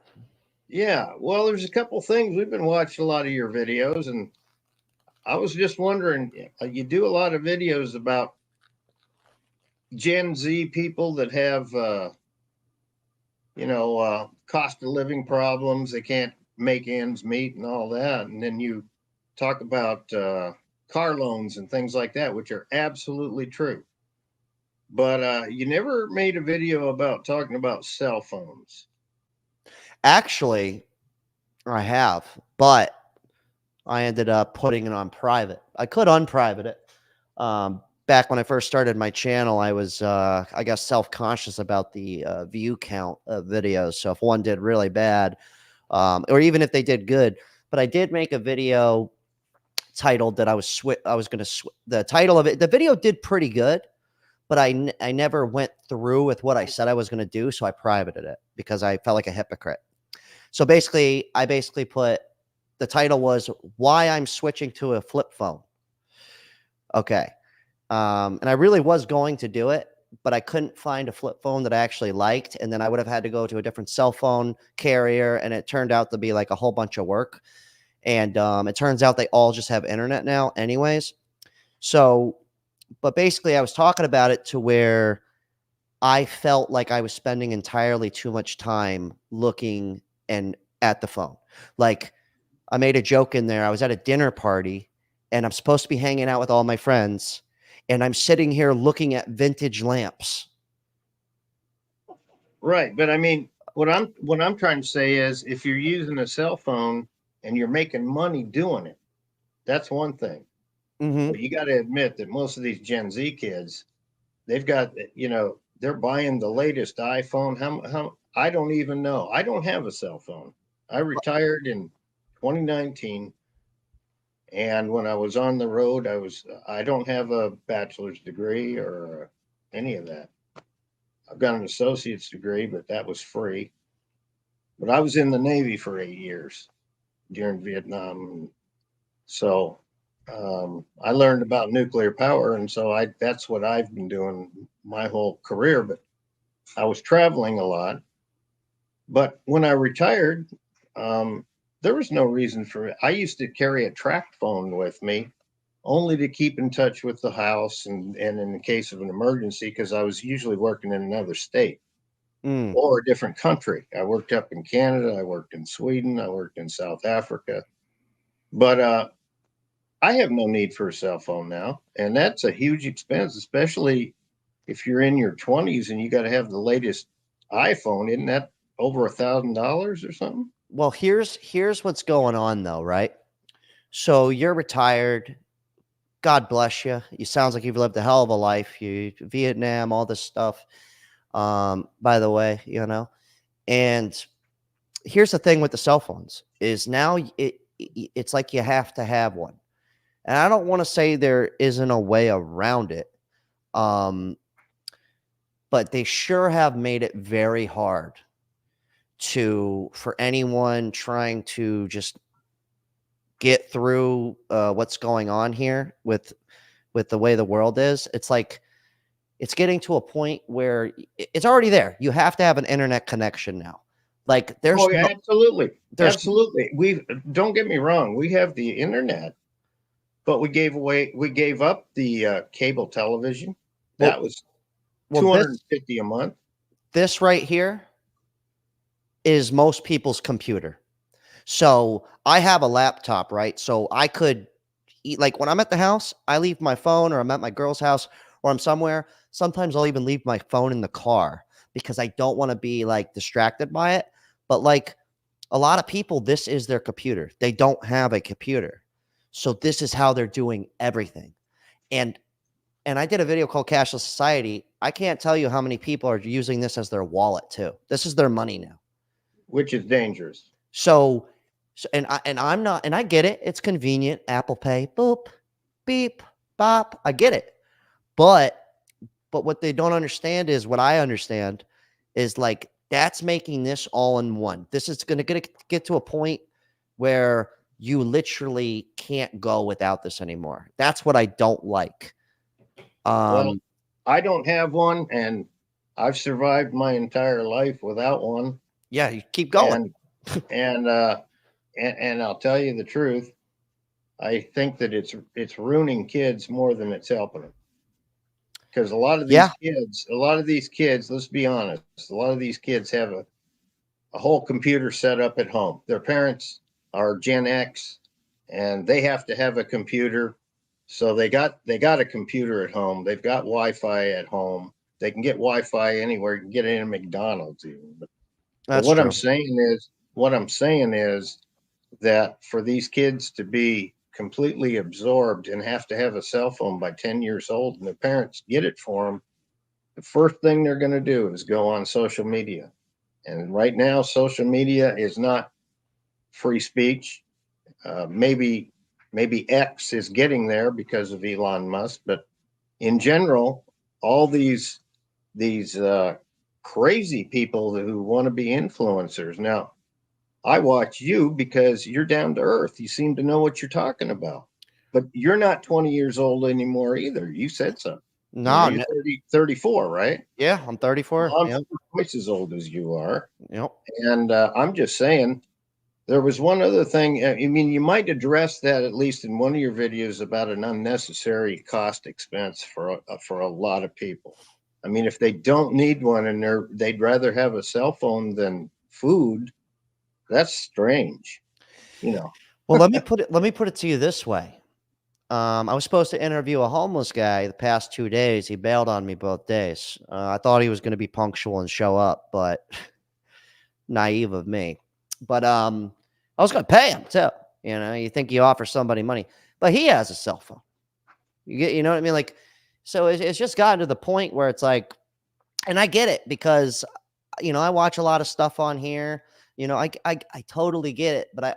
Yeah, well, there's a couple things. We've been watching a lot of your videos, and I was just wondering, you do a lot of videos about Gen Z people that have, cost of living problems. They can't make ends meet and all that. And then you talk about car loans and things like that, which are absolutely true. But you never made a video about talking about cell phones. Actually, I have, but I ended up putting it on private. I could unprivate it. Back when I first started my channel, I was, I guess, self-conscious about the view count of videos. So if one did really bad, or even if they did good, but I did make a video titled that I was going to the title of it. The video did pretty good, but I never went through with what I said I was going to do. So I privated it because I felt like a hypocrite. So basically, I put, the title was why I'm switching to a flip phone. Okay. And I really was going to do it, but I couldn't find a flip phone that I actually liked. And then I would have had to go to a different cell phone carrier. And it turned out to be like a whole bunch of work. And it turns out they all just have internet now anyways. So, but basically I was talking about it to where I felt like I was spending entirely too much time looking and at the phone. Like I made a joke in there. I was at a dinner party and I'm supposed to be hanging out with all my friends. And I'm sitting here looking at vintage lamps. Right. But I mean, what I'm trying to say is if you're using a cell phone and you're making money doing it, that's one thing. Mm-hmm. But you got to admit that most of these Gen Z kids, they've got, they're buying the latest iPhone. How I don't even know. I don't have a cell phone. I retired in 2019. And when I was on the road, I don't have a bachelor's degree or any of that. I've got an associate's degree, but that was free. But I was in the Navy for 8 years during Vietnam. So I learned about nuclear power. And so that's what I've been doing my whole career. But I was traveling a lot. But when I retired, there was no reason for it. I used to carry a track phone with me only to keep in touch with the house and in the case of an emergency, because I was usually working in another state or a different country. I worked up in Canada. I worked in Sweden. I worked in South Africa. But I have no need for a cell phone now. And that's a huge expense, especially if you're in your 20s and you got to have the latest iPhone. Isn't that over $1,000 or something? Well, here's what's going on though, right? So you're retired. God bless you. You sounds like you've lived a hell of a life. You Vietnam, all this stuff. By the way, and here's the thing with the cell phones is now it's like you have to have one. And I don't want to say there isn't a way around it. But they sure have made it very hard for anyone trying to just get through what's going on here with the way the world is. It's like it's getting to a point where it's already there. You have to have an internet connection now. Like there's absolutely. We don't get me wrong. We have the internet, but we gave up the cable television. That was $250 a month. This right here is most people's computer. So I have a laptop, right? So I could like when I'm at the house, I leave my phone, or I'm at my girl's house, or I'm somewhere. Sometimes I'll even leave my phone in the car because I don't want to be like distracted by it. But like a lot of people, this is their computer. They don't have a computer. So this is how they're doing everything. And I did a video called Cashless Society. I can't tell you how many people are using this as their wallet too. This is their money now, which is dangerous. So and I'm not, and I get it. It's convenient. Apple Pay, boop, beep, bop. I get it. But what they don't understand is what I understand is like that's making this all in one. This is going to get to a point where you literally can't go without this anymore. That's what I don't like. Well, I don't have one, and I've survived my entire life without one. Yeah, you keep going. And I'll tell you the truth. I think that it's ruining kids more than it's helping them. Because a lot of these kids, let's be honest, a lot of these kids have a whole computer set up at home. Their parents are Gen X, and they have to have a computer. So they got a computer at home. They've got Wi-Fi at home. They can get Wi-Fi anywhere. You can get it in McDonald's even. But what I'm saying is that for these kids to be completely absorbed and have to have a cell phone by 10 years old, and their parents get it for them, the first thing they're going to do is go on social media. And right now, social media is not free speech. Maybe X is getting there because of Elon Musk, but in general, all these crazy people who want to be influencers. Now, I watch you because you're down to earth. You seem to know what you're talking about, but you're not 20 years old anymore either. You said so. No, you're 34, right? Yeah, I'm 34. Well, I'm twice as old as you are. Yep. And I'm just saying, there was one other thing. I mean, you might address that at least in one of your videos about an unnecessary cost expense for a lot of people. I mean, if they don't need one and they'd rather have a cell phone than food, that's strange, Well, let me put it to you this way. I was supposed to interview a homeless guy the past 2 days. He bailed on me both days. I thought he was going to be punctual and show up, but naive of me. But I was going to pay him too. You think you offer somebody money, but he has a cell phone. You know what I mean? Like, so it's just gotten to the point where it's like, and I get it because, I watch a lot of stuff on here. I totally get it, but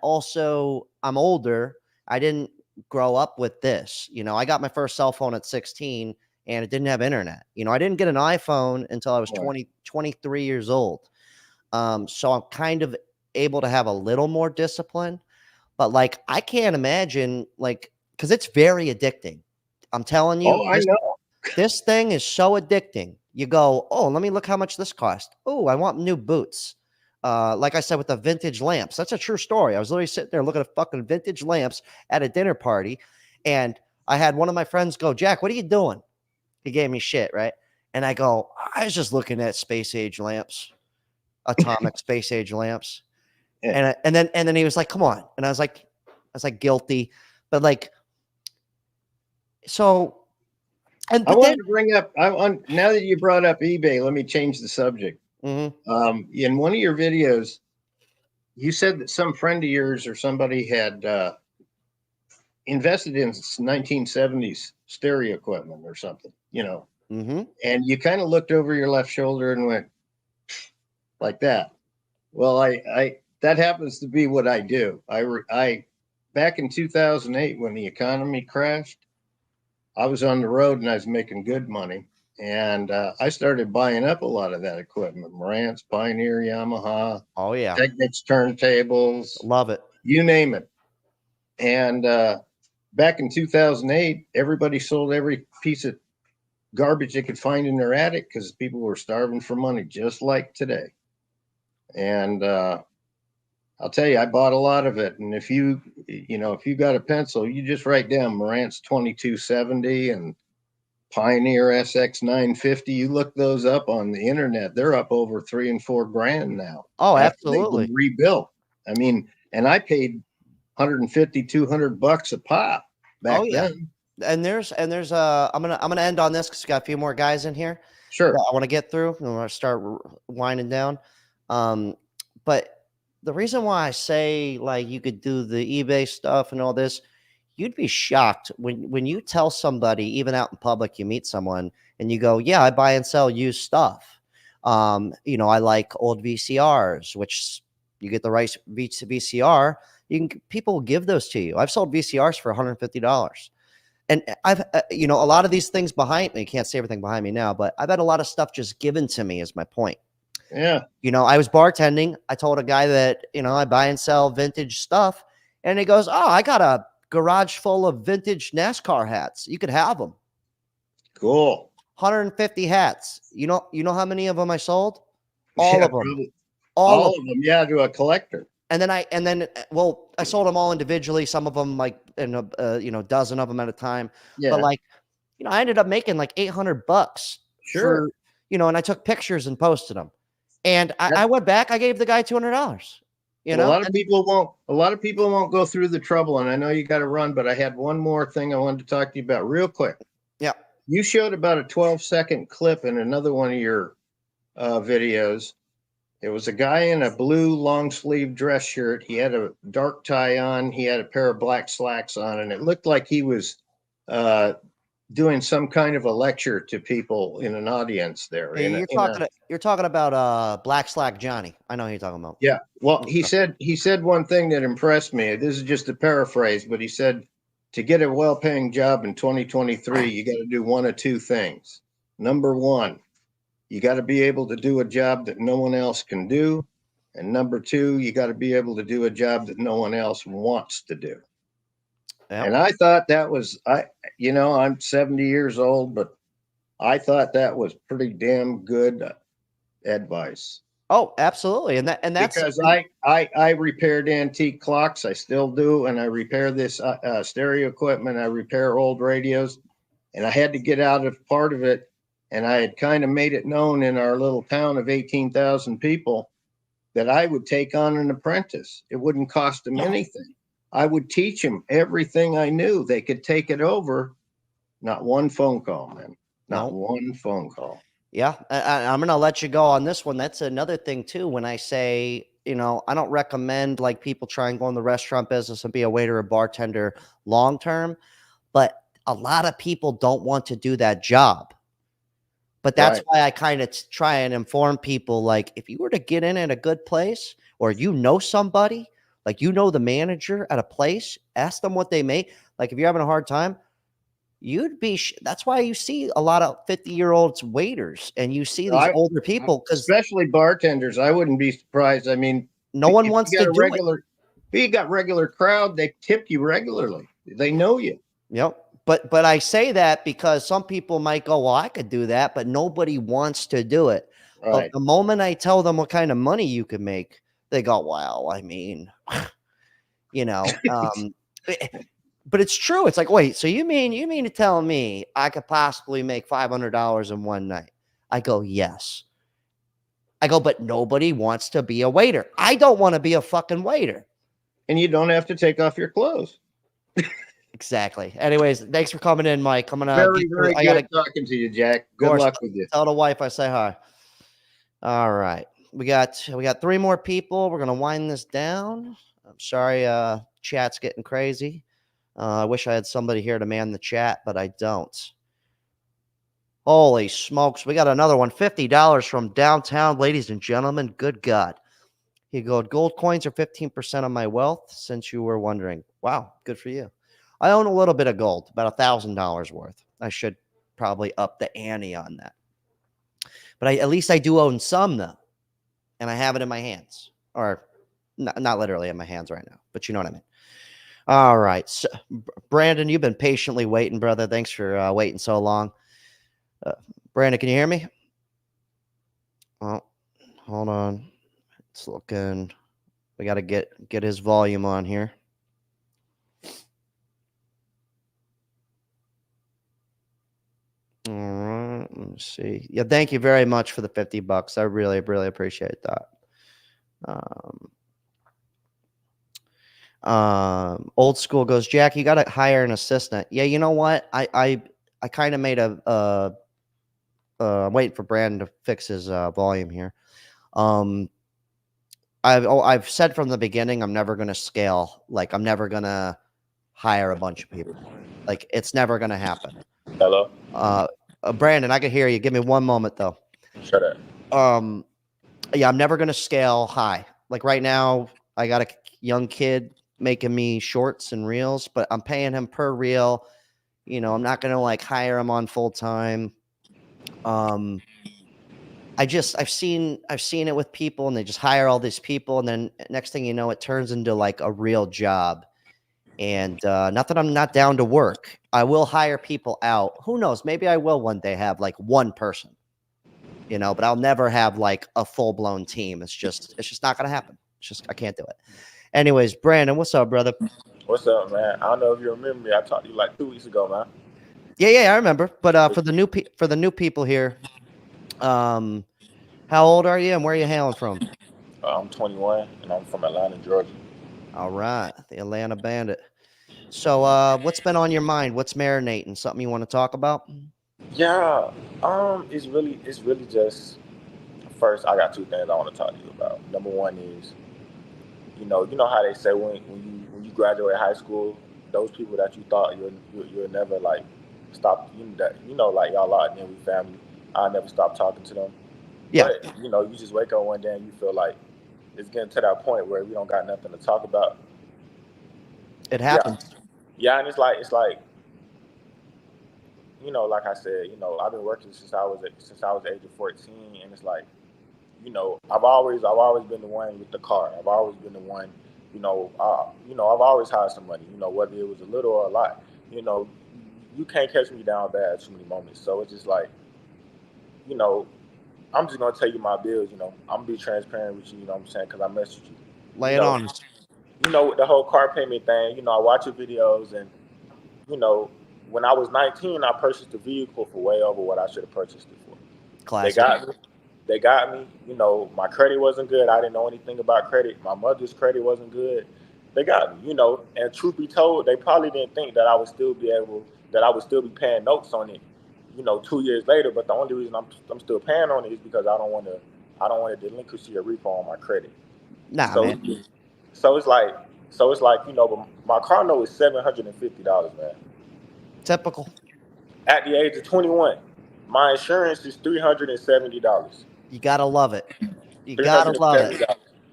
I'm older. I didn't grow up with this. I got my first cell phone at 16 and it didn't have internet. I didn't get an iPhone until I was 23 years old. So I'm kind of able to have a little more discipline, but like, I can't imagine cause it's very addicting. I'm telling you, I know. This thing is so addicting. You go, oh, let me look how much this cost. Oh, I want new boots. Like I said, with the vintage lamps, that's a true story. I was literally sitting there looking at fucking vintage lamps at a dinner party. And I had one of my friends go, Jack, what are you doing? He gave me shit. Right. And I go, I was just looking at space age lamps, atomic space age lamps. Yeah. And then he was like, come on. And I was like guilty, but like, so. And I wanted to bring up, now that you brought up eBay, let me change the subject. Mm-hmm. In one of your videos, you said that some friend of yours or somebody had invested in 1970s stereo equipment or something, mm-hmm. And you kind of looked over your left shoulder and went like that. Well, that happens to be what I do. I back in 2008 when the economy crashed, I was on the road and I was making good money. And I started buying up a lot of that equipment. Marantz, Pioneer, Yamaha. Oh, yeah. Technics, turntables. Love it. You name it. And back in 2008, everybody sold every piece of garbage they could find in their attic because people were starving for money, just like today. And I'll tell you, I bought a lot of it. And if you got a pencil, you just write down Marantz 2270 and Pioneer SX 950. You look those up on the internet, they're up over $3,000 and $4,000 now. Oh, absolutely. Rebuilt. I mean, and I paid $150, $200 a pop back then. And there's I'm gonna end on this because we got a few more guys in here. Sure. I want to get through. I want to start winding down. But the reason why I say like you could do the eBay stuff and all this, you'd be shocked when you tell somebody, even out in public, you meet someone and you go, yeah, I buy and sell used stuff. You know, I like old VCRs, which you get the right VCR. People will give those to you. I've sold VCRs for $150. And I've, you know, a lot of these things behind me, can't see everything behind me now, but I've had a lot of stuff just given to me is my point. Yeah. You know, I was bartending. I told a guy that, you know, I buy and sell vintage stuff. And he goes, oh, I got a garage full of vintage NASCAR hats. You could have them. Cool. 150 hats. You know how many of them I sold? All of them. Probably. All of them. Yeah, to a collector. And then I sold them all individually. Some of them like in a you know, dozen of them at a time. Yeah. But like, you know, I ended up making like $800 Sure. for, you know, and I took pictures and posted them. And I went back, I gave the guy $200. You know, a lot of people won't go through the trouble, and I know you got to run, but I had one more thing I wanted to talk to you about real quick. Yeah. You showed about a 12-second clip in another one of your videos. It was a guy in a blue long sleeve dress shirt. He had a dark tie on. He had a pair of black slacks on, and it looked like he was doing some kind of a lecture to people in an audience there. Hey, you're talking about Black Slack Johnny. I know who you're talking about. Yeah. Well, he said one thing that impressed me. This is just a paraphrase, but he said, to get a well-paying job in 2023, you got to do one of two things. Number one, you got to be able to do a job that no one else can do. And number two, you got to be able to do a job that no one else wants to do. Yep. And I thought that was, I'm 70 years old, but I thought that was pretty damn good advice. Oh, absolutely. And that's because I repaired antique clocks. I still do. And I repair this stereo equipment. I repair old radios, and I had to get out of part of it. And I had kind of made it known in our little town of 18,000 people that I would take on an apprentice. It wouldn't cost them anything. I would teach them everything I knew. They could take it over. Not one phone call, man. Not one phone call. Yeah, I'm going to let you go on this one. That's another thing, too. When I say, you know, I don't recommend like people try and go in the restaurant business and be a waiter or bartender long term. But a lot of people don't want to do that job. But that's why I kind of try and inform people, like, if you were to get in at a good place, or you know somebody, like, you know the manager at a place, ask them what they make. Like, if you're having a hard time, you'd be that's why you see a lot of 50-year-olds waiters, and you see these older people, because especially bartenders. I wouldn't be surprised. I mean, no one wants to do it. If you got regular crowd, they tip you regularly. They know you. Yep. But I say that because some people might go, well, I could do that, but nobody wants to do it. Right. But the moment I tell them what kind of money you can make, they go, well, I mean, you know, but it's true. It's like, wait, so you mean to tell me I could possibly make $500 in one night? I go, yes. I go, but nobody wants to be a waiter. I don't want to be a fucking waiter. And you don't have to take off your clothes. Exactly. Anyways, thanks for coming in, Mike. I'm gonna very good talking to you, Jack. Good luck with you. Tell the wife I say hi. All right, we got 3 more people. We're gonna wind this down. I'm sorry, chat's getting crazy. I wish I had somebody here to man the chat, but I don't. Holy smokes, we got another one. $50 from downtown, ladies and gentlemen. Good God. He goes, gold coins are 15% of my wealth, since you were wondering. Wow, good for you. I own a little bit of gold, about $1,000 worth. I should probably up the ante on that. But at least I do own some, though. And I have it in my hands. Or not literally in my hands right now, but you know what I mean. All right. So, Brandon, you've been patiently waiting, brother. Thanks for waiting so long. Brandon, can you hear me? Oh, hold on. It's looking. We got to get his volume on here. All right, let me see. Yeah, thank you very much for the $50. I really, really appreciate that. Old school goes, Jack, you got to hire an assistant. Yeah, you know what? I kind of made waiting for Brandon to fix his volume here. I've said from the beginning, I'm never going to scale. Like, I'm never going to hire a bunch of people. Like, it's never going to happen. Hello? Brandon, I can hear you. Give me one moment though. Shut up. Yeah, I'm never going to scale high. Like right now, I got a young kid making me shorts and reels, but I'm paying him per reel. You know, I'm not going to like hire him on full time. I've seen it with people, and they just hire all these people, and then next thing you know, it turns into like a real job. And not that I'm not down to work. I will hire people out. Who knows? Maybe I will one day have like one person, you know, but I'll never have like a full blown team. It's just not gonna happen. It's just I can't do it. Anyways, Brandon, what's up, brother? What's up, man? I don't know if you remember me. I talked to you like 2 weeks ago, man. Yeah, I remember. But for the new people here, how old are you and where are you hailing from? I'm 21 and I'm from Atlanta, Georgia. All right, the Atlanta Bandit. So, what's been on your mind? What's marinating? Something you want to talk about? Yeah, it's really just first. I got two things I want to talk to you about. Number one is, you know how they say when you graduate high school, those people that you thought you'll never like stop, like y'all are then we family. I never stop talking to them. Yeah. But you just wake up one day and you feel like it's getting to that point where we don't got nothing to talk about. It happens. Yeah, and it's like like I said, I've been working since I was the age of 14, and it's like, I've always been the one with the car. I've always been the one, I've always had some money, whether it was a little or a lot. You can't catch me down bad too many moments. So it's just like, I'm just gonna tell you my bills. I'm gonna be transparent with you. You know what I'm saying? Because I messaged you. Lay it on. With the whole car payment thing. I watch your videos, and when I was 19, I purchased a vehicle for way over what I should have purchased it for. Classic. They got me. My credit wasn't good. I didn't know anything about credit. My mother's credit wasn't good. They got me. And truth be told, they probably didn't think that I would still be be paying notes on it. 2 years later. But the only reason I'm still paying on it is because I don't want to delinquency or repo on my credit. Nah, so, man. So it's like but my car note is $750, man. Typical. At the age of 21, my insurance is $370. You gotta love it. You gotta love it.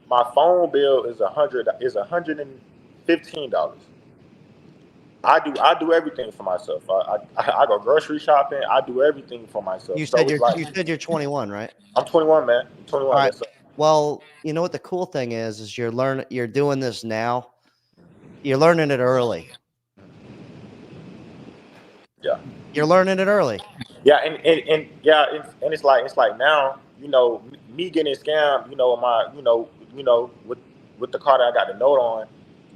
My phone bill is $115. I do everything for myself. I go grocery shopping. I do everything for myself. You said you're 21, right? I'm 21, man. I'm 21. All right. Yes, Well, you know what the cool thing is you're doing this now. You're learning it early. Yeah. You're learning it early. Yeah, and it's like now, me getting scammed, with the car that I got the note on.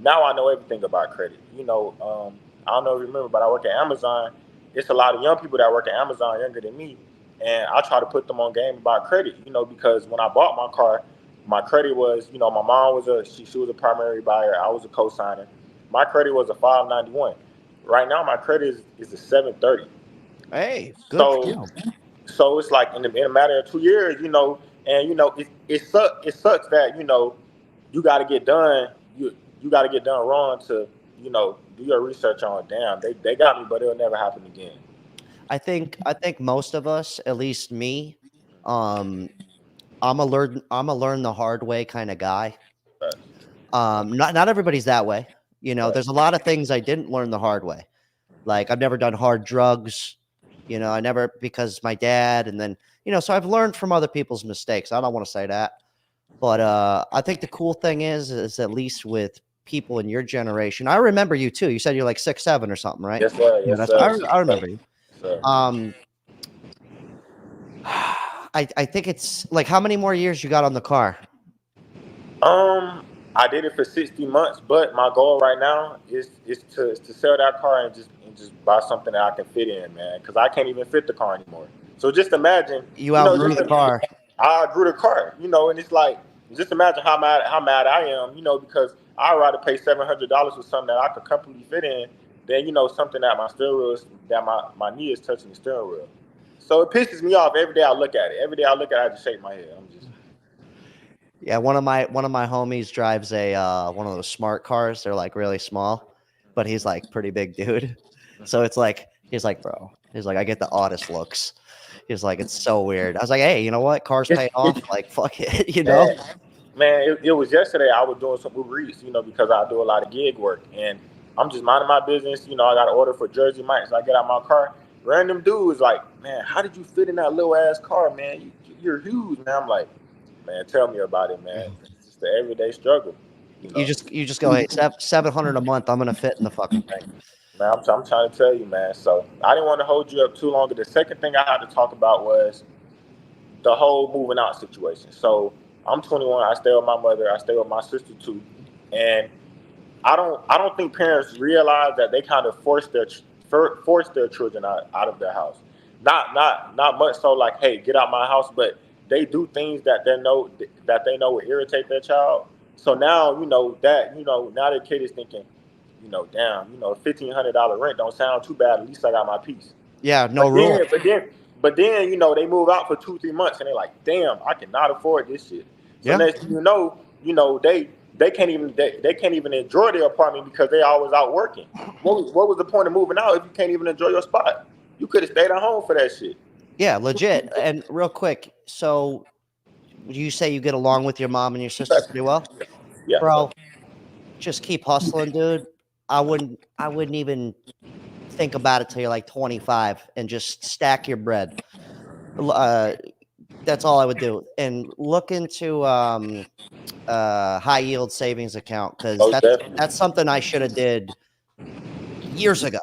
Now I know everything about credit. I don't know if you remember, but I work at Amazon. It's a lot of young people that work at Amazon younger than me, and I try to put them on game about credit. Because when I bought my car, my credit was, my mom was she was a primary buyer. I was a co-signer. My credit was a 591. Right now, my credit is a 730. Hey, good. So it's like in a matter of 2 years, and it sucks that you got to get done. You got to get done wrong to do your research on. Damn, they got me, but it'll never happen again. I think most of us, at least me, I'm a learn the hard way kind of guy. Not everybody's that way. There's a lot of things I didn't learn the hard way. Like I've never done hard drugs. I never, because my dad, and then, so I've learned from other people's mistakes. I don't want to say that, but I think the cool thing is at least with people in your generation, I remember you too. You said you're like 6'7" or something, right? Yes, sir. Yes, sir. I remember you. Sir. I think it's like, how many more years you got on the car? I did it for 60 months, but my goal right now is to sell that car and just buy something that I can fit in, man. Because I can't even fit the car anymore. So just imagine you outgrew the car. I outgrew the car, and it's like, just imagine how mad I am, because I'd rather pay $700 for something that I could completely fit in than something that my steering wheel that my knee is touching the steering wheel. So it pisses me off every day I look at it. Every day I look at it, I just shake my head. Yeah, one of my homies drives a one of those smart cars. They're like really small, but he's like pretty big dude. So it's like he's like, bro, he's like, I get the oddest looks. He's like, it's so weird. I was like, hey, you know what? Cars pay off. Like, fuck it, you know. Man, it was yesterday. I was doing some Uber Eats, because I do a lot of gig work, and I'm just minding my business. I got an order for Jersey Mike's. I get out my car. Random dude was like, "Man, how did you fit in that little ass car, man? You're huge, man." I'm like, "Man, tell me about it, man. It's just the everyday struggle." You just go, hey, 700 a month. I'm gonna fit in the fucking thing. Man, I'm trying to tell you, man. So I didn't want to hold you up too long. But the second thing I had to talk about was the whole moving out situation. So I'm 21. I stay with my mother. I stay with my sister too, and I don't think parents realize that they kind of force their children out of their house. Not much so like, hey, get out my house, but they do things that they know will irritate their child. So now now the kid is thinking, damn, $1,500 rent don't sound too bad. At least I got my piece. Yeah, no rule. But then they move out for 2-3 months and they're like, damn, I cannot afford this shit. So next thing you know, they can't even enjoy their apartment because they always out working. What was the point of moving out if you can't even enjoy your spot? You could have stayed at home for that shit. Yeah, legit. And real quick, so you say you get along with your mom and your sister pretty well? Yeah. Bro, just keep hustling, dude. I wouldn't even think about it till you're like 25 and just stack your bread. That's all I would do. And look into high yield savings account, because that's something I should have did years ago.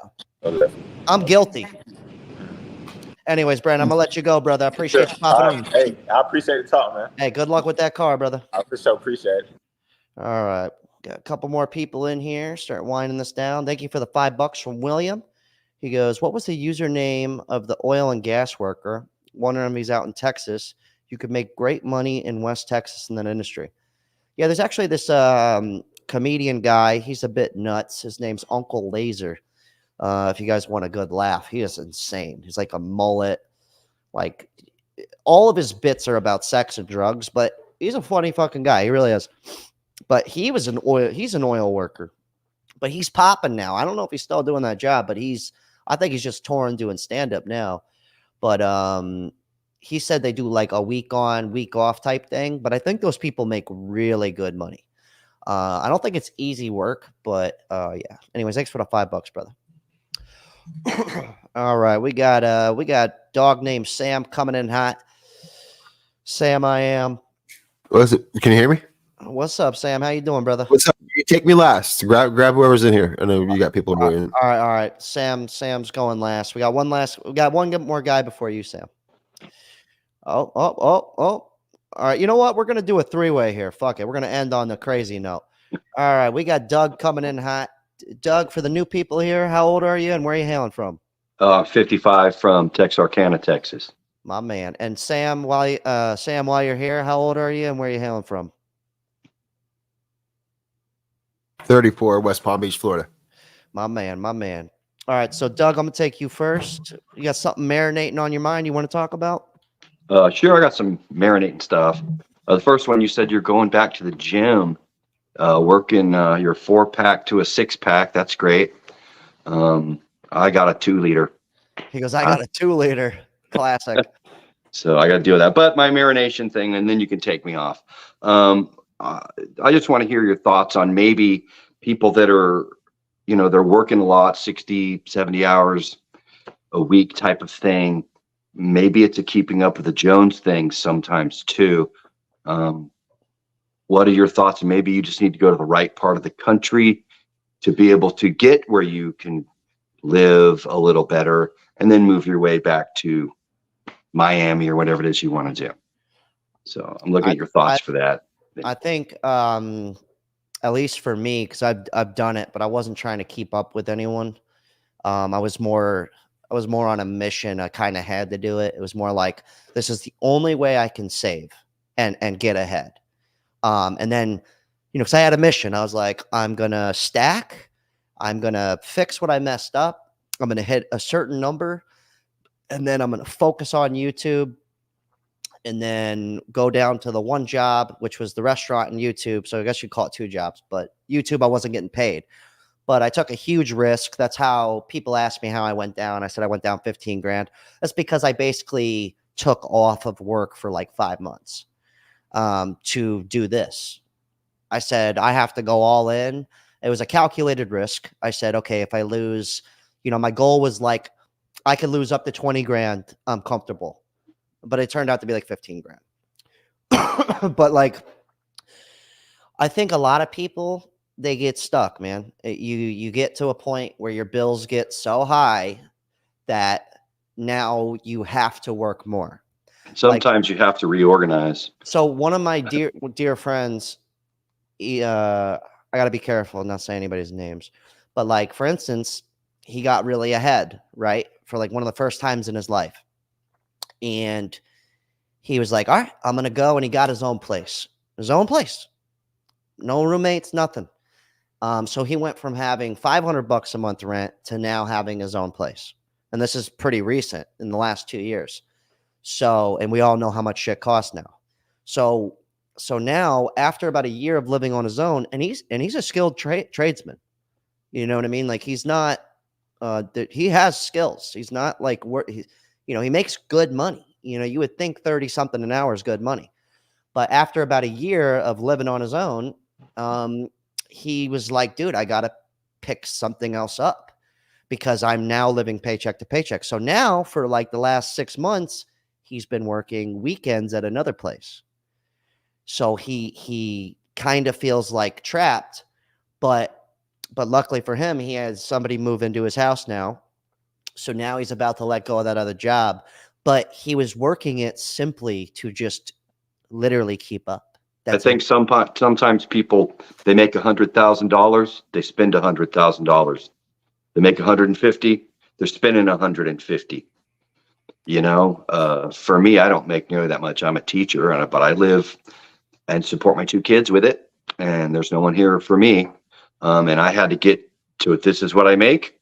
I'm guilty. Anyways, Brandon, I'm gonna let you go, brother. I appreciate you popping on. Hey, I appreciate the talk, man. Hey, good luck with that car, brother. I for sure appreciate it. All right. Got a couple more people in here. Start winding this down. Thank you for the $5 from William. He goes, what was the username of the oil and gas worker? Wondering if he's out in Texas. You could make great money in West Texas in that industry. Yeah, there's actually this comedian guy. He's a bit nuts. His name's Uncle Laser. If you guys want a good laugh, he is insane. He's like a mullet. Like, all of his bits are about sex and drugs, but he's a funny fucking guy. He really is. But he's an oil worker. But he's popping now. I don't know if he's still doing that job, but I think he's just touring doing stand-up now. But he said they do like a week on, week off type thing. But I think those people make really good money. I don't think it's easy work, but yeah. Anyways, thanks for the $5, brother. All right, we got dog named Sam coming in hot. Sam, I am. What's it? Can you hear me? What's up, Sam? How you doing, brother? What's up? You take me last. Grab whoever's in here. I know you got people waiting. All right. Sam's going last. We got one more guy before you, Sam. Oh. All right. You know what? We're gonna do a three-way here. Fuck it. We're gonna end on the crazy note. All right. We got Doug coming in hot. Doug, for the new people here, how old are you and where are you hailing from? 55 from Texarkana, Texas. My man. And Sam, while you're here, how old are you and where are you hailing from? 34, West Palm Beach, Florida. My man. All right, so Doug, I'm gonna take you first. You got something marinating on your mind you want to talk about? Sure, I got some marinating stuff. The first one, you said you're going back to the gym, working your 4-pack to a 6-pack. That's great. I got a 2-liter. He goes, I got a 2-liter. Classic. So I got to deal with that. But my marination thing, and then you can take me off. I just want to hear your thoughts on maybe people that are, they're working a lot, 60, 70 hours a week type of thing. Maybe it's a keeping up with the Jones thing sometimes too. What are your thoughts? Maybe you just need to go to the right part of the country to be able to get where you can live a little better and then move your way back to Miami or whatever it is you want to do. So I'm looking at your thoughts for that. I think, at least for me, because I've done it, but I wasn't trying to keep up with anyone. I was more on a mission. I kind of had to do it. It was more like, this is the only way I can save and get ahead. And then, because I had a mission, I was like, I'm gonna stack. I'm gonna fix what I messed up. I'm gonna hit a certain number, and then I'm gonna focus on YouTube. And then go down to the one job, which was the restaurant and YouTube. So I guess you'd call it 2 jobs, but YouTube, I wasn't getting paid. but I took a huge risk. That's how people ask me how I went down. I said I went down 15 grand. That's because I basically took off of work for like 5 months to do this. I said, I have to go all in. It was a calculated risk. I said, okay, if I lose, my goal was like, I could lose up to 20 grand. I'm comfortable, but it turned out to be like 15 grand. But like, I think a lot of people, they get stuck, man. You get to a point where your bills get so high that now you have to work more. Sometimes you have to reorganize. So one of my dear friends, I got to be careful not say anybody's names, but like, for instance, he got really ahead, right? For like one of the first times in his life. And he was like, all right, I'm going to go. And he got his own place. No roommates, nothing. So he went from having $500 a month rent to now having his own place. And this is pretty recent in the last 2 years. So, and we all know how much shit costs now. So now after about a year of living on his own, and he's a skilled tradesman, you know what I mean? Like he's not, he has skills. He's not like, he makes good money. You would think 30 something an hour is good money. But after about a year of living on his own, he was like, dude, I got to pick something else up because I'm now living paycheck to paycheck. So now for like the last 6 months, he's been working weekends at another place. So he kind of feels like trapped, but luckily for him, he has somebody move into his house now. So now he's about to let go of that other job, but he was working it simply to just literally keep up. I think sometimes people, they make $100,000, they spend $100,000. They make 150, they're spending 150. For me, I don't make nearly that much. I'm a teacher, but I live and support my 2 kids with it. And there's no one here for me. And I had to get to it. This is what I make.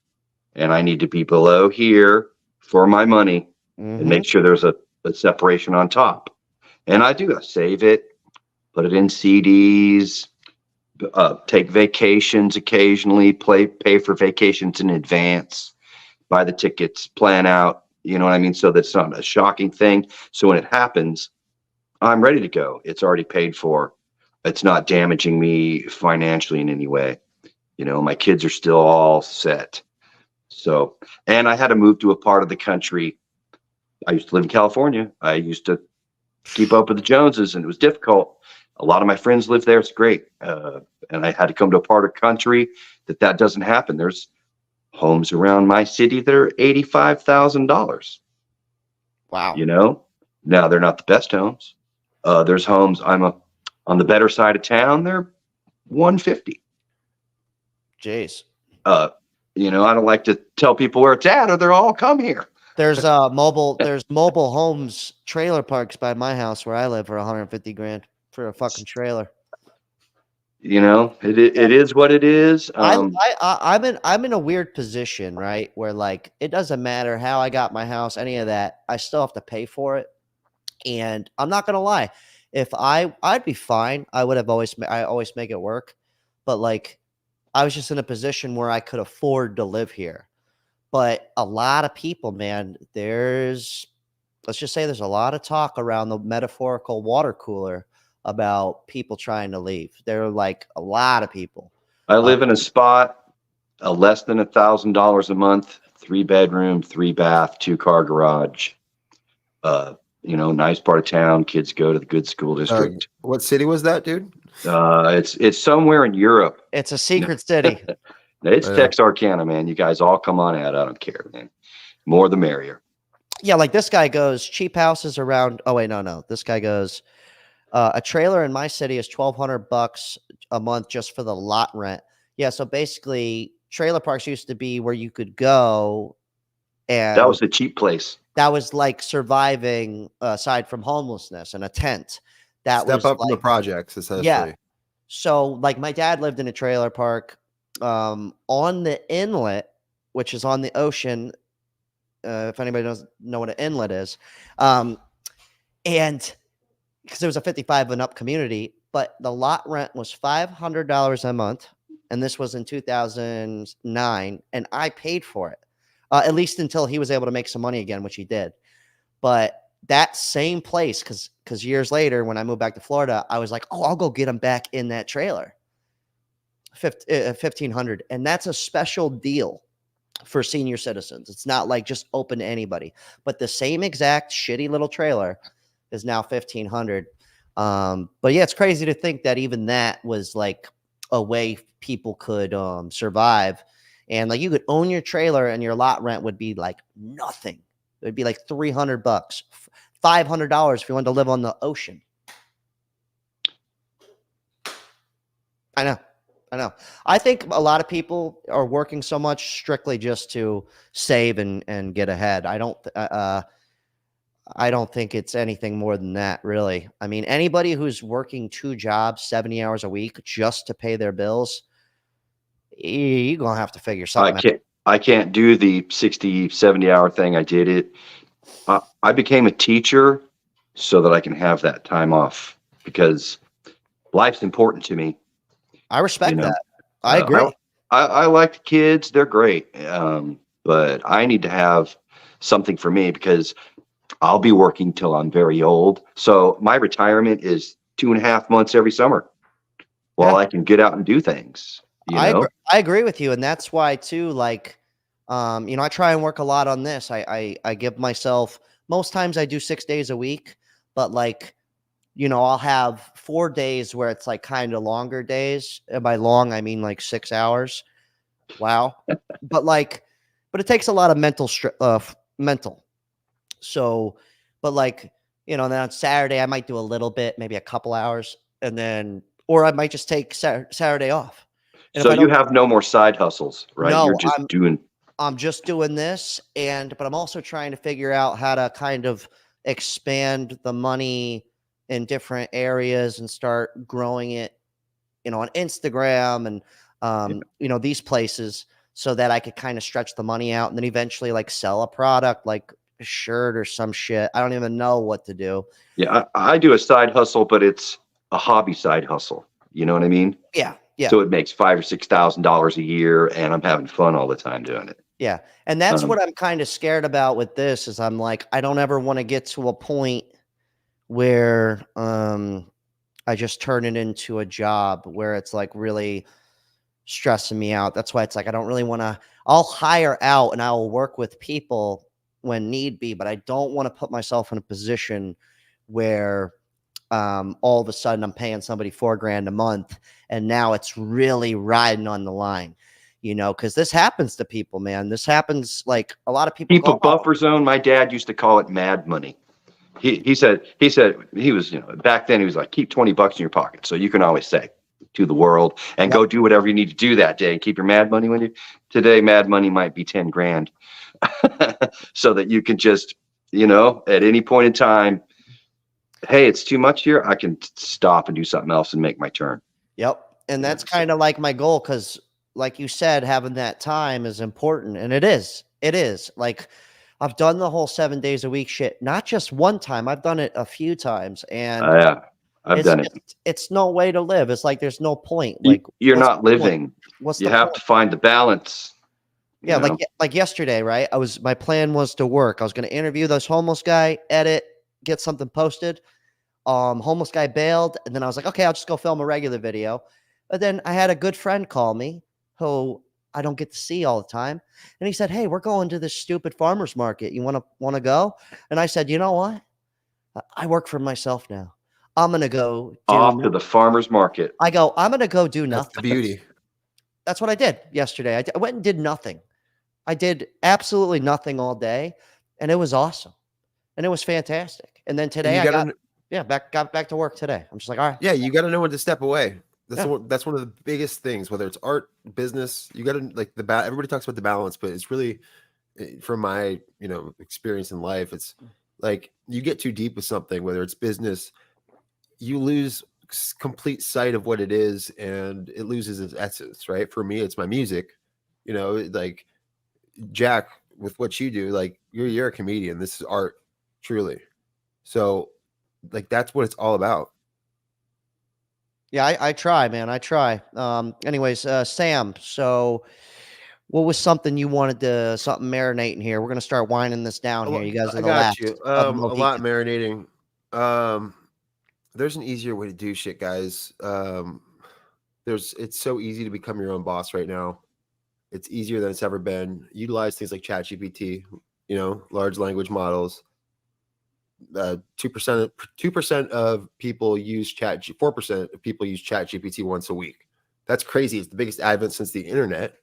And I need to be below here for my money and make sure there's a separation on top. And I do. I save it, put it in CDs, take vacations occasionally, pay for vacations in advance, buy the tickets, plan out, you know what I mean? So that's not a shocking thing. So when it happens, I'm ready to go. It's already paid for. It's not damaging me financially in any way. My kids are still all set. So, and I had to move to a part of the country. I used to live in California. I used to keep up with the Joneses, and it was difficult. A lot of my friends live there. It's great. And I had to come to a part of country that doesn't happen. There's homes around my city that are $85,000. Wow. Now they're not the best homes. There's homes on the better side of town. They're 150. Jeez. I don't like to tell people where it's at, or they'll all come here. There's mobile homes, trailer parks by my house where I live for 150 grand for a fucking trailer. It is what it is. I'm in a weird position, right? Where like, it doesn't matter how I got my house, any of that, I still have to pay for it. And I'm not going to lie. If I'd be fine. I always make it work. But like, I was just in a position where I could afford to live here. But a lot of people, man, let's just say there's a lot of talk around the metaphorical water cooler about people trying to leave. There are like a lot of people. I live in a spot, less than $1,000 a month, 3-bedroom, 3-bath, 2-car garage. Nice part of town. Kids go to the good school district. What city was that, dude? It's somewhere in Europe. It's a secret city. It's Texarkana, man. You guys all come on out. I don't care, man. More the merrier. Yeah, like this guy goes, cheap houses around. Oh wait, no. This guy goes, a trailer in my city is $1,200 a month just for the lot rent. Yeah, so basically, trailer parks used to be where you could go, and that was the cheap place. That was like surviving aside from homelessness and a tent. That Step was up from like, the projects, essentially. yeah. So like my dad lived in a trailer park on the inlet, which is on the ocean. If anybody doesn't know what an inlet is, and because it was a 55 and up community, but the lot rent was $500 a month, and this was in 2009, and I paid for it, at least until he was able to make some money again, which he did. But that same place, because years later, when I moved back to Florida, I was like, oh, I'll go get him back in that trailer. 1,500, and that's a special deal for senior citizens. It's not like just open to anybody, but the same exact shitty little trailer is now 1,500. But yeah, it's crazy to think that even that was like a way people could survive, and like you could own your trailer and your lot rent would be like nothing. It would be like $300, $500 if you wanted to live on the ocean. I know. I think a lot of people are working so much strictly just to save and get ahead. I don't think it's anything more than that, really. I mean, anybody who's working 2 jobs, 70 hours a week just to pay their bills, you're going to have to figure something out. I can't do the 60, 70-hour thing. I did it. I became a teacher so that I can have that time off because life's important to me. I respect that. I agree. I like the kids. They're great. But I need to have something for me because I'll be working till I'm very old. So my retirement is 2.5 months every summer while I can get out and do things. I agree with you. And that's why too, like, I try and work a lot on this. I give myself, most times I do 6 days a week, but like, I'll have 4 days where it's like kind of longer days. And by long, I mean like 6 hours. Wow. but it takes a lot of mental. So, but like, then on Saturday, I might do a little bit, maybe a couple hours, or I might just take Saturday off. And so you have no more side hustles, right? No, You're just I'm just doing this. But I'm also trying to figure out how to kind of expand the money in different areas and start growing it, on Instagram and, these places so that I could kind of stretch the money out and then eventually like sell a product, like a shirt or some shit. I don't even know what to do. Yeah. I do a side hustle, but it's a hobby side hustle. You know what I mean? Yeah. Yeah. So it makes $5,000 or $6,000 a year and I'm having fun all the time doing it. Yeah. And that's what I'm kind of scared about with this is I'm like, I don't ever want to get to a point where I just turn it into a job where it's like really stressing me out. That's why it's like I don't really want to. I'll hire out and I will work with people when need be, but I don't want to put myself in a position where all of a sudden I'm paying somebody $4,000 a month and now it's really riding on the line. Because this happens to people, man. This happens like a lot of people. Keep a buffer zone. My dad used to call it mad money. He said he was, back then he was like, keep $20 in your pocket. So you can always say to the world and go do whatever you need to do that day and keep your mad money with you. Today, mad money might be 10 grand so that you can just, at any point in time, hey, it's too much here. I can stop and do something else and make my turn. Yep. And that's kind of like my goal. Cause like you said, having that time is important. And it is like, I've done the whole 7 days a week shit, not just one time. I've done it a few times, and I've done it. It's no way to live. It's like there's no point. Like you're not living. You have to find the balance. Yeah, like yesterday, right? My plan was to work. I was going to interview this homeless guy, edit, get something posted. Homeless guy bailed, and then I was like, okay, I'll just go film a regular video. But then I had a good friend call me who I don't get to see all the time. And he said, hey, we're going to this stupid farmer's market. You want to go? And I said, you know what? I work for myself now. I'm going to go off to the farmer's market. I'm going to go do nothing. That's the beauty. That's what I did yesterday. I went and did nothing. I did absolutely nothing all day. And it was awesome. And it was fantastic. And then today got back to work today. I'm just like, all right. Yeah. You got to know when to step away. That's one of the biggest things, whether it's art, business, you got to like everybody talks about the balance, but it's really from my, experience in life, it's like you get too deep with something, whether it's business, you lose complete sight of what it is and it loses its essence, right? For me, it's my music, like Jack, with what you do, like you're a comedian. This is art, truly. So like, that's what it's all about. Yeah, I try, man. I try. Anyways, Sam, so what was something you wanted to something marinating here? We're gonna start winding this down here. You guys are I the got last you. of the A lot Mohicans. marinating. There's an easier way to do shit, guys. It's so easy to become your own boss right now. It's easier than it's ever been. Utilize things like ChatGPT, large language models. 2% of people use 4% of people use ChatGPT once a week. That's crazy. It's the biggest advent since the internet,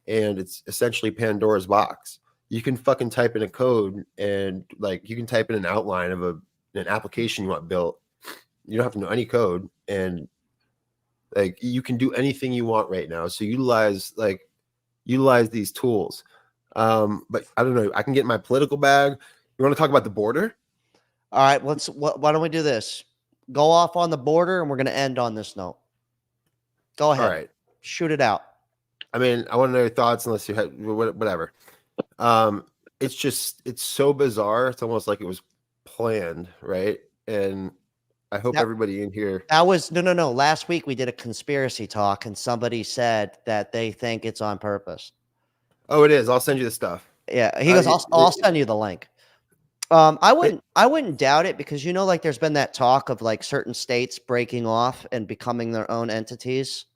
and it's essentially Pandora's box. You can fucking type in a code, and like you can type in an outline of an application you want built. You don't have to know any code, and like you can do anything you want right now. So utilize these tools. But I don't know. I can get in my political bag. You want to talk about the border? All right, why don't we do this? Go off on the border, and we're going to end on this note. Go ahead. All right. Shoot it out. I mean, I want to know your thoughts, unless you had whatever. It's so bizarre. It's almost like it was planned, right? And I hope everybody in here. That was no. Last week we did a conspiracy talk, and somebody said that they think it's on purpose. Oh, it is. I'll send you the stuff. Yeah, he goes. I'll send you the link. I wouldn't doubt it, because like there's been that talk of like certain states breaking off and becoming their own entities.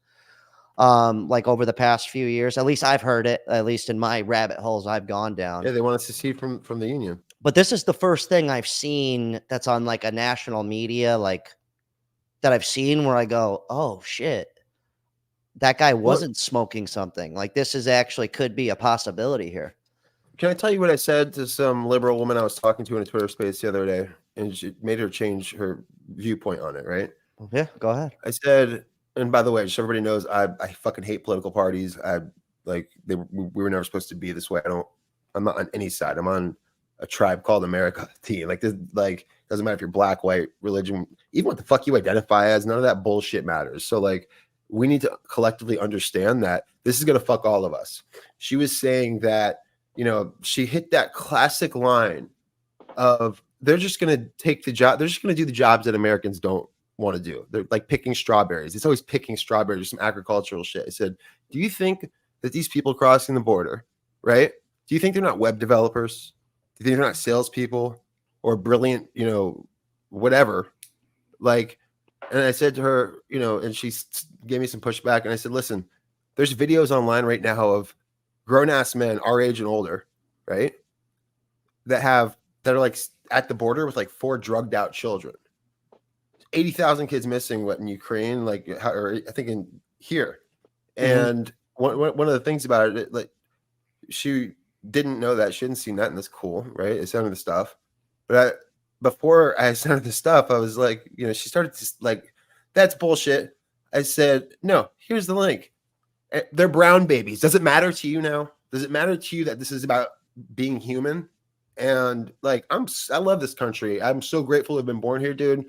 Like over the past few years, at least I've heard it. At least in my rabbit holes I've gone down. Yeah, they want us to secede from the union. But this is the first thing I've seen that's on like a national media, like that I've seen where I go, oh shit, that guy wasn't smoking something. Like this is actually could be a possibility here. Can I tell you what I said to some liberal woman I was talking to in a Twitter space the other day, and she made her change her viewpoint on it, right? Yeah, go ahead. I said, and by the way, just so everybody knows, I fucking hate political parties. We were never supposed to be this way. I'm not on any side. I'm on a Tribe Called America team. Like this, like doesn't matter if you're black, white, religion, even what the fuck you identify as. None of that bullshit matters. So like, we need to collectively understand that this is gonna fuck all of us. She was saying that. She hit that classic line of they're just going to take the job. They're just going to do the jobs that Americans don't want to do. They're like picking strawberries. It's always picking strawberries, some agricultural shit. I said, do you think that these people crossing the border, right? Do you think they're not web developers? Do you think they're not salespeople or brilliant, whatever? Like, and I said to her, and she gave me some pushback. And I said, listen, there's videos online right now of grown-ass men our age and older, right, that are like at the border with like 4 drugged out children. 80,000 kids missing in Ukraine, or I think in here. And one of the things about it, like she didn't know that, she hadn't seen that, and that's cool, right? I sent her the stuff, but before I sent her the stuff, I was like, she started to like, that's bullshit. I said, no, here's the link. They're brown babies. Does it matter to you now? Does it matter to you that this is about being human? And like, I love this country. I'm so grateful to have been born here, dude.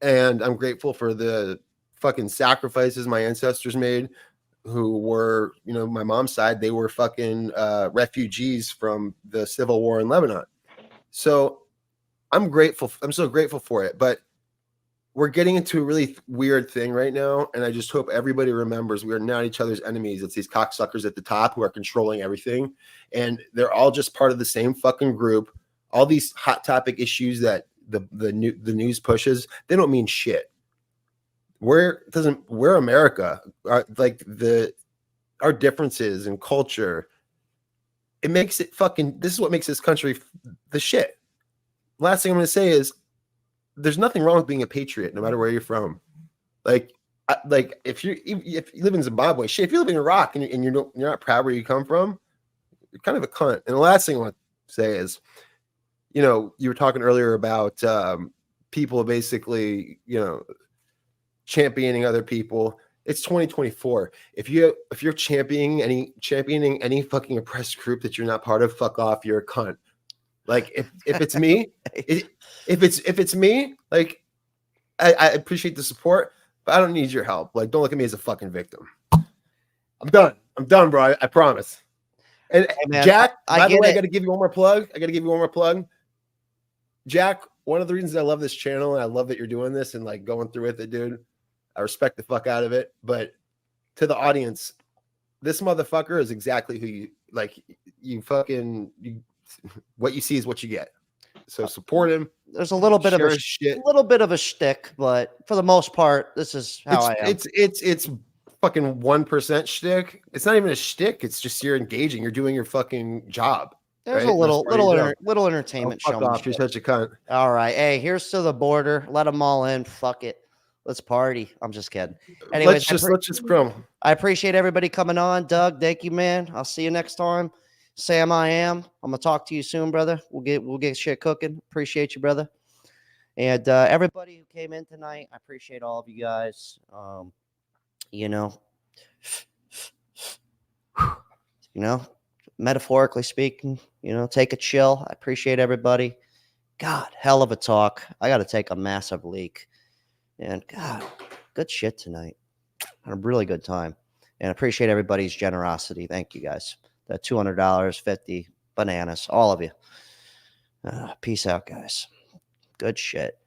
And I'm grateful for the fucking sacrifices my ancestors made, who were, my mom's side, they were fucking refugees from the civil war in Lebanon. So I'm grateful. I'm so grateful for it. But we're getting into a really weird thing right now, and I just hope everybody remembers we are not each other's enemies. It's these cocksuckers at the top who are controlling everything, and they're all just part of the same fucking group. All these hot topic issues that the news pushes, they don't mean shit. We're America. Our differences in culture, it makes it fucking. This is what makes this country the shit. Last thing I'm going to say is, there's nothing wrong with being a patriot, no matter where you're from. Like if you live in Zimbabwe, shit, if you live in Iraq and you're not proud where you come from, you're kind of a cunt. And the last thing I want to say is, you were talking earlier about people basically, championing other people. It's 2024. If you're championing any fucking oppressed group that you're not part of, fuck off. You're a cunt. Like if it's me, if it's me, like I appreciate the support, but I don't need your help. Like, don't look at me as a fucking victim. I'm done, bro. I promise. And hey, man, Jack, by the way, I got to give you one more plug. Jack, one of the reasons I love this channel and I love that you're doing this and like going through with it, dude. I respect the fuck out of it. But to the audience, this motherfucker is exactly who you like. What you see is what you get. So support him. There's a little bit of Share a his shit. little bit of a shtick, but for the most part, this is how I am. It's fucking 1% shtick. It's not even a shtick. It's just you're engaging. You're doing your fucking job. There's right? a little That's part of your job. little entertainment Oh, fuck show. off. You're such a cunt. All right. Hey, here's to the border. Let them all in. Fuck it. Let's party. I'm just kidding. Anyways, let's just promo. I appreciate everybody coming on. Doug, thank you, man. I'll see you next time. Sam, I'm gonna talk to you soon, brother. We'll get shit cooking. Appreciate you, brother. And everybody who came in tonight, I appreciate all of you guys. You know, metaphorically speaking, take a chill. I appreciate everybody. God, hell of a talk. I got to take a massive leak. And God, good shit tonight. Had a really good time. And appreciate everybody's generosity. Thank you guys. That $200, 50 bananas, all of you. Peace out, guys. Good shit.